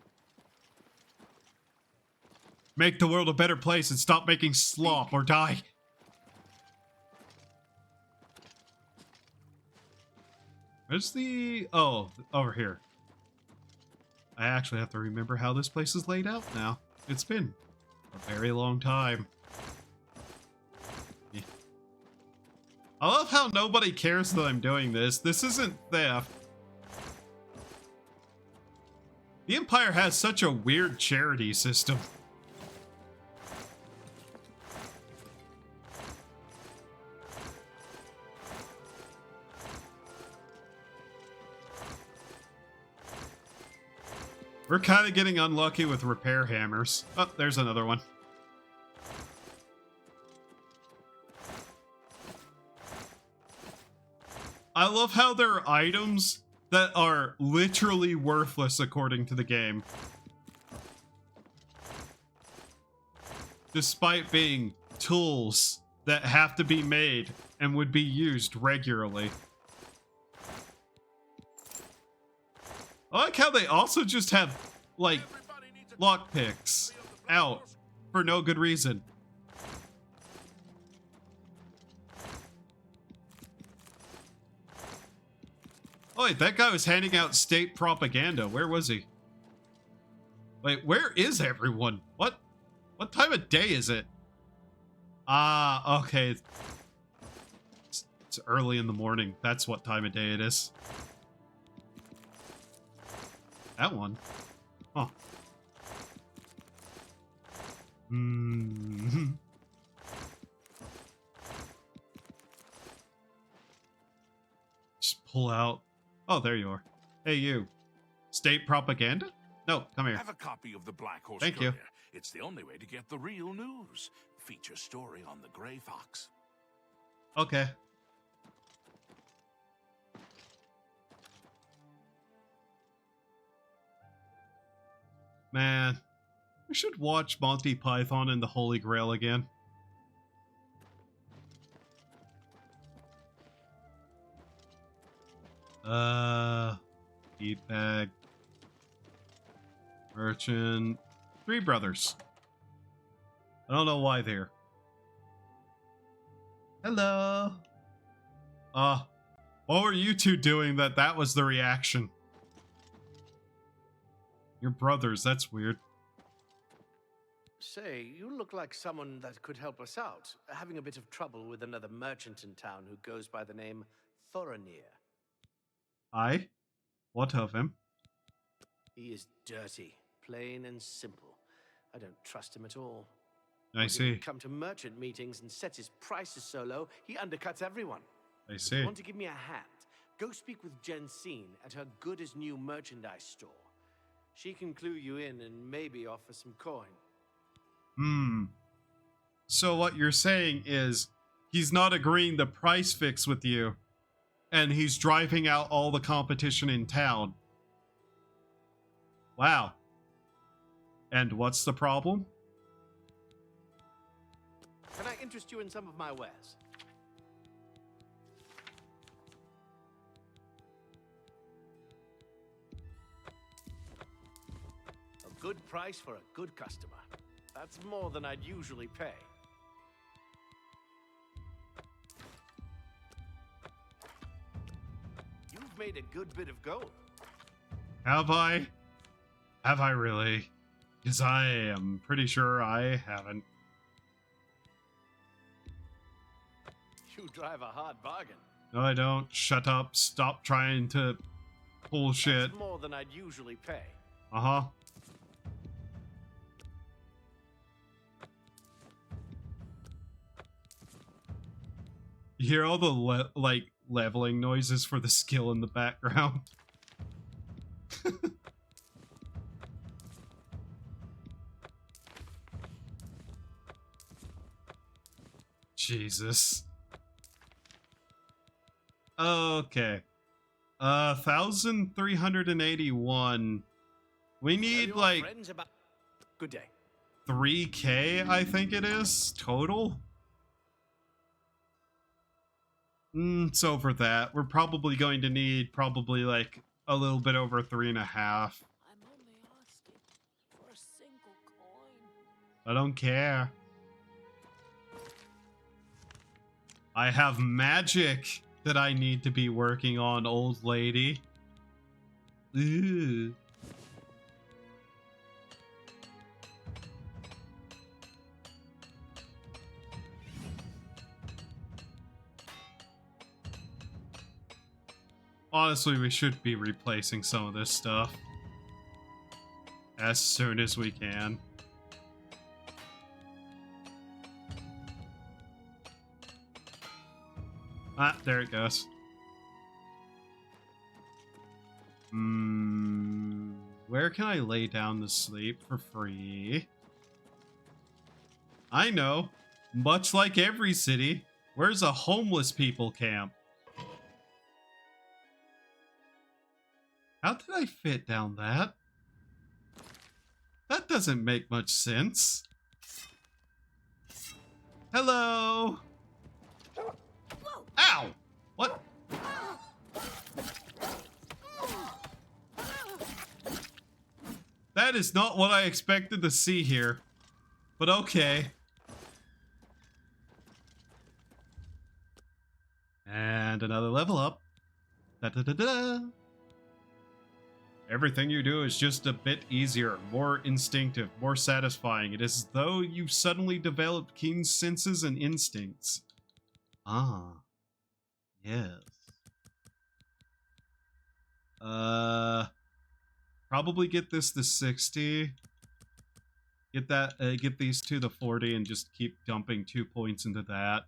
Make the world a better place and stop making slop or die. Where's the... Oh, over here. I actually have to remember how this place is laid out now. It's been a very long time. Yeah. I love how nobody cares that I'm doing this. This isn't theft. The Empire has such a weird charity system. We're kind of getting unlucky with repair hammers. Oh, there's another one. I love how there are items that are literally worthless according to the game, despite being tools that have to be made and would be used regularly. I like how they also just have, like, lockpicks out for no good reason. Oh, wait, that guy was handing out state propaganda. Where was he? Wait, where is everyone? What time of day is it? Ah, okay. It's early in the morning. That's what time of day it is. That one? Huh. Just pull out. Oh, there you are. Hey, you. State propaganda? No, come here. Have a copy of the Black Horse Thank you. Courier. It's the only way to get the real news. Feature story on the Gray Fox. Okay. Man, we should watch Monty Python and the Holy Grail again. Eat bag. Merchant. Three brothers. I don't know why they're. Hello. What were you two doing that was the reaction? Your brothers, that's weird. Say, you look like someone that could help us out. Having a bit of trouble with another merchant in town who goes by the name Thoronir. Aye? What of him? He is dirty, plain and simple. I don't trust him at all. I When see. he come to merchant meetings and sets his prices so low, he undercuts everyone. I If see. you want to give me a hand, go speak with Jensine at her good-as-new merchandise store. She can clue you in and maybe offer some coin. So what you're saying is he's not agreeing the price fix with you, and he's driving out all the competition in town. Wow. And what's the problem? Can I interest you in some of my wares? A good price for a good customer. That's more than I'd usually pay. You've made a good bit of gold. Have I? Have I really? Because I am pretty sure I haven't. You drive a hard bargain. No, I don't. Shut up. Stop trying to bullshit. That's more than I'd usually pay. Uh-huh. You hear all the leveling noises for the skill in the background. Jesus. Okay. 1,381 We Tell need your like friends about... Good day. 3K, I think it is, total. It's over that. We're probably going to need probably like a little bit over 3.5. I'm only asking for a single coin. I don't care. I have magic that I need to be working on, old lady. Ooh. Honestly, we should be replacing some of this stuff as soon as we can. Ah, there it goes. Where can I lay down to sleep for free? I know. Much like every city, where's a homeless people camp? How did I fit down that? That doesn't make much sense. Hello! Ow! What? That is not what I expected to see here. But okay. And another level up. Da-da-da-da. Everything you do is just a bit easier, more instinctive, more satisfying. It is as though you suddenly developed keen senses and instincts. Ah. Yes. Probably get this to 60. Get these two to 40 and just keep dumping 2 points into that.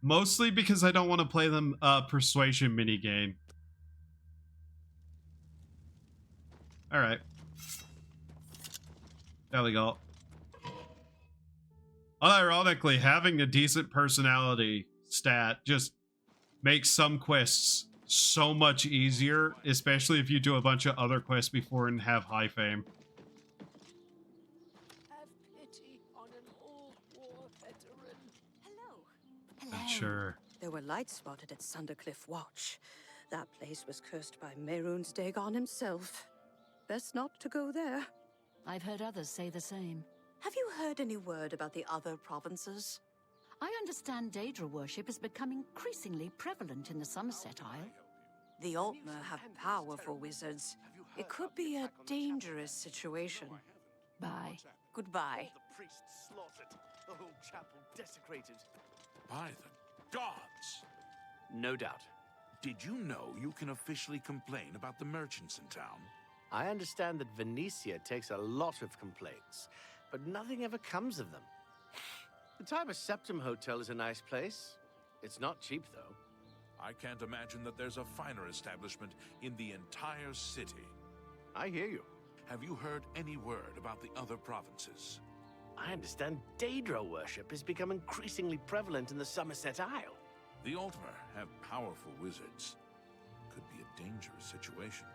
Mostly because I don't want to play them persuasion minigame. Alright. There we go. Unironically, having a decent personality stat just makes some quests so much easier, especially if you do a bunch of other quests before and have high fame. Have pity on an old war veteran. Hello. Hello. Sure. There were lights spotted at Sundercliff Watch. That place was cursed by Mehrunes Dagon himself. Best not to go there. I've heard others say the same. Have you heard any word about the other provinces? I understand Daedra worship is becoming increasingly prevalent in the Somerset Isle. The Altmer have powerful wizards. It could be a dangerous situation. Bye. Goodbye. The priests slaughtered, the whole chapel desecrated. By the gods! No doubt. Did you know you can officially complain about the merchants in town? I understand that Venetia takes a lot of complaints, but nothing ever comes of them. The Tiber Septim Hotel is a nice place. It's not cheap, though. I can't imagine that there's a finer establishment in the entire city. I hear you. Have you heard any word about the other provinces? I understand Daedra worship has become increasingly prevalent in the Somerset Isle. The Altmer have powerful wizards. Could be a dangerous situation.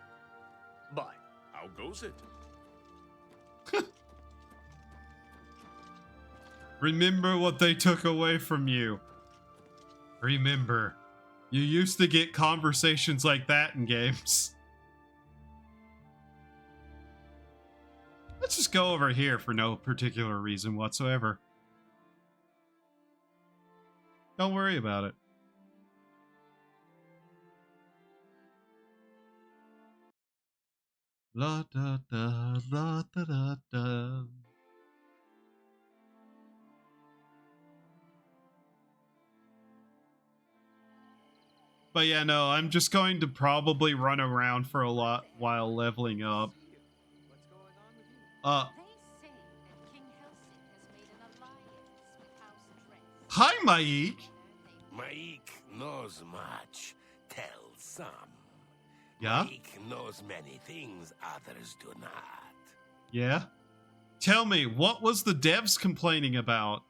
Bye. How goes it? Remember what they took away from you. Remember, you used to get conversations like that in games. Let's just go over here for no particular reason whatsoever. Don't worry about it. La da da la da da da. But yeah, no, I'm just going to probably run around for a lot while leveling up. They say that King Helsing has made an alliance with House Drake. Hi, Maik. Maik knows much. Tell some. Yeah? Maik knows many things others do not. Yeah? Tell me, what was the devs complaining about?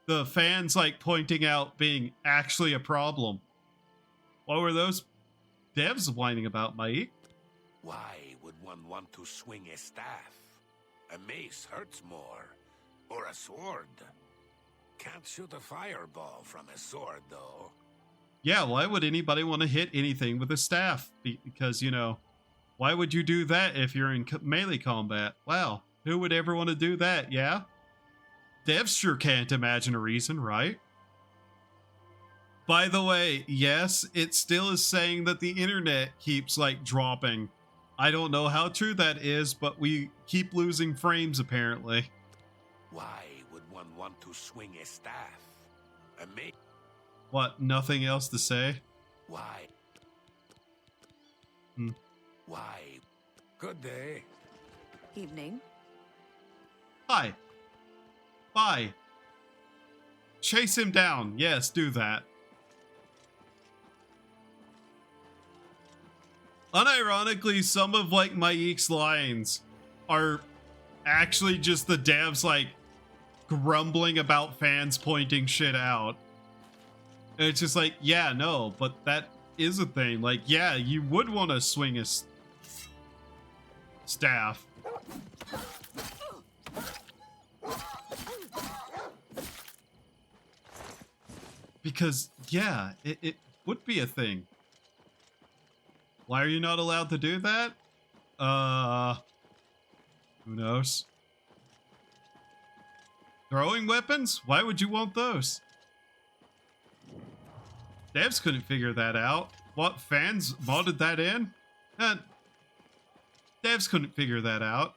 The fans, like, pointing out being actually a problem. What were those devs whining about, Maik? Why would one want to swing a staff? A mace hurts more. Or a sword. Can't shoot a fireball from a sword, though. Yeah, why would anybody want to hit anything with a staff? Because, you know, why would you do that if you're in melee combat? Wow, who would ever want to do that, yeah? Devs sure can't imagine a reason, right? By the way, yes, it still is saying that the internet keeps, like, dropping. I don't know how true that is, but we keep losing frames, apparently. Why would one want to swing a staff? A mace. What, nothing else to say? Why? Hmm. Why? Good day. Evening. Hi. Bye. Chase him down. Yes, do that. Unironically, some of, like, Maik's lines are actually just the devs, like, grumbling about fans pointing shit out. And it's just like, yeah, no, but that is a thing. Like, yeah, you would want to swing a staff. Because, yeah, it would be a thing. Why are you not allowed to do that? Who knows? Throwing weapons? Why would you want those? Devs couldn't figure that out. What, fans modded that in? Devs couldn't figure that out.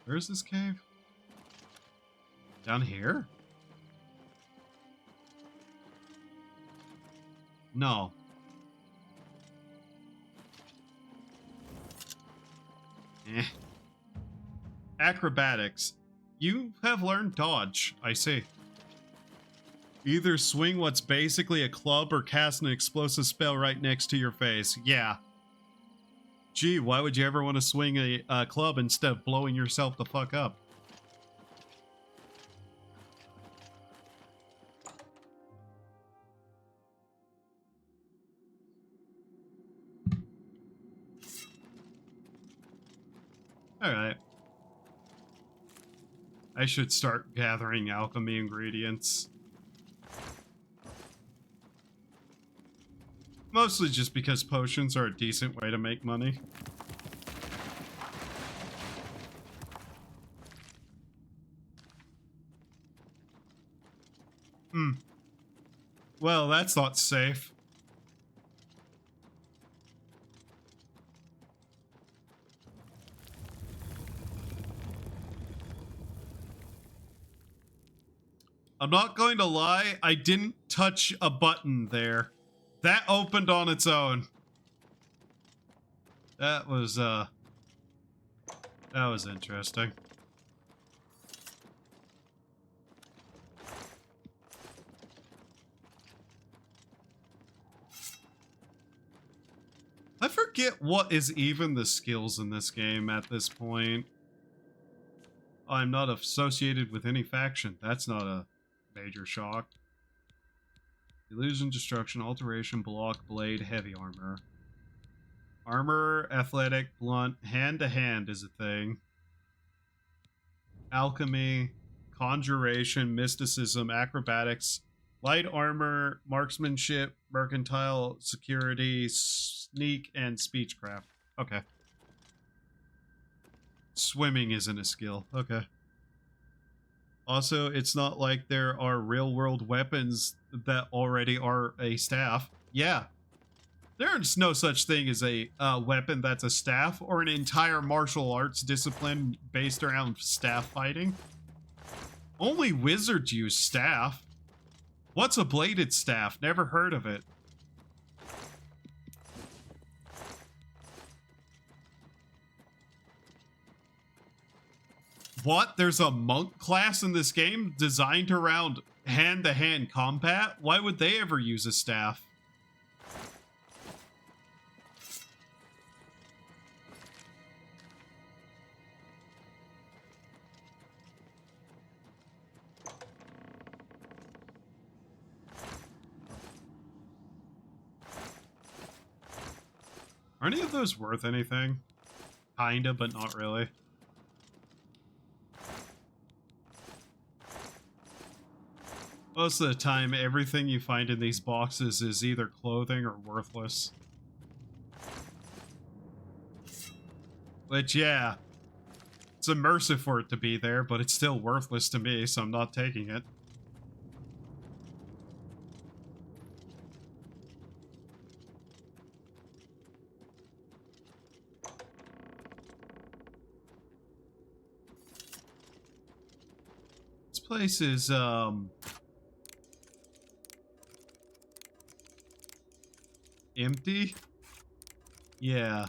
Where's this cave? Down here? No. Eh. Acrobatics. You have learned dodge, I see. Either swing what's basically a club or cast an explosive spell right next to your face. Yeah. Gee, why would you ever want to swing a club instead of blowing yourself the fuck up? Alright. I should start gathering alchemy ingredients. Mostly just because potions are a decent way to make money. Well, that's not safe. I'm not going to lie, I didn't touch a button there. That opened on its own. That was interesting. I forget what is even the skills in this game at this point. I'm not associated with any faction. That's not a major shock. Illusion, destruction, alteration, block, blade, heavy armor. Armor, athletic, blunt, hand-to-hand is a thing. Alchemy, conjuration, mysticism, acrobatics, light armor, marksmanship, mercantile, security, sneak, and speechcraft. Okay. Swimming isn't a skill. Okay. Also, it's not like there are real-world weapons that already are a staff. Yeah. There's no such thing as a weapon that's a staff or an entire martial arts discipline based around staff fighting. Only wizards use staff. What's a bladed staff? Never heard of it. What? There's a monk class in this game designed around hand-to-hand combat? Why would they ever use a staff? Are any of those worth anything? Kinda, but not really. Most of the time, everything you find in these boxes is either clothing or worthless. Which, yeah, it's immersive for it to be there, but it's still worthless to me, so I'm not taking it. This place is, empty? Yeah.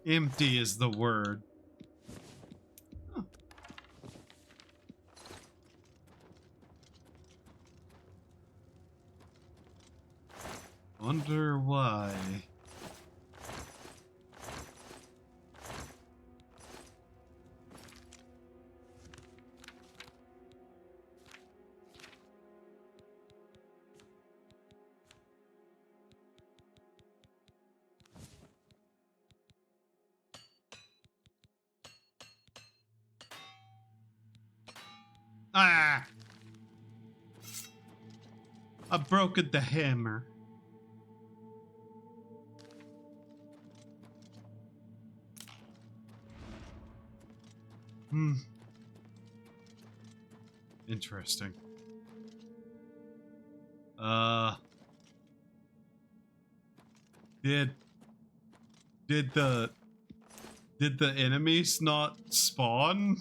Empty is the word. Huh. Wonder why. Ah! I broke the hammer. Hmm. Interesting. Did the enemies not spawn?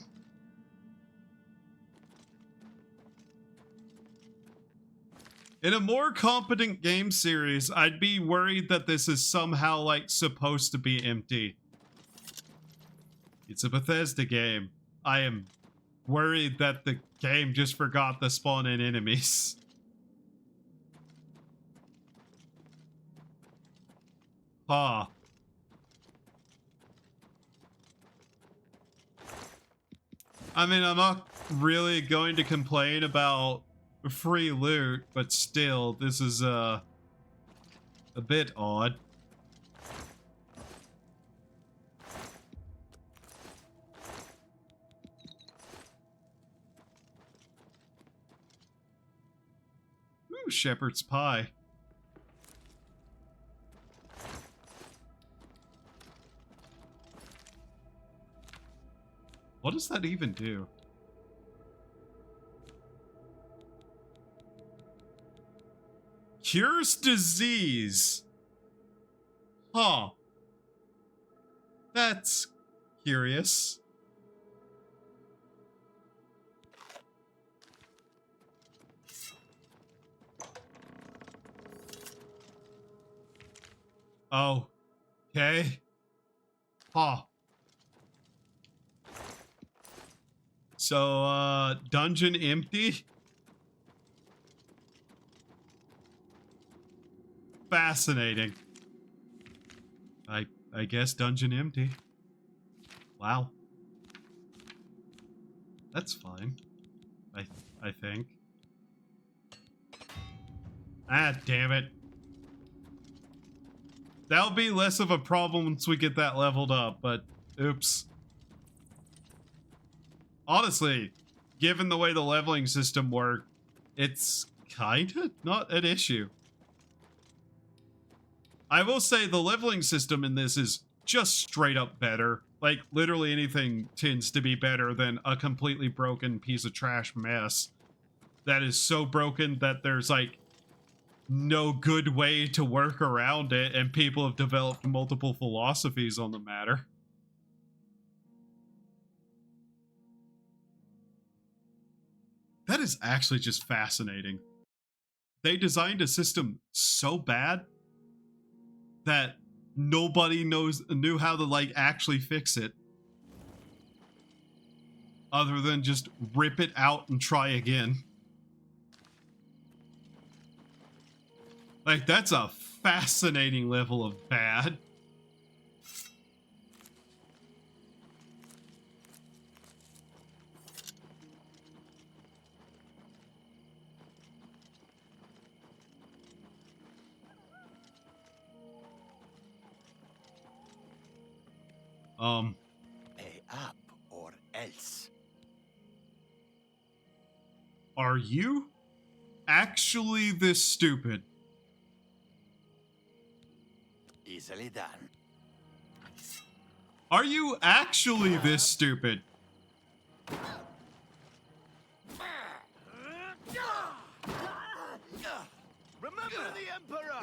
In a more competent game series, I'd be worried that this is somehow, like, supposed to be empty. It's a Bethesda game. I am worried that the game just forgot to spawn in enemies. Huh. I mean, I'm not really going to complain about free loot, but still, this is a bit odd. Ooh, shepherd's pie. What does that even do? Cures disease. Huh. That's curious. Oh. Okay. Huh. So, dungeon empty? Fascinating. I guess dungeon empty. Wow. That's fine. I think. Ah, damn it. That'll be less of a problem once we get that leveled up, but oops. Honestly, given the way the leveling system worked, it's kinda not an issue. I will say the leveling system in this is just straight up better. Like, literally anything tends to be better than a completely broken piece of trash mess that is so broken that there's, like, no good way to work around it, and people have developed multiple philosophies on the matter. That is actually just fascinating. They designed a system so bad that nobody knew how to, like, actually fix it. Other than just rip it out and try again. Like, that's a fascinating level of bad. Pay up or else. Are you actually this stupid? Easily done. Are you actually this stupid? Remember the Emperor!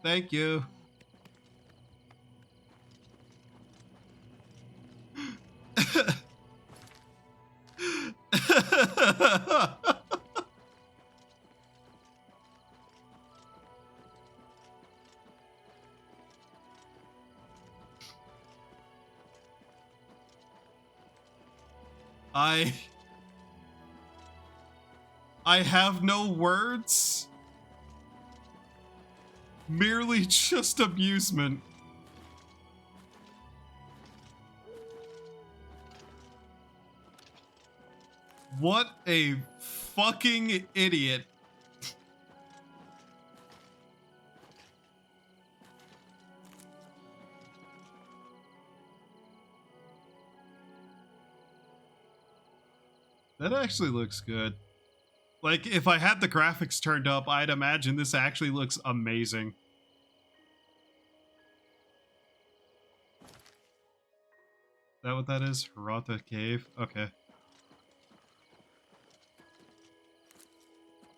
Thank you. I have no words. Merely just amusement. What a fucking idiot. That actually looks good. Like, if I had the graphics turned up, I'd imagine this actually looks amazing. Is that what that is? Hirata Cave? Okay.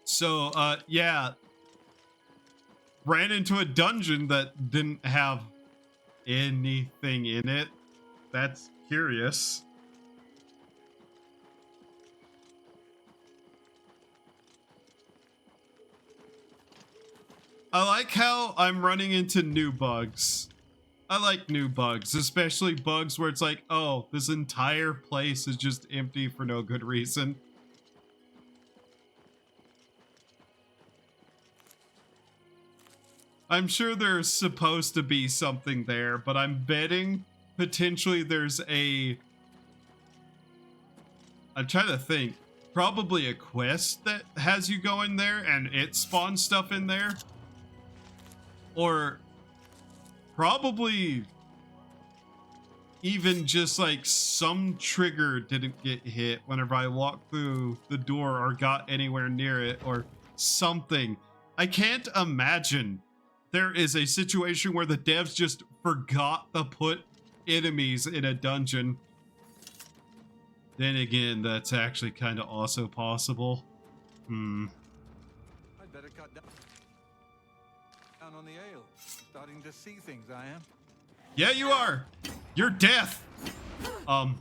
So, yeah. Ran into a dungeon that didn't have anything in it. That's curious. I like how I'm running into new bugs. I like new bugs, especially bugs where it's like, oh, this entire place is just empty for no good reason. I'm sure there's supposed to be something there, but I'm betting potentially there's a... I'm trying to think. Probably a quest that has you go in there and it spawns stuff in there. Or probably even just like some trigger didn't get hit whenever I walked through the door or got anywhere near it or something. I can't imagine there is a situation where the devs just forgot to put enemies in a dungeon. Then again, that's actually kind of also possible. I'd better cut down on the ale. Starting to see things, I am. Yeah, you are. You're deaf. Oh.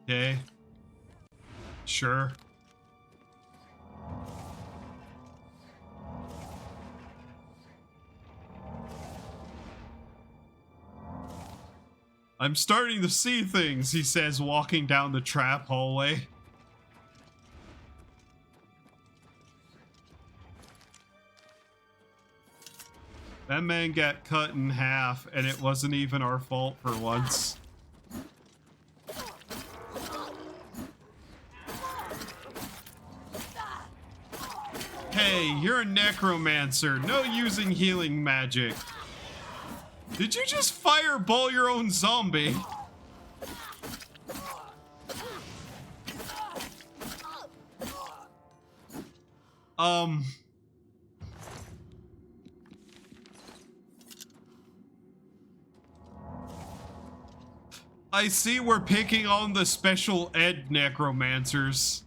Okay. Sure. I'm starting to see things, he says, walking down the trap hallway. That man got cut in half, and it wasn't even our fault for once. Hey, you're a necromancer. No using healing magic. Did you just fireball your own zombie? I see we're picking on the special ed necromancers.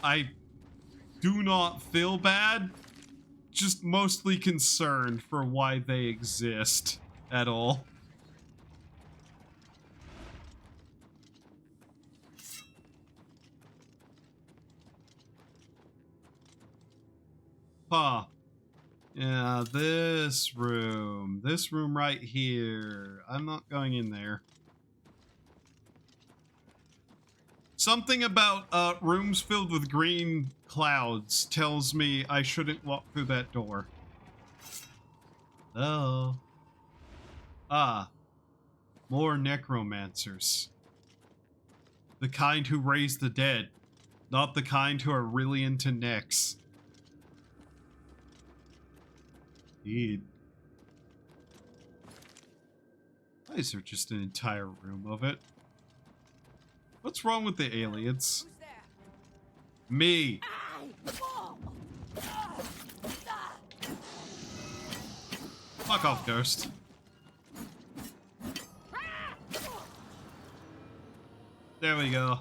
I do not feel bad. Just mostly concerned for why they exist at all. Huh. Yeah, this room. This room right here. I'm not going in there. Something about rooms filled with green clouds tells me I shouldn't walk through that door. Oh. Ah. More necromancers. The kind who raise the dead. Not the kind who are really into necks. Indeed. Why is there just an entire room of it? What's wrong with the aliens? Me. Fuck off, ghost. There we go.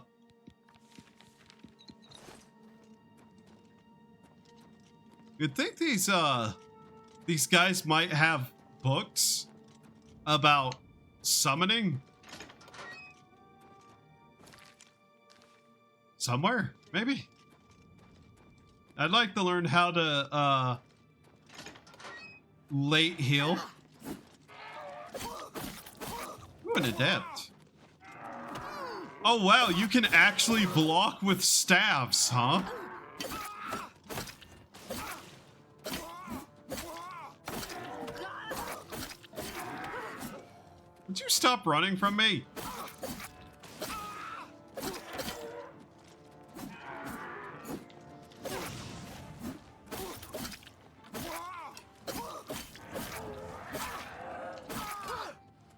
You'd think these guys might have books about summoning somewhere, maybe. I'd like to learn how to late heal. Ooh, an adept. Oh wow, you can actually block with staves, huh? Would you stop running from me?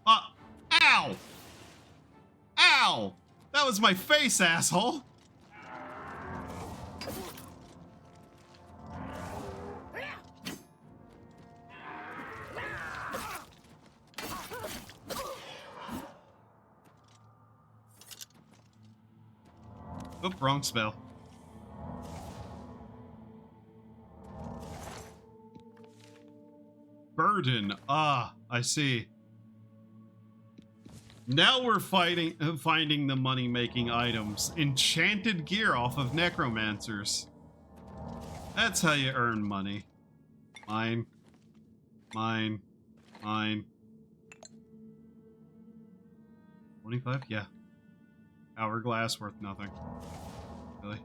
Ow! Ow! That was my face, asshole! Oop, wrong spell. Burden. Ah, I see. Now we're finding the money-making items. Enchanted gear off of necromancers. That's how you earn money. Mine. Mine. Mine. 25? Yeah. Hourglass worth nothing. Really?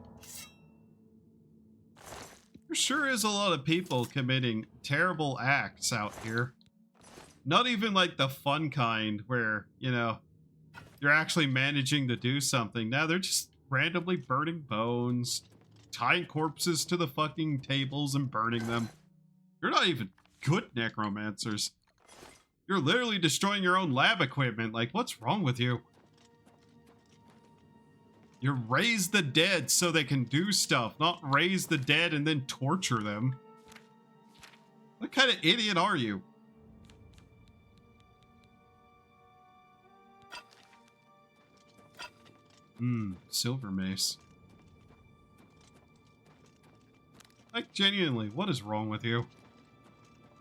There sure is a lot of people committing terrible acts out here. Not even like the fun kind where, you know, you're actually managing to do something. Now they're just randomly burning bones, tying corpses to the fucking tables and burning them. You're not even good necromancers. You're literally destroying your own lab equipment. Like, what's wrong with you? You raise the dead so they can do stuff, not raise the dead and then torture them. What kind of idiot are you? Silver mace. Like, genuinely, what is wrong with you?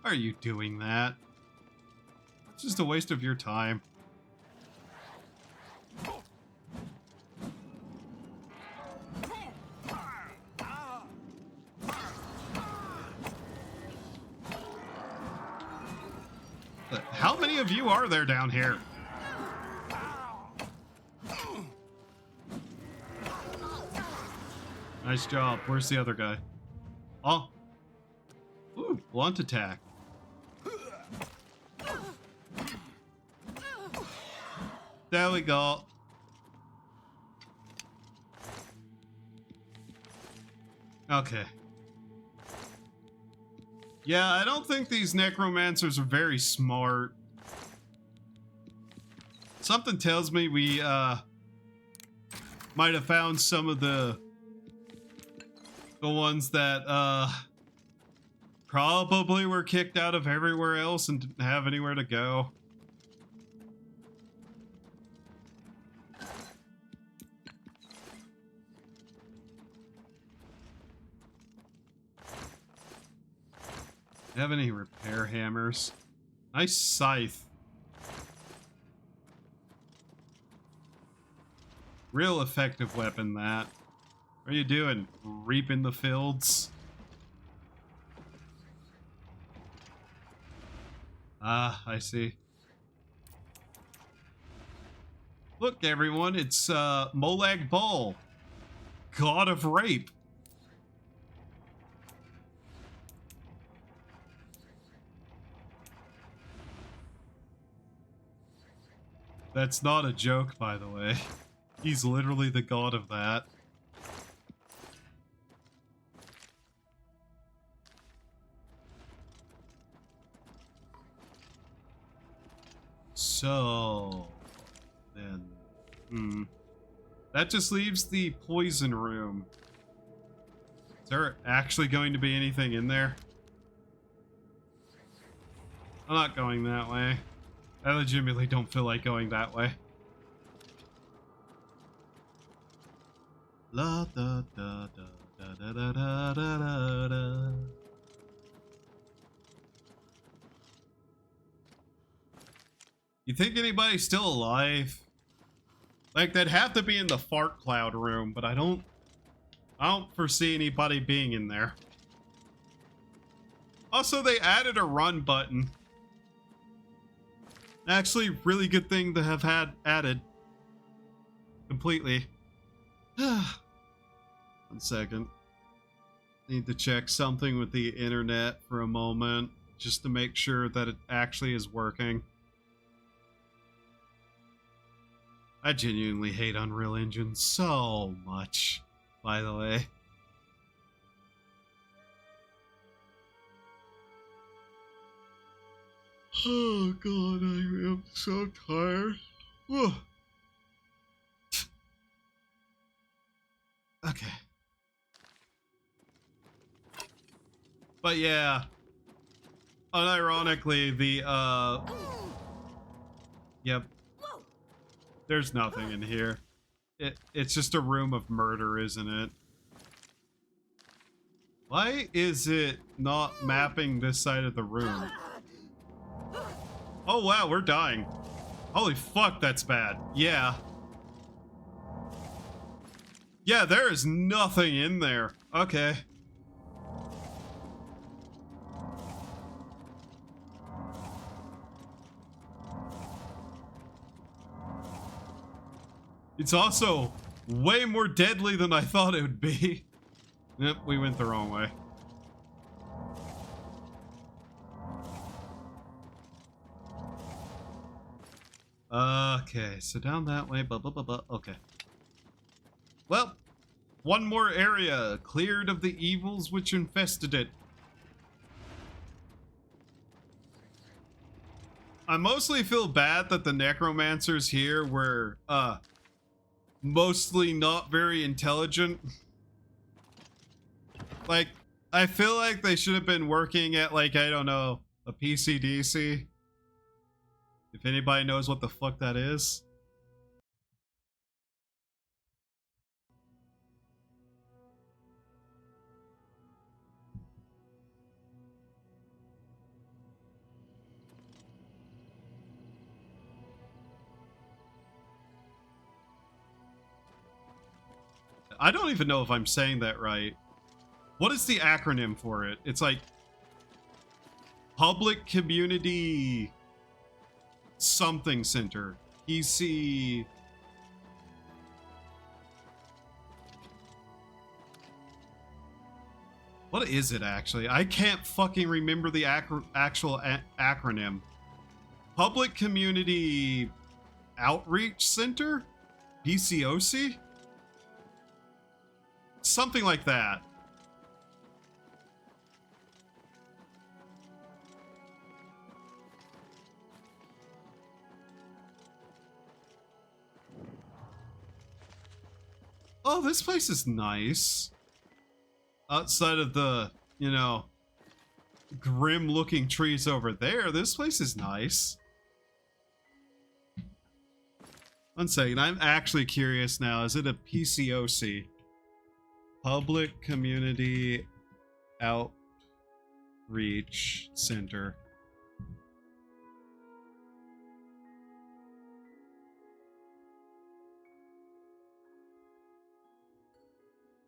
Why are you doing that? It's just a waste of your time. How many of you are there down here? Nice job. Where's the other guy? Oh. Ooh, blunt attack. There we go. Okay. Yeah, I don't think these necromancers are very smart. Something tells me we, might have found some of the ones that, probably were kicked out of everywhere else and didn't have anywhere to go. Have any repair hammers? Nice scythe. Real effective weapon, that. What are you doing? Reaping the fields? Ah, I see. Look, everyone, it's Molag Bal, god of rape. That's not a joke, by the way. He's literally the god of that. So, then, that just leaves the poison room. Is there actually going to be anything in there? I'm not going that way. I legitimately don't feel like going that way. La da da da da da da da da da. You think anybody's still alive? Like, they'd have to be in the fart cloud room, but I don't foresee anybody being in there. Also, they added a run button. Actually, really good thing to have had added. Completely. 1 second. Need to check something with the internet for a moment, just to make sure that it actually is working. I genuinely hate Unreal Engine so much, by the way. Oh god, I am so tired. Whew. Okay. But yeah, unironically, yep, there's nothing in here. It's just a room of murder, isn't it? Why is it not mapping this side of the room? Oh wow, we're dying. Holy fuck, that's bad. Yeah. Yeah, there is nothing in there. Okay. It's also way more deadly than I thought it would be. Yep, we went the wrong way. Okay, so down that way, okay. Well, one more area cleared of the evils which infested it. I mostly feel bad that the necromancers here were, mostly not very intelligent. Like, I feel like they should have been working at, like, I don't know, a PCDC. If anybody knows what the fuck that is. I don't even know if I'm saying that right. What is the acronym for it? It's like Public Community something center. PC. What is it actually? I can't fucking remember the actual acronym. Public Community Outreach Center? PCOC? Something like that. Oh, this place is nice. Outside of the, you know, grim looking trees over there, this place is nice. 1 second, I'm actually curious now. Is it a PCOC? Public Community Outreach Center.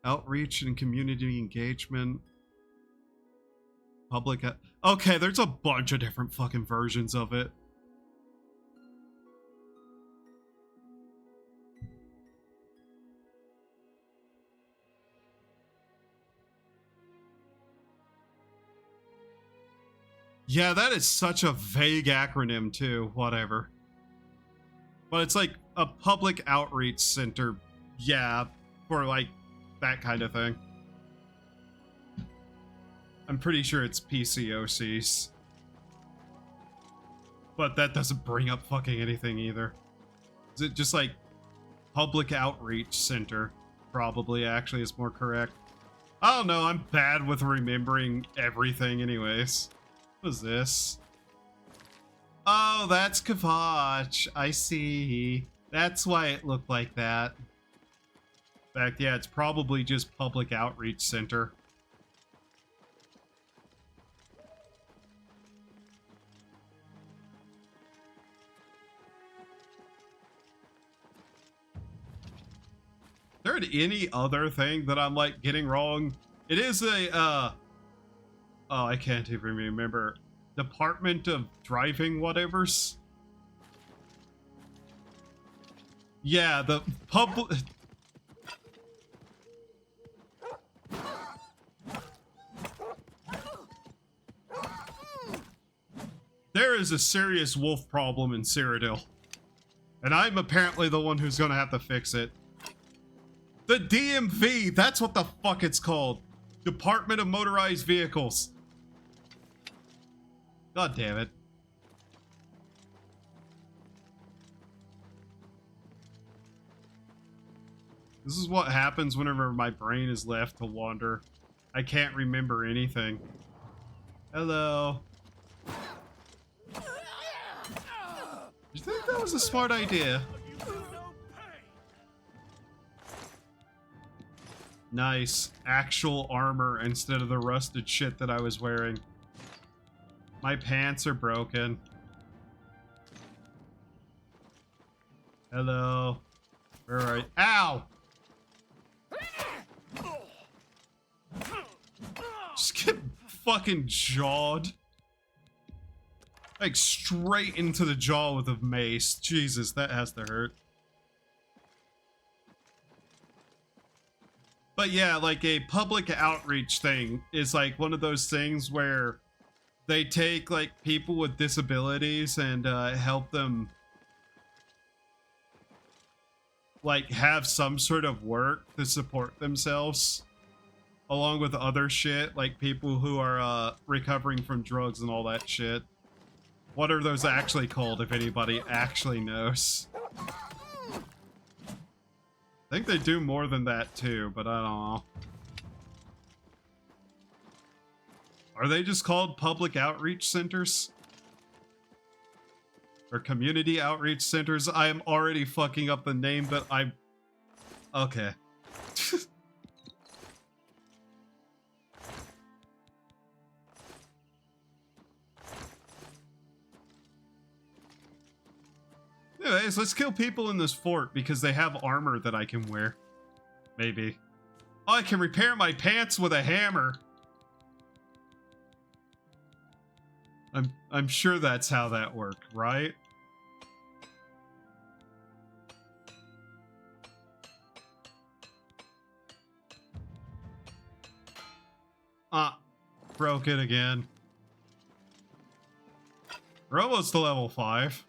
Outreach and community engagement. public. Okay, there's a bunch of different fucking versions of it. Yeah, that is such a vague acronym too. Whatever. But it's like a public outreach center. Yeah, for like that kind of thing. I'm pretty sure it's PCOCs. But that doesn't bring up fucking anything either. Is it just like public outreach center? Probably actually is more correct. I don't know, I'm bad with remembering everything anyways. What is this? Oh, that's Kvatch. I see. That's why it looked like that. In fact, yeah, it's probably just public outreach center. Is there any other thing that I'm like getting wrong? It is a oh, I can't even remember. Department of Driving whatevers. Yeah, the public. There is a serious wolf problem in Cyrodiil. And I'm apparently the one who's gonna have to fix it. The DMV, that's what the fuck it's called. Department of Motorized Vehicles. God damn it. This is what happens whenever my brain is left to wander. I can't remember anything. Hello. You think that was a smart idea? Nice. Actual armor instead of the rusted shit that I was wearing. My pants are broken. Hello. Where are you? Ow! Just get fucking jawed. Like straight into the jaw with a mace. Jesus, that has to hurt. But yeah, like a public outreach thing is like one of those things where they take like people with disabilities and help them like have some sort of work to support themselves along with other shit, like people who are recovering from drugs and all that shit. What are those actually called, if anybody actually knows? I think they do more than that too, but I don't know. Are they just called public outreach centers? Or community outreach centers? I am already fucking up the name that I... Okay. Anyways, let's kill people in this fort because they have armor that I can wear. Maybe. Oh, I can repair my pants with a hammer. I'm sure that's how that worked, right? Broke it again. We're almost to level 5.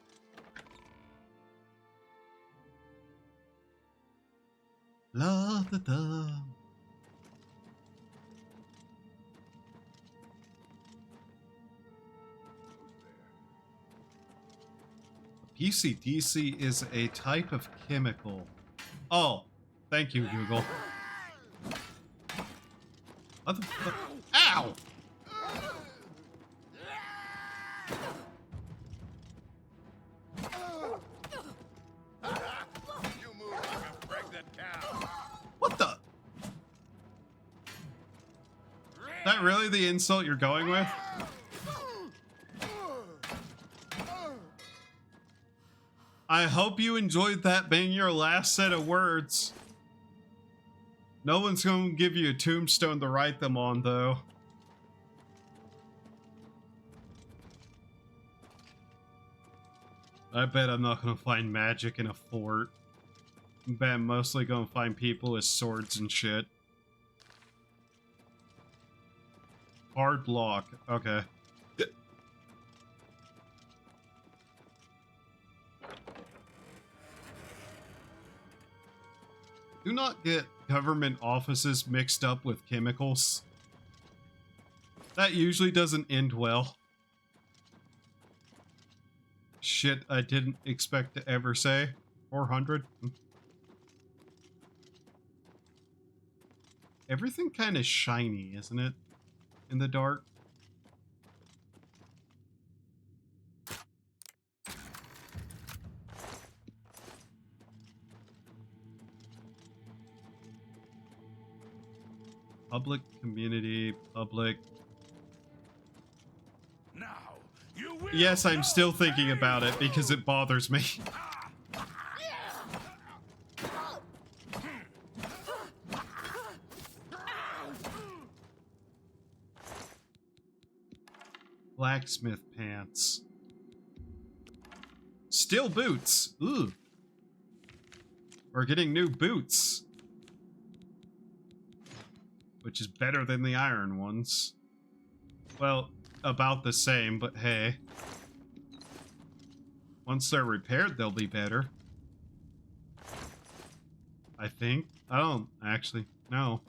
La da da. PCDC is a type of chemical. Oh, thank you, Google. Ow! What the? Is that really the insult you're going with? I hope you enjoyed that being your last set of words. No one's going to give you a tombstone to write them on, though. I bet I'm not gonna find magic in a fort. I bet I'm mostly gonna find people with swords and shit. Hard lock. Okay. Do not get government offices mixed up with chemicals. That usually doesn't end well. Shit, I didn't expect to ever say. 400? Everything kind of shiny, isn't it? In the dark. Public, community, public. Now, you will. Yes, I'm still thinking about it because it bothers me. Blacksmith pants. Steel boots. Ooh. We're getting new boots. Which is better than the iron ones. Well, about the same, but hey. Once they're repaired, they'll be better. I think. I don't actually know.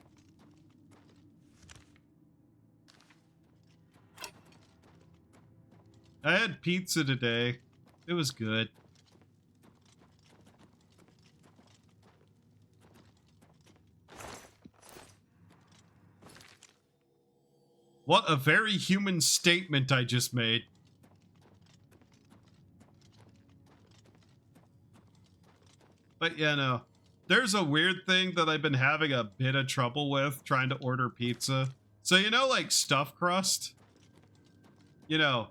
I had pizza today. It was good. What a very human statement I just made. But yeah, no. There's a weird thing that I've been having a bit of trouble with trying to order pizza. So you know, like stuffed crust? You know,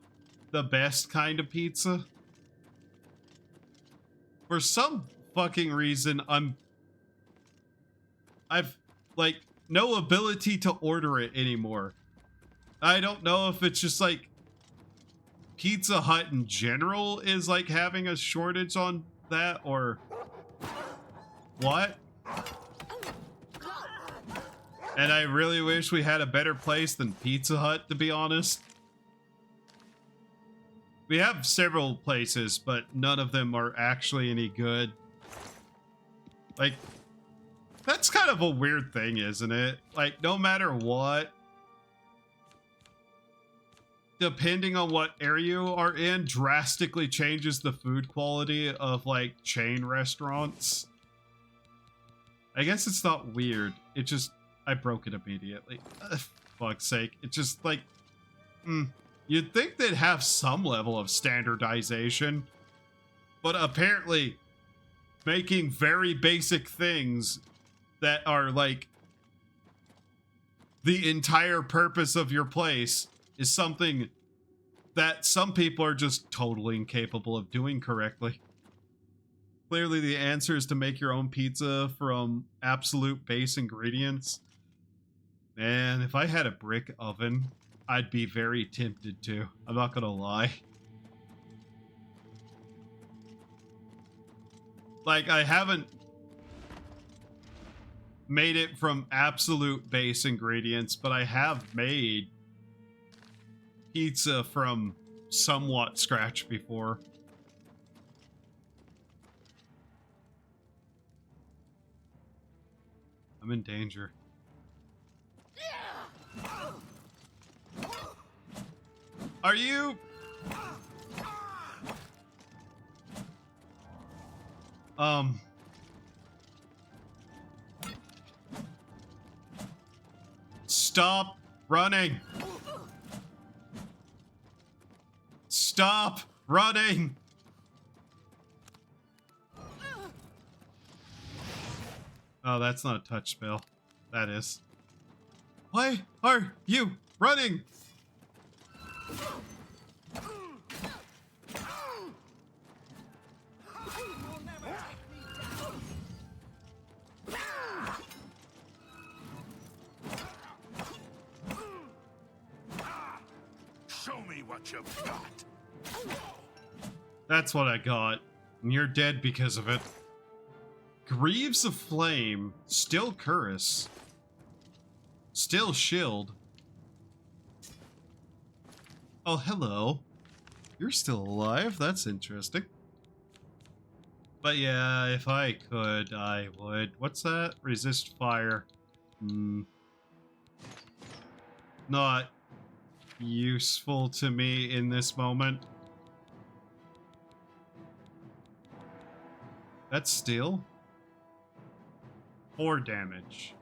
the best kind of pizza? For some fucking reason, I've, like, no ability to order it anymore. I don't know if it's just, like, Pizza Hut in general is, like, having a shortage on that, or what? And I really wish we had a better place than Pizza Hut, to be honest. We have several places, but none of them are actually any good. Like, that's kind of a weird thing, isn't it? Like, no matter what, depending on what area you are in, drastically changes the food quality of, like, chain restaurants. I guess it's not weird. It just, I broke it immediately. Fuck's sake. It just, like, you'd think they'd have some level of standardization, but apparently making very basic things that are, like, the entire purpose of your place is something that some people are just totally incapable of doing correctly. Clearly the answer is to make your own pizza from absolute base ingredients. Man, if I had a brick oven, I'd be very tempted to. I'm not gonna lie. Like, I haven't made it from absolute base ingredients, but I have made pizza from somewhat scratch before. I'm in danger. Are you? Stop running. Stop running. Oh, that's not a touch spell. That is. Why are you running? Show me what you've got. That's what I got. And you're dead because of it. Greaves of Flame. Still Curus. Still Shield. Oh, hello. You're still alive. That's interesting. But yeah, if I could, I would. What's that? Resist fire. Not useful to me in this moment. That's steel. 4 damage.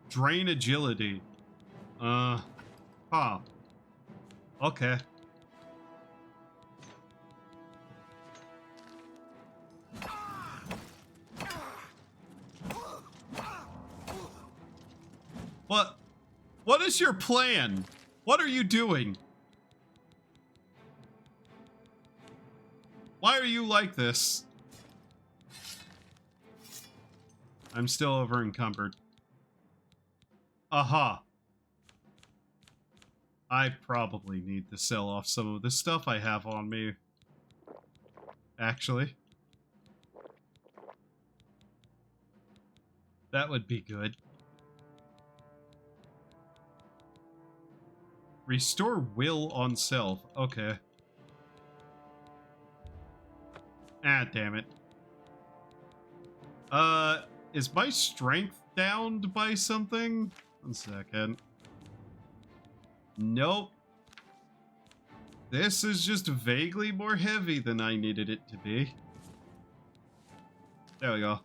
Drain agility. Huh. Okay. What is your plan? What are you doing? Why are you like this? I'm still over encumbered. Aha. I probably need to sell off some of the stuff I have on me. Actually. That would be good. Restore will on self. Okay. Ah, damn it. Is my strength downed by something? 1 second. Nope. This is just vaguely more heavy than I needed it to be. There we go.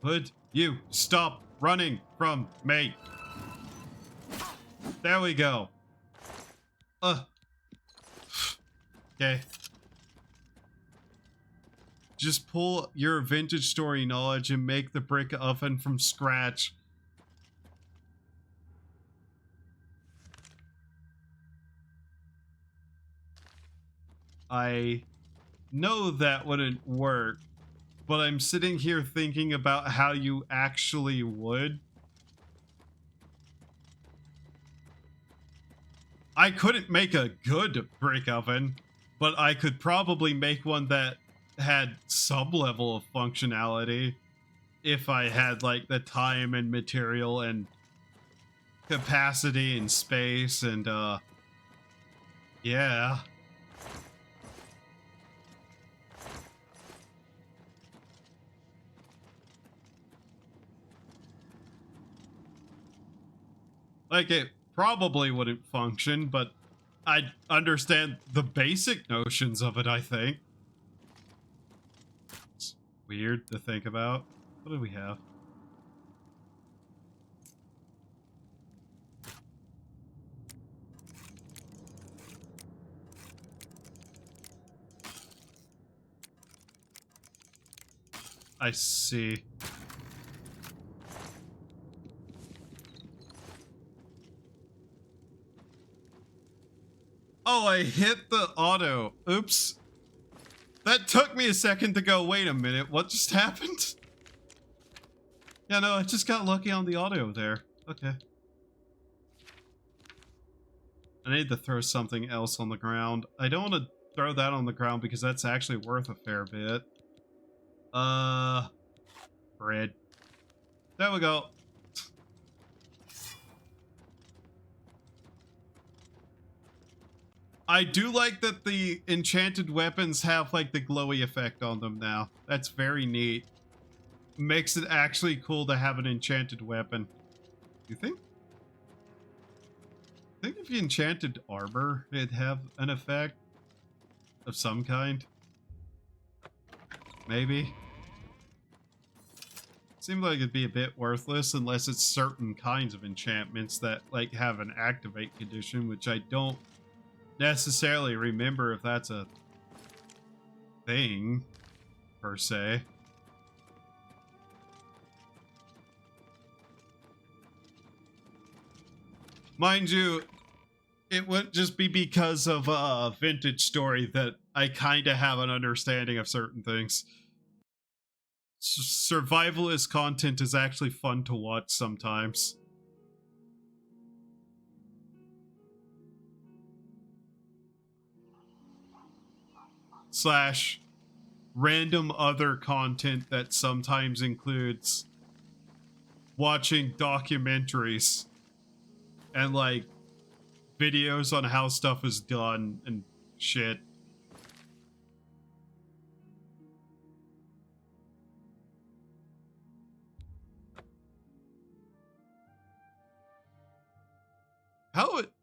Would you stop running from me? There we go. Okay. Just pull your vintage story knowledge and make the brick oven from scratch. I know that wouldn't work, but I'm sitting here thinking about how you actually would. I couldn't make a good brick oven, but I could probably make one that had some level of functionality if I had like the time and material and capacity and space and yeah. Like, it probably wouldn't function, but I understand the basic notions of it, I think. It's weird to think about. What do we have? I see. Oh, I hit the auto. Oops. That took me a second to go, wait a minute, what just happened? Yeah, no, I just got lucky on the auto there. Okay. I need to throw something else on the ground. I don't want to throw that on the ground because that's actually worth a fair bit. Bread. There we go. I do like that the enchanted weapons have like the glowy effect on them now. That's very neat. Makes it actually cool to have an enchanted weapon. You think? I think if you enchanted armor, it'd have an effect of some kind. Maybe. Seems like it'd be a bit worthless unless it's certain kinds of enchantments that like have an activate condition, which I don't necessarily remember if that's a thing per se. Mind you, it wouldn't just be because of a vintage story that I kind of have an understanding of certain things. Survivalist content is actually fun to watch sometimes. slash random other content that sometimes includes watching documentaries and like videos on how stuff is done and shit.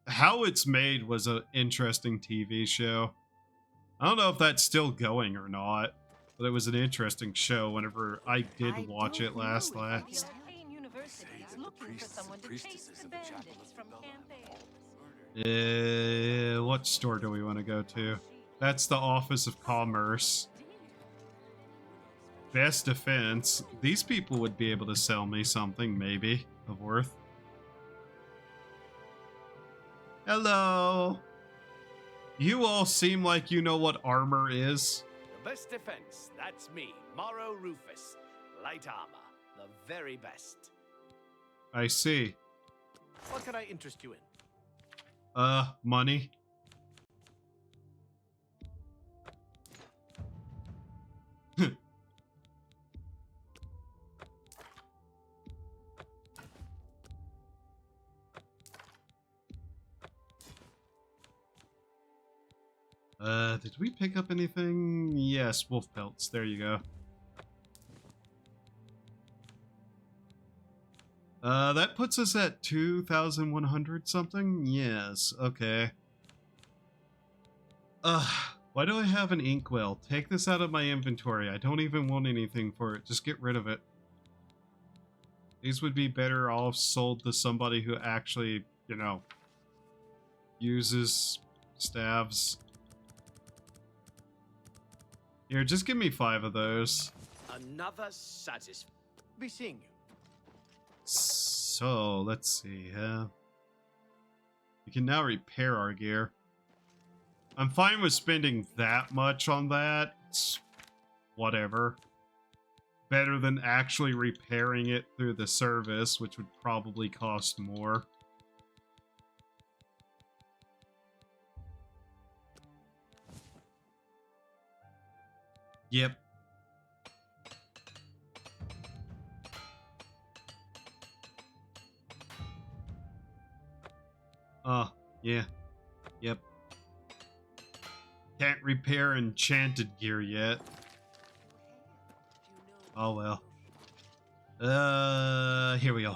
How It's Made was an interesting TV show. I don't know if that's still going or not, but it was an interesting show whenever I did watch it last. What store do we want to go to? That's the Office of Commerce. Best Defense. These people would be able to sell me something, maybe, of worth. Hello. You all seem like you know what armor is. The best defense, that's me, Morrow Rufus. Light armor, the very best. I see. What can I interest you in? Money. Did we pick up anything? Yes, wolf pelts. There you go. That puts us at 2,100 something? Yes, okay. Why do I have an inkwell? Take this out of my inventory. I don't even want anything for it. Just get rid of it. These would be better off sold to somebody who actually, you know, uses staves. Here, just give me 5 of those. Another satisfaction. Be seeing you. So, let's see. We can now repair our gear. I'm fine with spending that much on that. It's whatever. Better than actually repairing it through the service, which would probably cost more. Yep. Yeah. Yep. Can't repair enchanted gear yet. Oh well. Here we go.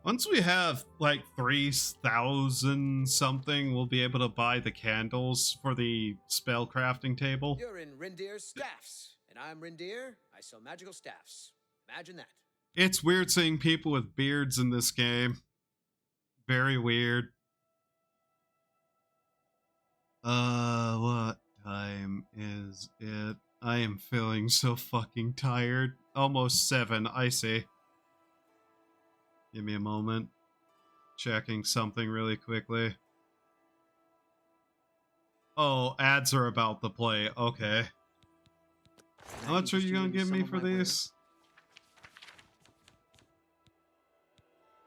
Once we have like 3,000 something, we'll be able to buy the candles for the spell crafting table. You're in Rindir's staffs, and I'm Rindir. I sell magical staffs. Imagine that. It's weird seeing people with beards in this game. Very weird. What time is it? I am feeling so fucking tired. Almost 7, I see. Give me a moment. Checking something really quickly. Oh, ads are about to play. Okay. How much are you gonna give me for these?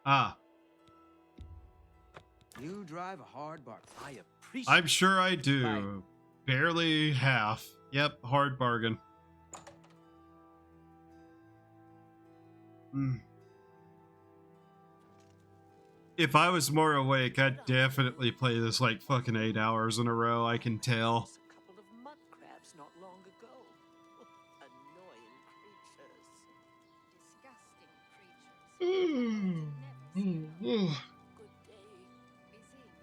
Ah. You drive a hard bargain. I appreciate. I'm sure I do. Barely half. Yep, hard bargain. If I was more awake, I'd definitely play this like fucking 8 hours in a row, I can tell. A couple of mud crabs not long ago. Annoying creatures.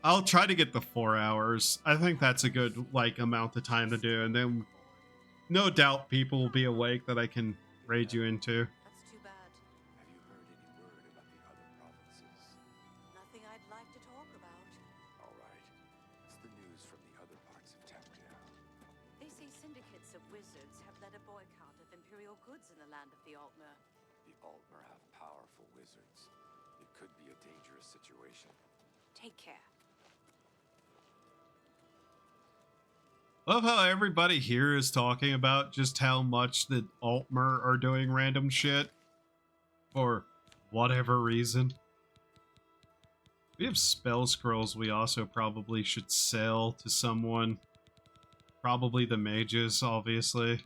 I'll try to get the 4 hours. I think that's a good like amount of time to do, and then no doubt people will be awake that I can raid you into. That's too bad. Have you heard any word about the other provinces? Nothing I'd like to talk about. All right. What's the news from the other parts of Tamriel? They say syndicates of wizards have led a boycott of imperial goods in the land of the Altmer. The Altmer have powerful wizards. It could be a dangerous situation. Take care. Love how everybody here is talking about just how much the Altmer are doing random shit for whatever reason. We have spell scrolls we also probably should sell to someone. Probably the mages, obviously.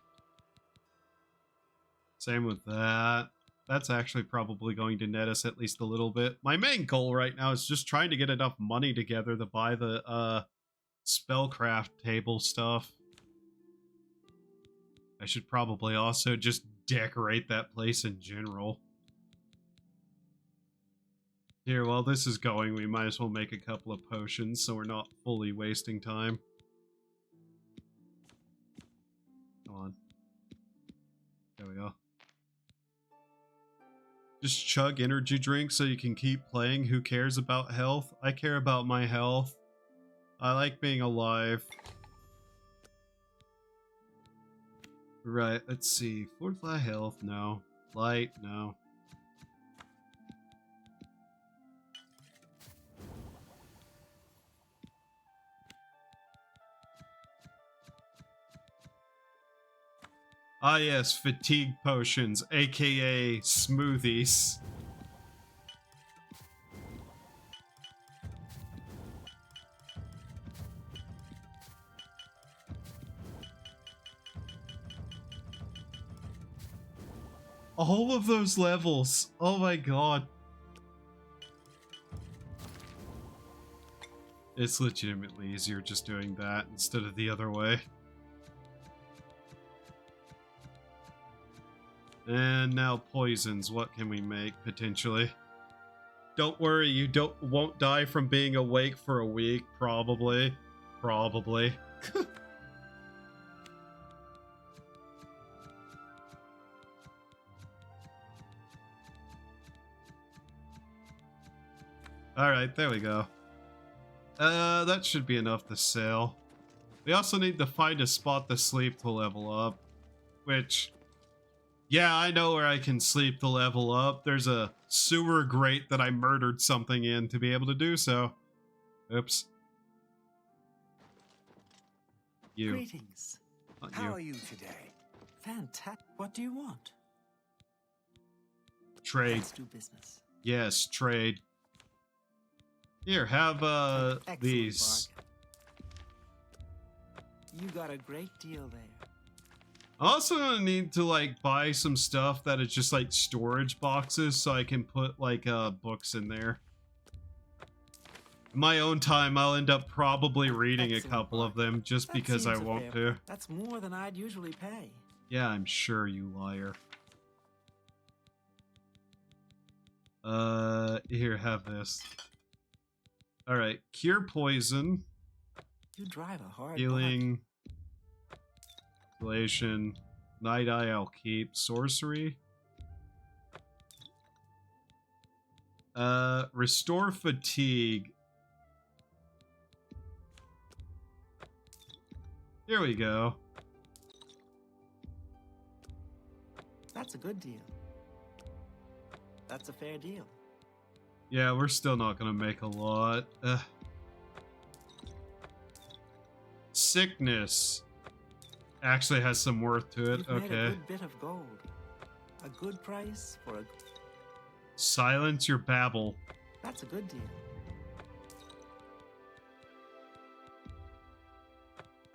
Same with that. That's actually probably going to net us at least a little bit. My main goal right now is just trying to get enough money together to buy the spellcraft table stuff. I should probably also just decorate that place in general. Here, while this is going, we might as well make a couple of potions so we're not fully wasting time. Come on. There we go. Just chug energy drinks so you can keep playing. Who cares about health? I care about my health. I like being alive. Right, let's see. Fortify health, no. Light, no. Ah yes, fatigue potions, aka smoothies. All of those levels. Oh my god. It's legitimately easier just doing that instead of the other way. And now poisons. What can we make potentially? Don't worry, you won't die from being awake for a week. Probably. Probably. Alright, there we go. That should be enough to sell. We also need to find a spot to sleep to level up. Which, yeah, I know where I can sleep to level up. There's a sewer grate that I murdered something in to be able to do so. Oops. You. Greetings. Not How you. are you today? Fantastic. What do you want? Trade. Let's do business. Yes, trade. Here, have Excellent these. bargain. You got a great deal there. I also gonna need to like buy some stuff that is just like storage boxes so I can put like books in there. In my own time, I'll end up probably reading a couple of them just That because I seems a want fair- to. That's more than I'd usually pay. Yeah, I'm sure, you liar. Here, have this. Alright, cure poison. You drive a hard Healing. Isolation. Night Eye I'll keep. Sorcery. Restore fatigue. Here we go. That's a good deal. That's a fair deal. Yeah, we're still not gonna make a lot. Sickness actually has some worth to it. You've made a Okay. good bit of gold. A good price for a... Silence your babble. That's a good deal.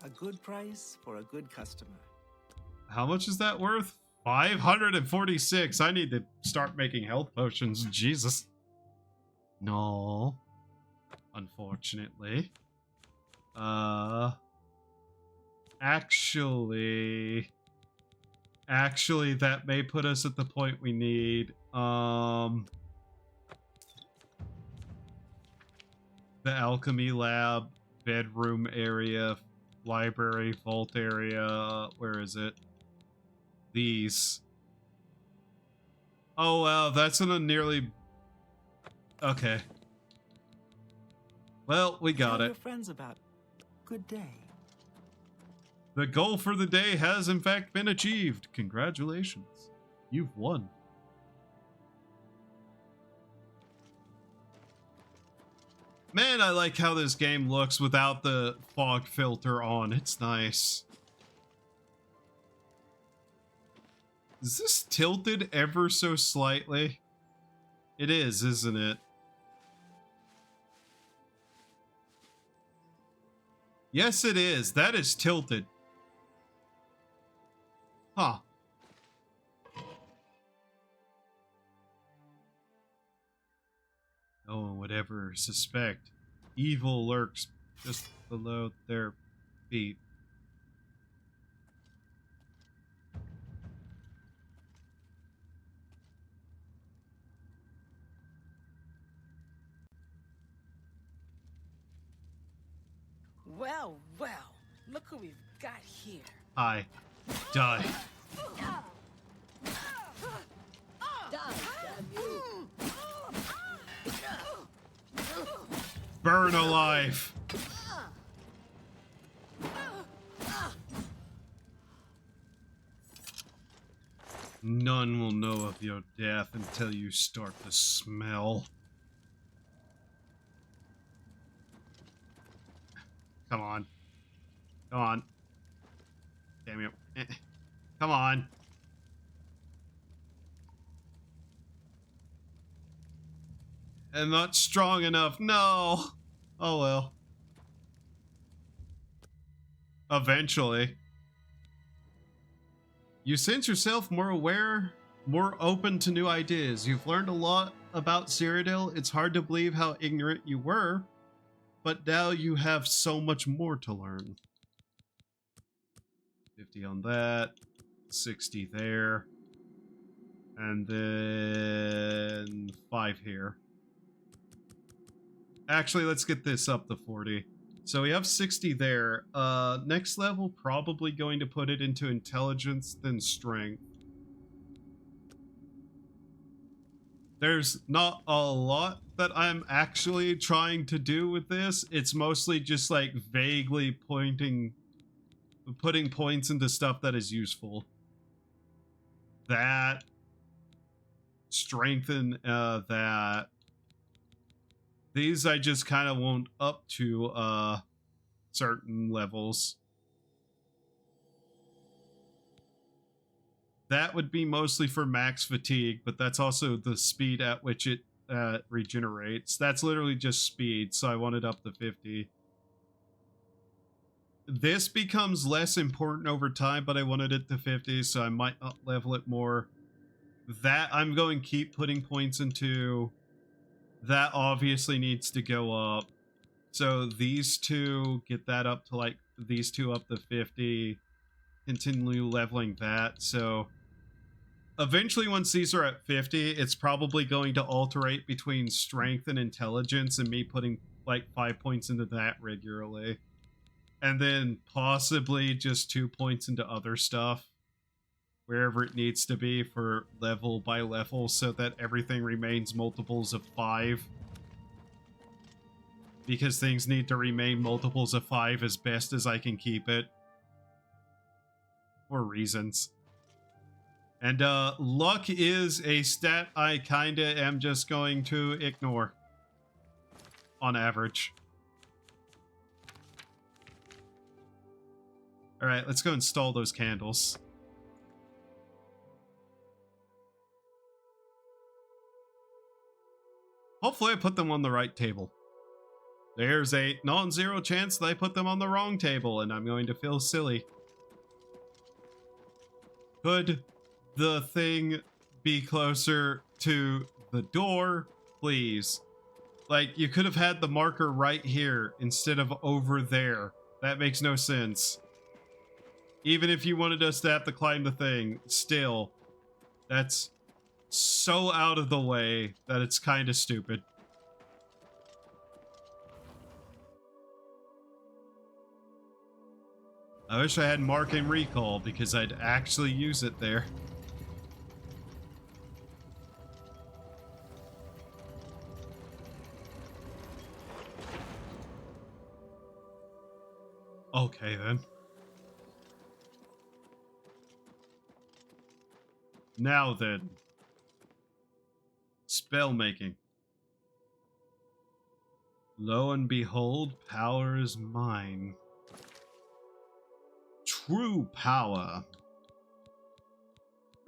A good price for a good customer. How much is that worth? 546. I need to start making health potions. Jesus. No. Unfortunately. Actually, that may put us at the point we need. The alchemy lab, bedroom area, library, vault area. Where is it? These. Oh wow, that's in a nearly. Okay. Well, we got Tell it. your friends about. Good day. The goal for the day has in fact been achieved. Congratulations. You've won. Man, I like how this game looks without the fog filter on. It's nice. Is this tilted ever so slightly? It is, isn't it? Yes, it is. That is tilted. Huh. No one would ever suspect. Evil lurks just below their feet. Well, well, look who we've got here. Hi. Die. Burn alive. None will know of your death until you start to smell. Come on. Come on. Damn you. Come on. I'm not strong enough. No. Oh well. Eventually. You sense yourself more aware, more open to new ideas. You've learned a lot about Cyrodiil. It's hard to believe how ignorant you were, but now you have so much more to learn. 50 on that, 60 there, and then 5 here. Actually, let's get this up to 40. So we have 60 there. Next level, probably going to put it into intelligence, then strength. There's not a lot that I'm actually trying to do with this. It's mostly just like vaguely putting points into stuff that is useful. That. Strengthen that. These I just kind of want up to certain levels. That would be mostly for max fatigue, but that's also the speed at which it regenerates. That's literally just speed, so I want it up to 50. This becomes less important over time, but I wanted it to 50, so I might up level it more. That I'm going to keep putting points into. That obviously needs to go up. So these two, get that up to like, these two up to 50. Continue leveling that. So eventually once these are at 50, it's probably going to alternate between strength and intelligence and me putting like 5 points into that regularly. And then possibly just 2 points into other stuff. Wherever it needs to be for level by level so that everything remains multiples of 5. Because things need to remain multiples of 5 as best as I can keep it. For reasons. And luck is a stat I kinda am just going to ignore. On average. Alright, let's go install those candles. Hopefully I put them on the right table. There's a non-zero chance that I put them on the wrong table, and I'm going to feel silly. Could the thing be closer to the door, please? Like, you could have had the marker right here instead of over there. That makes no sense. Even if you wanted us to have to climb the thing, still, that's so out of the way that it's kind of stupid. I wish I had mark and recall because I'd actually use it there. Okay then. Now then. Spell making. Lo and behold, power is mine. True power.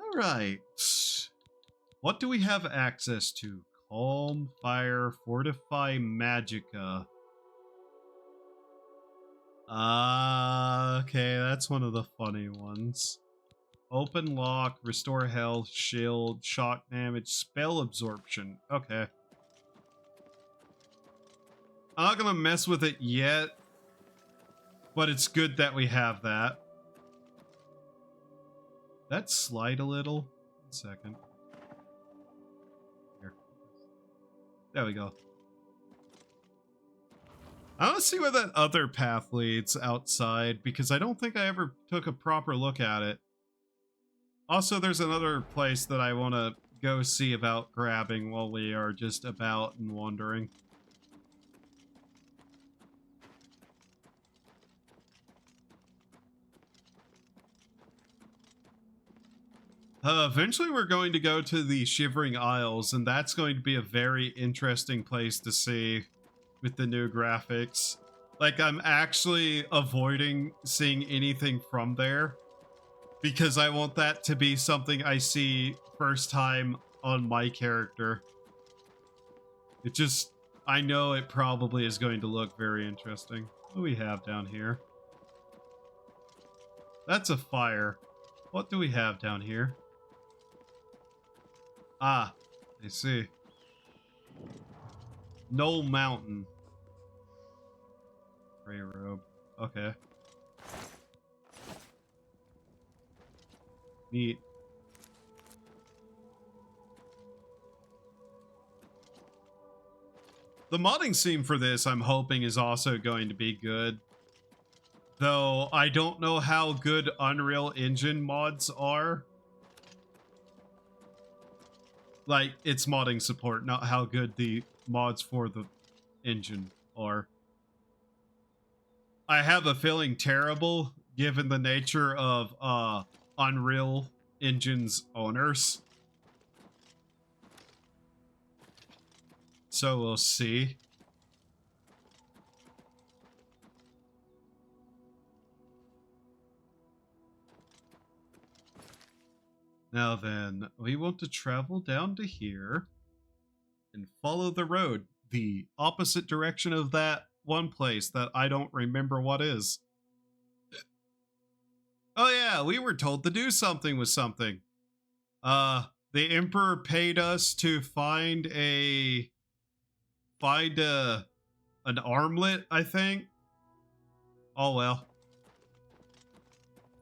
Alright. What do we have access to? Calm, fire, fortify, magicka. Okay, that's one of the funny ones. Open lock, restore health, shield, shock damage, spell absorption. Okay. I'm not gonna mess with it yet, but it's good that we have that. That slide a little. 1 second. Here. There we go. I want to see where that other path leads outside, because I don't think I ever took a proper look at it. Also, there's another place that I want to go see about grabbing while we are just about and wandering. Eventually we're going to go to the Shivering Isles, and that's going to be a very interesting place to see with the new graphics. Like, I'm actually avoiding seeing anything from there because I want that to be something I see first time on my character. It just, I know it probably is going to look very interesting. What do we have down here? That's a fire. What do we have down here? Ah, I see. Knoll Mountain. Grey robe. Okay. Neat. The modding scene for this, I'm hoping, is also going to be good. Though, I don't know how good Unreal Engine mods are. Like, it's modding support, not how good the mods for the engine are. I have a feeling terrible, given the nature of Unreal Engine's owners. So we'll see. Now then, we want to travel down to here and follow the road, the opposite direction of that one place that I don't remember what is. Oh yeah, we were told to do something with something. The Emperor paid us to find an armlet, I think. Oh well.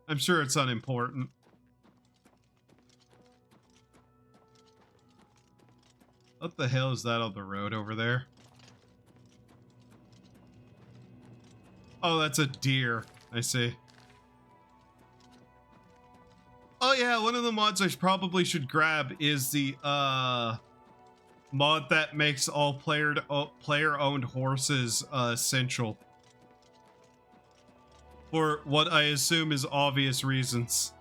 I'm sure it's unimportant. What the hell is that on the road over there? Oh, that's a deer. I see. Oh yeah, one of the mods I probably should grab is the mod that makes all player-owned horses essential. For what I assume is obvious reasons.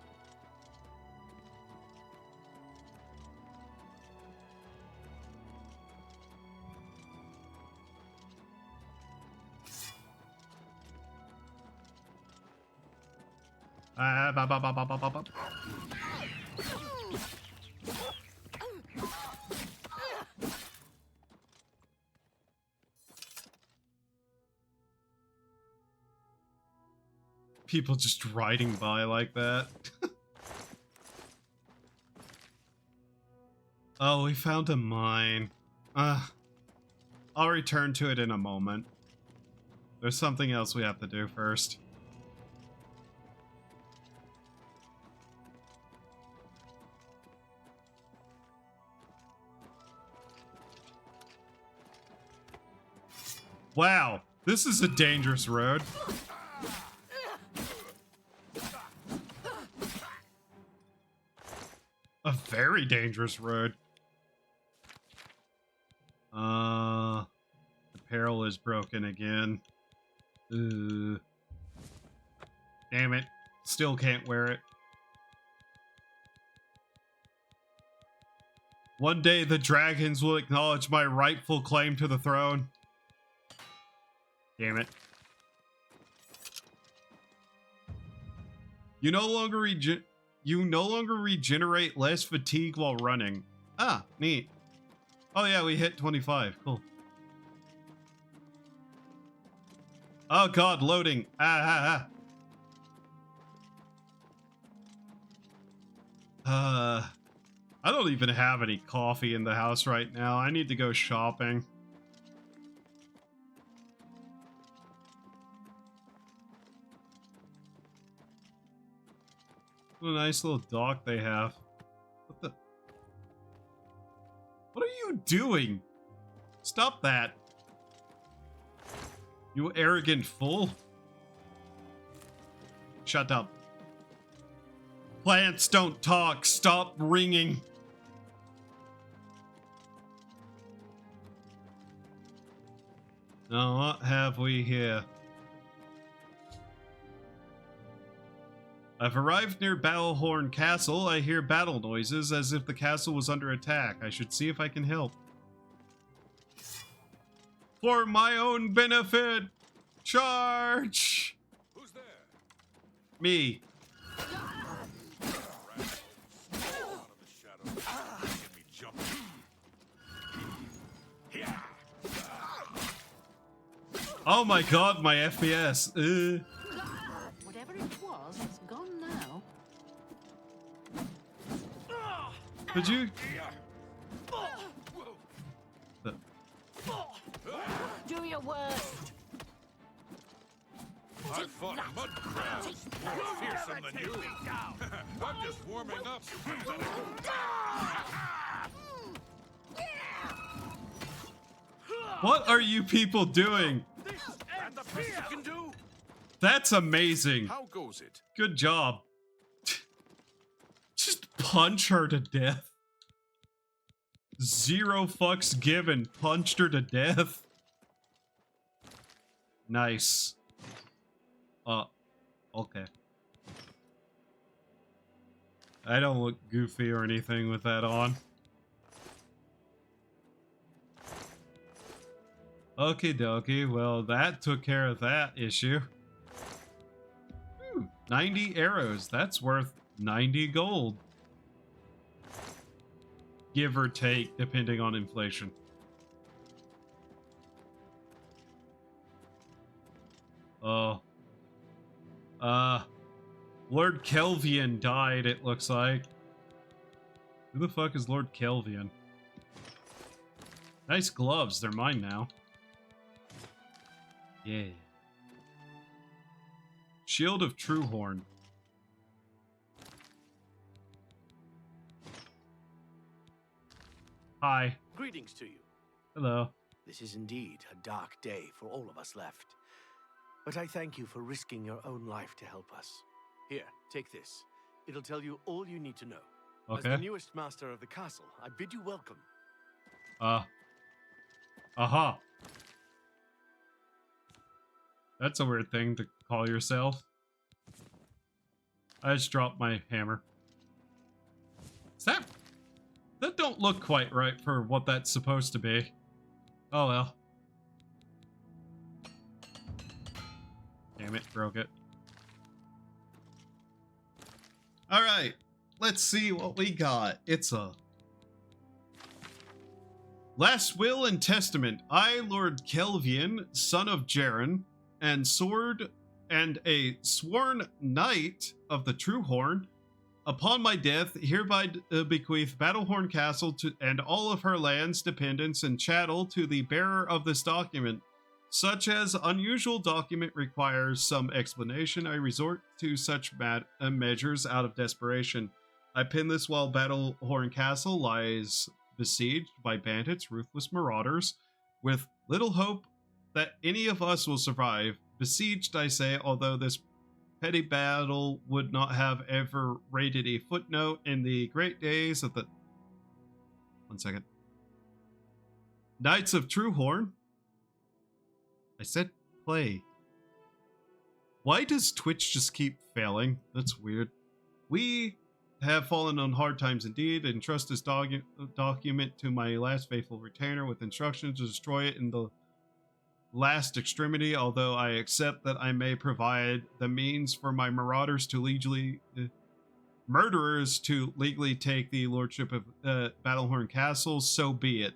People just riding by like that. Oh, we found a mine. I'll return to it in a moment. There's something else we have to do first. Wow, this is a dangerous road. A very dangerous road. The apparel is broken again. Damn it. Still can't wear it. One day the dragons will acknowledge my rightful claim to the throne. Damn it. You no longer regenerate less fatigue while running. Ah, neat. Oh yeah, we hit 25. Cool. Oh god, loading. I don't even have any coffee in the house right now. I need to go shopping. What a nice little dock they have. What the? What are you doing? Stop that. You arrogant fool. Shut up. Plants don't talk. Stop ringing. Now, what have we here? I've arrived near Battlehorn Castle. I hear battle noises as if the castle was under attack. I should see if I can help. For my own benefit! Charge! Who's there? Me. Oh my god, my FPS. Whatever it was, it's gone now. Could you? Do your worst. I've fought mud crabs more fearsome than you. I'm just warming up. What are you people doing? That the best you can do? That's amazing. How goes it? Good job. Just punch her to death. Zero fucks given. Punched her to death. Nice. Okay. I don't look goofy or anything with that on. Okie dokie, well that took care of that issue. 90 arrows, that's worth 90 gold. Give or take, depending on inflation. Oh. Lord Kelvian died, it looks like. Who the fuck is Lord Kelvian? Nice gloves, they're mine now. Yeah. Shield of Truehorn. Hi. Greetings to you. Hello. This is indeed a dark day for all of us left. But I thank you for risking your own life to help us. Here, take this. It'll tell you all you need to know. As Okay. the newest master of the castle, I bid you welcome. Aha. That's a weird thing to call yourself. I just dropped my hammer. Is that... That don't look quite right for what that's supposed to be. Oh well. Damn it, broke it. Alright, let's see what we got. It's a... Last Will and Testament. I, Lord Kelvian, son of Jaren, and sword and a sworn knight of the Truehorn, upon my death, hereby bequeath Battlehorn Castle to, and all of her lands, dependents, and chattel to the bearer of this document. Such as unusual document requires some explanation, I resort to such measures out of desperation. I pin this while Battlehorn Castle lies besieged by bandits, ruthless marauders, with little hope that any of us will survive. Besieged, I say, although this petty battle would not have ever rated a footnote in the great days of the... One second. Knights of Truehorn. I said play. Why does Twitch just keep failing? That's weird. We have fallen on hard times indeed. Entrust this document to my last faithful retainer with instructions to destroy it in the last extremity, although I accept that I may provide the means for my marauders to murderers to legally take the lordship of Battlehorn Castle, so be it.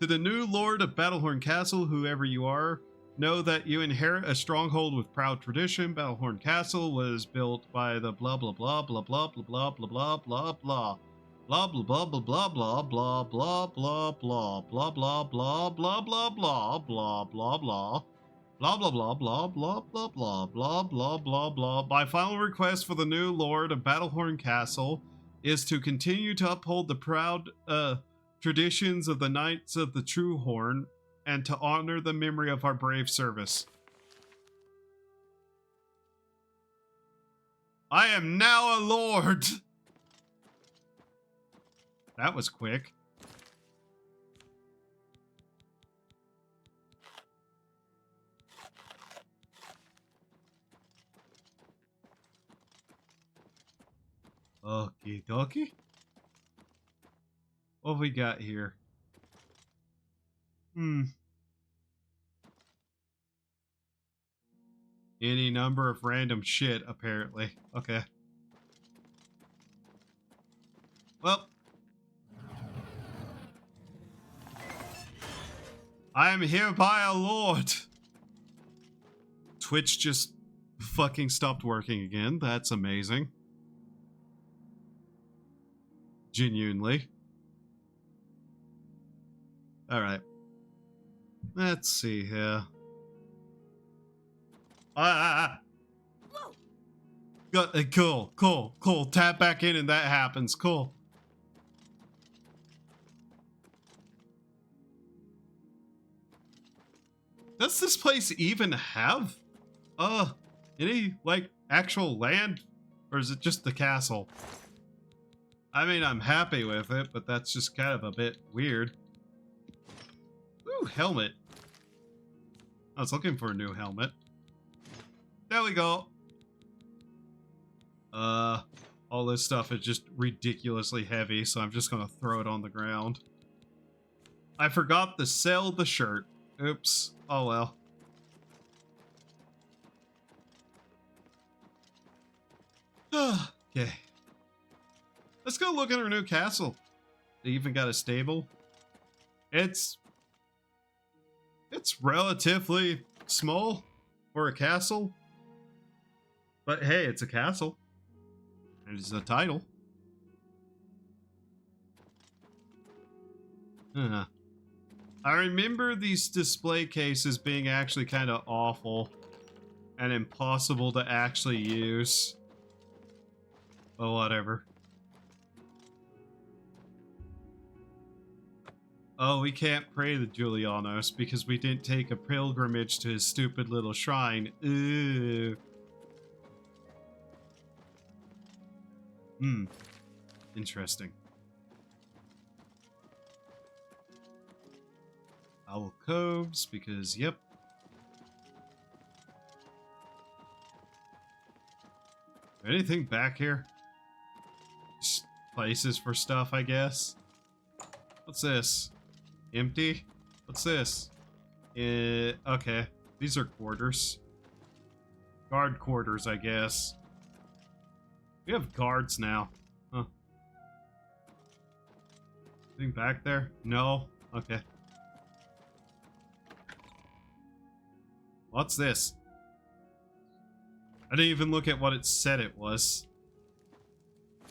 To the new lord of Battlehorn Castle, whoever you are, know that you inherit a stronghold with proud tradition. Battlehorn Castle was built by the blah blah blah blah blah blah blah blah blah blah blah. Blah blah blah blah blah blah blah blah blah blah blah blah blah blah blah blah blah blah blah. Blah blah blah blah blah blah blah blah blah blah blah. My final request for the new Lord of Battlehorn Castle is to continue to uphold the proud traditions of the Knights of the True Horn and to honor the memory of our brave service. I am now a lord! That was quick. Okie dokie. What we got here? Any number of random shit, apparently. Okay. Well. I am hereby a lord. Twitch just fucking stopped working again. That's amazing. Genuinely. Alright. Let's see here. Cool. Tap back in and that happens. Cool. Does this place even have, any, like, actual land? Or is it just the castle? I mean, I'm happy with it, but that's just kind of a bit weird. Ooh, helmet. I was looking for a new helmet. There we go. All this stuff is just ridiculously heavy, so I'm just gonna throw it on the ground. I forgot to sell the shirt. Oops. Oh well. Okay. Let's go look at our new castle. They even got a stable. It's relatively small for a castle. But hey, it's a castle. It's a title. I remember these display cases being actually kind of awful and impossible to actually use. But whatever. Oh, we can't pray to Julianos because we didn't take a pilgrimage to his stupid little shrine. Ooh. Interesting. Alcoves, because, yep. Anything back here? Just places for stuff, I guess. What's this? Empty? What's this? Okay. These are quarters. Guard quarters, I guess. We have guards now. Huh. Anything back there? No? Okay. What's this? I didn't even look at what it said it was.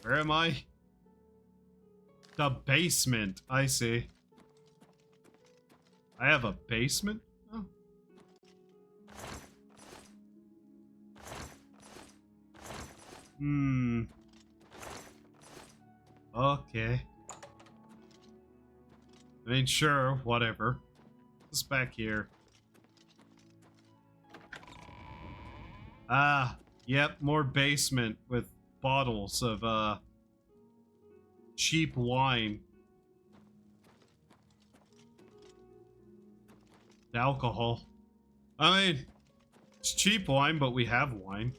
Where am I? The basement. I see. I have a basement? Oh. Okay. I mean, sure, whatever. What's back here? Ah, yep, more basement with bottles of, cheap wine. Alcohol. I mean, it's cheap wine, but we have wine.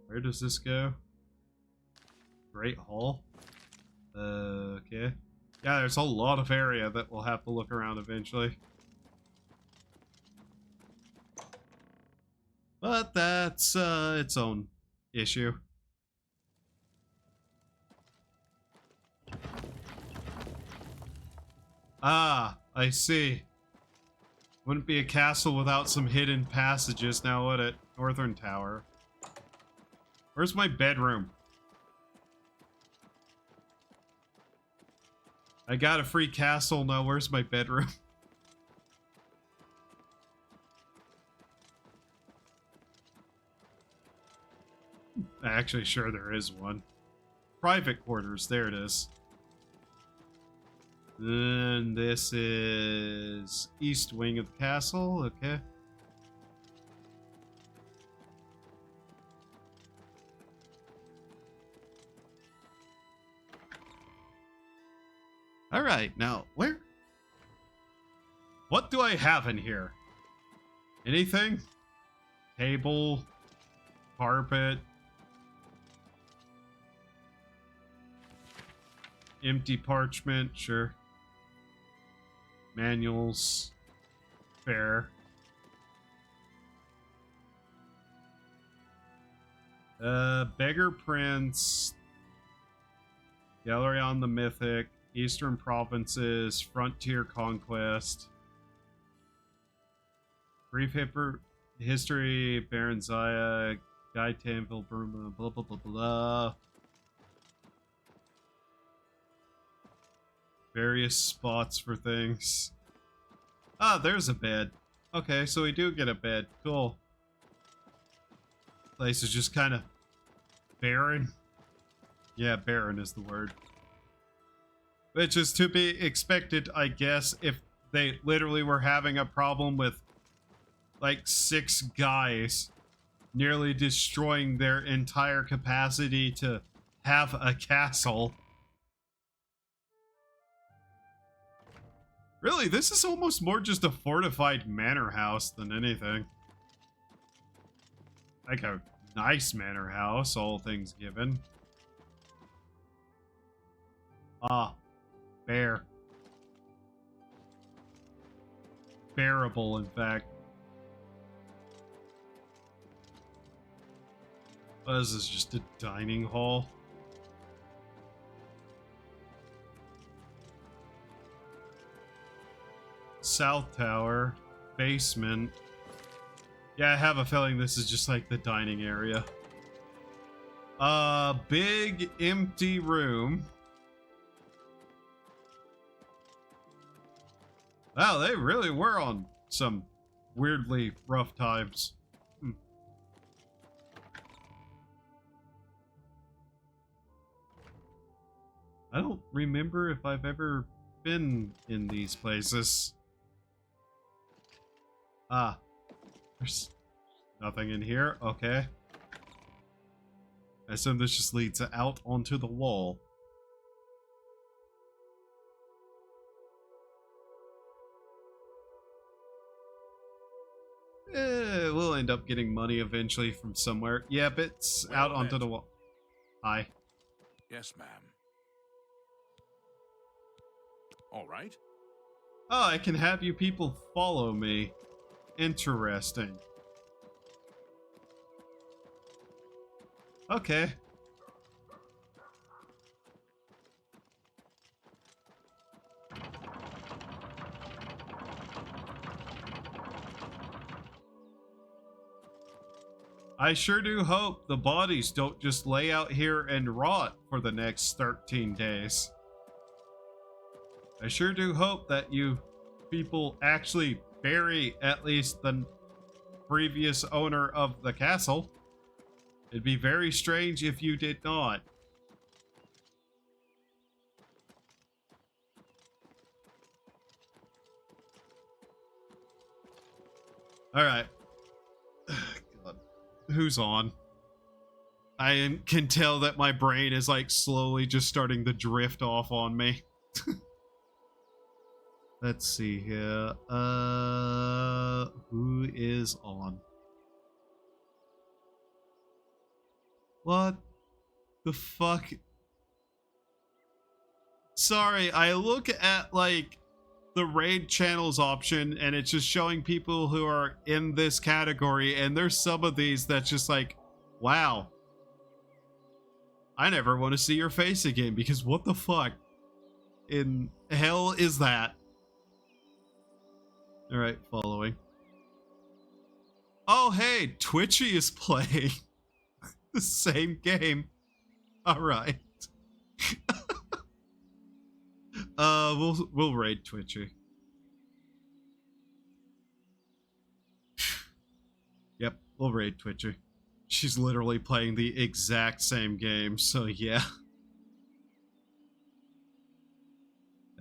Where does this go? Great Hall? Okay. Yeah, there's a lot of area that we'll have to look around eventually. But that's, its own issue. Ah, I see. Wouldn't be a castle without some hidden passages now, would it? Northern Tower. Where's my bedroom? I got a free castle, now where's my bedroom? Actually, sure there is one. Private quarters, there it is. And this is east wing of the castle, okay. Alright, now, where? What do I have in here? Anything? Table? Carpet? Empty parchment, sure. Manuals. Fair. Beggar Prince. Gallery on the Mythic. Eastern Provinces. Frontier Conquest. Brief History. Baron Zaya. Guy Tanville, Burma. Blah, blah, blah, blah. Various spots for things. Ah, there's a bed. Okay, so we do get a bed. Cool. Place is just kind of barren. Yeah, barren is the word. Which is to be expected, I guess, if they literally were having a problem with like 6 guys nearly destroying their entire capacity to have a castle. Really, this is almost more just a fortified manor house than anything. Like a nice manor house, all things given. Ah, bear. Bearable, in fact. What is this, just a dining hall? South Tower, basement. Yeah, I have a feeling this is just like the dining area. Big empty room. Wow, they really were on some weirdly rough times. I don't remember if I've ever been in these places. Ah, there's nothing in here. Okay. I assume this just leads out onto the wall. We'll end up getting money eventually from somewhere. Yep, it's out onto the wall. Hi. Yes, ma'am. All right. Oh, I can have you people follow me. Interesting. Okay. I sure do hope the bodies don't just lay out here and rot for the next 13 days. I sure do hope that you people actually bury at least the previous owner of the castle. It'd be very strange if you did not. Alright. God. Who's on? I can tell that my brain is like slowly just starting to drift off on me. Let's see here. Who is on? What the fuck? Sorry, I look at like the raid channels option and it's just showing people who are in this category, and there's some of these that's just like, wow. I never want to see your face again, because what the fuck in hell is that? Alright, following. Oh, hey, Twitchy is playing the same game. Alright. We'll raid Twitchy. Yep, we'll raid Twitchy. She's literally playing the exact same game, so yeah.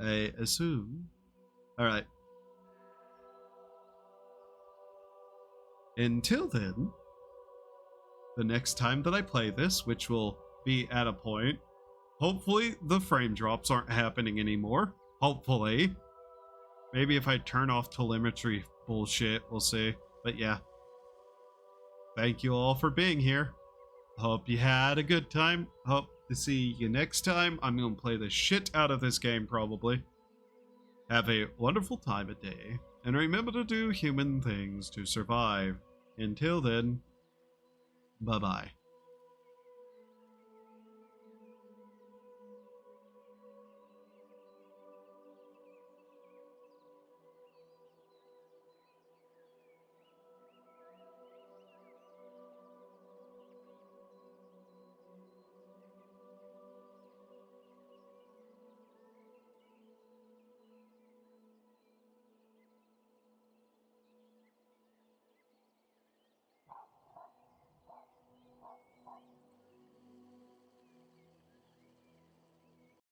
I assume. Alright. Until then, the next time that I play this, which will be at a point, hopefully the frame drops aren't happening anymore. Hopefully. Maybe if I turn off telemetry bullshit, we'll see. But yeah. Thank you all for being here. Hope you had a good time. Hope to see you next time. I'm going to play the shit out of this game, probably. Have a wonderful time of day. And remember to do human things to survive. Until then, bye-bye.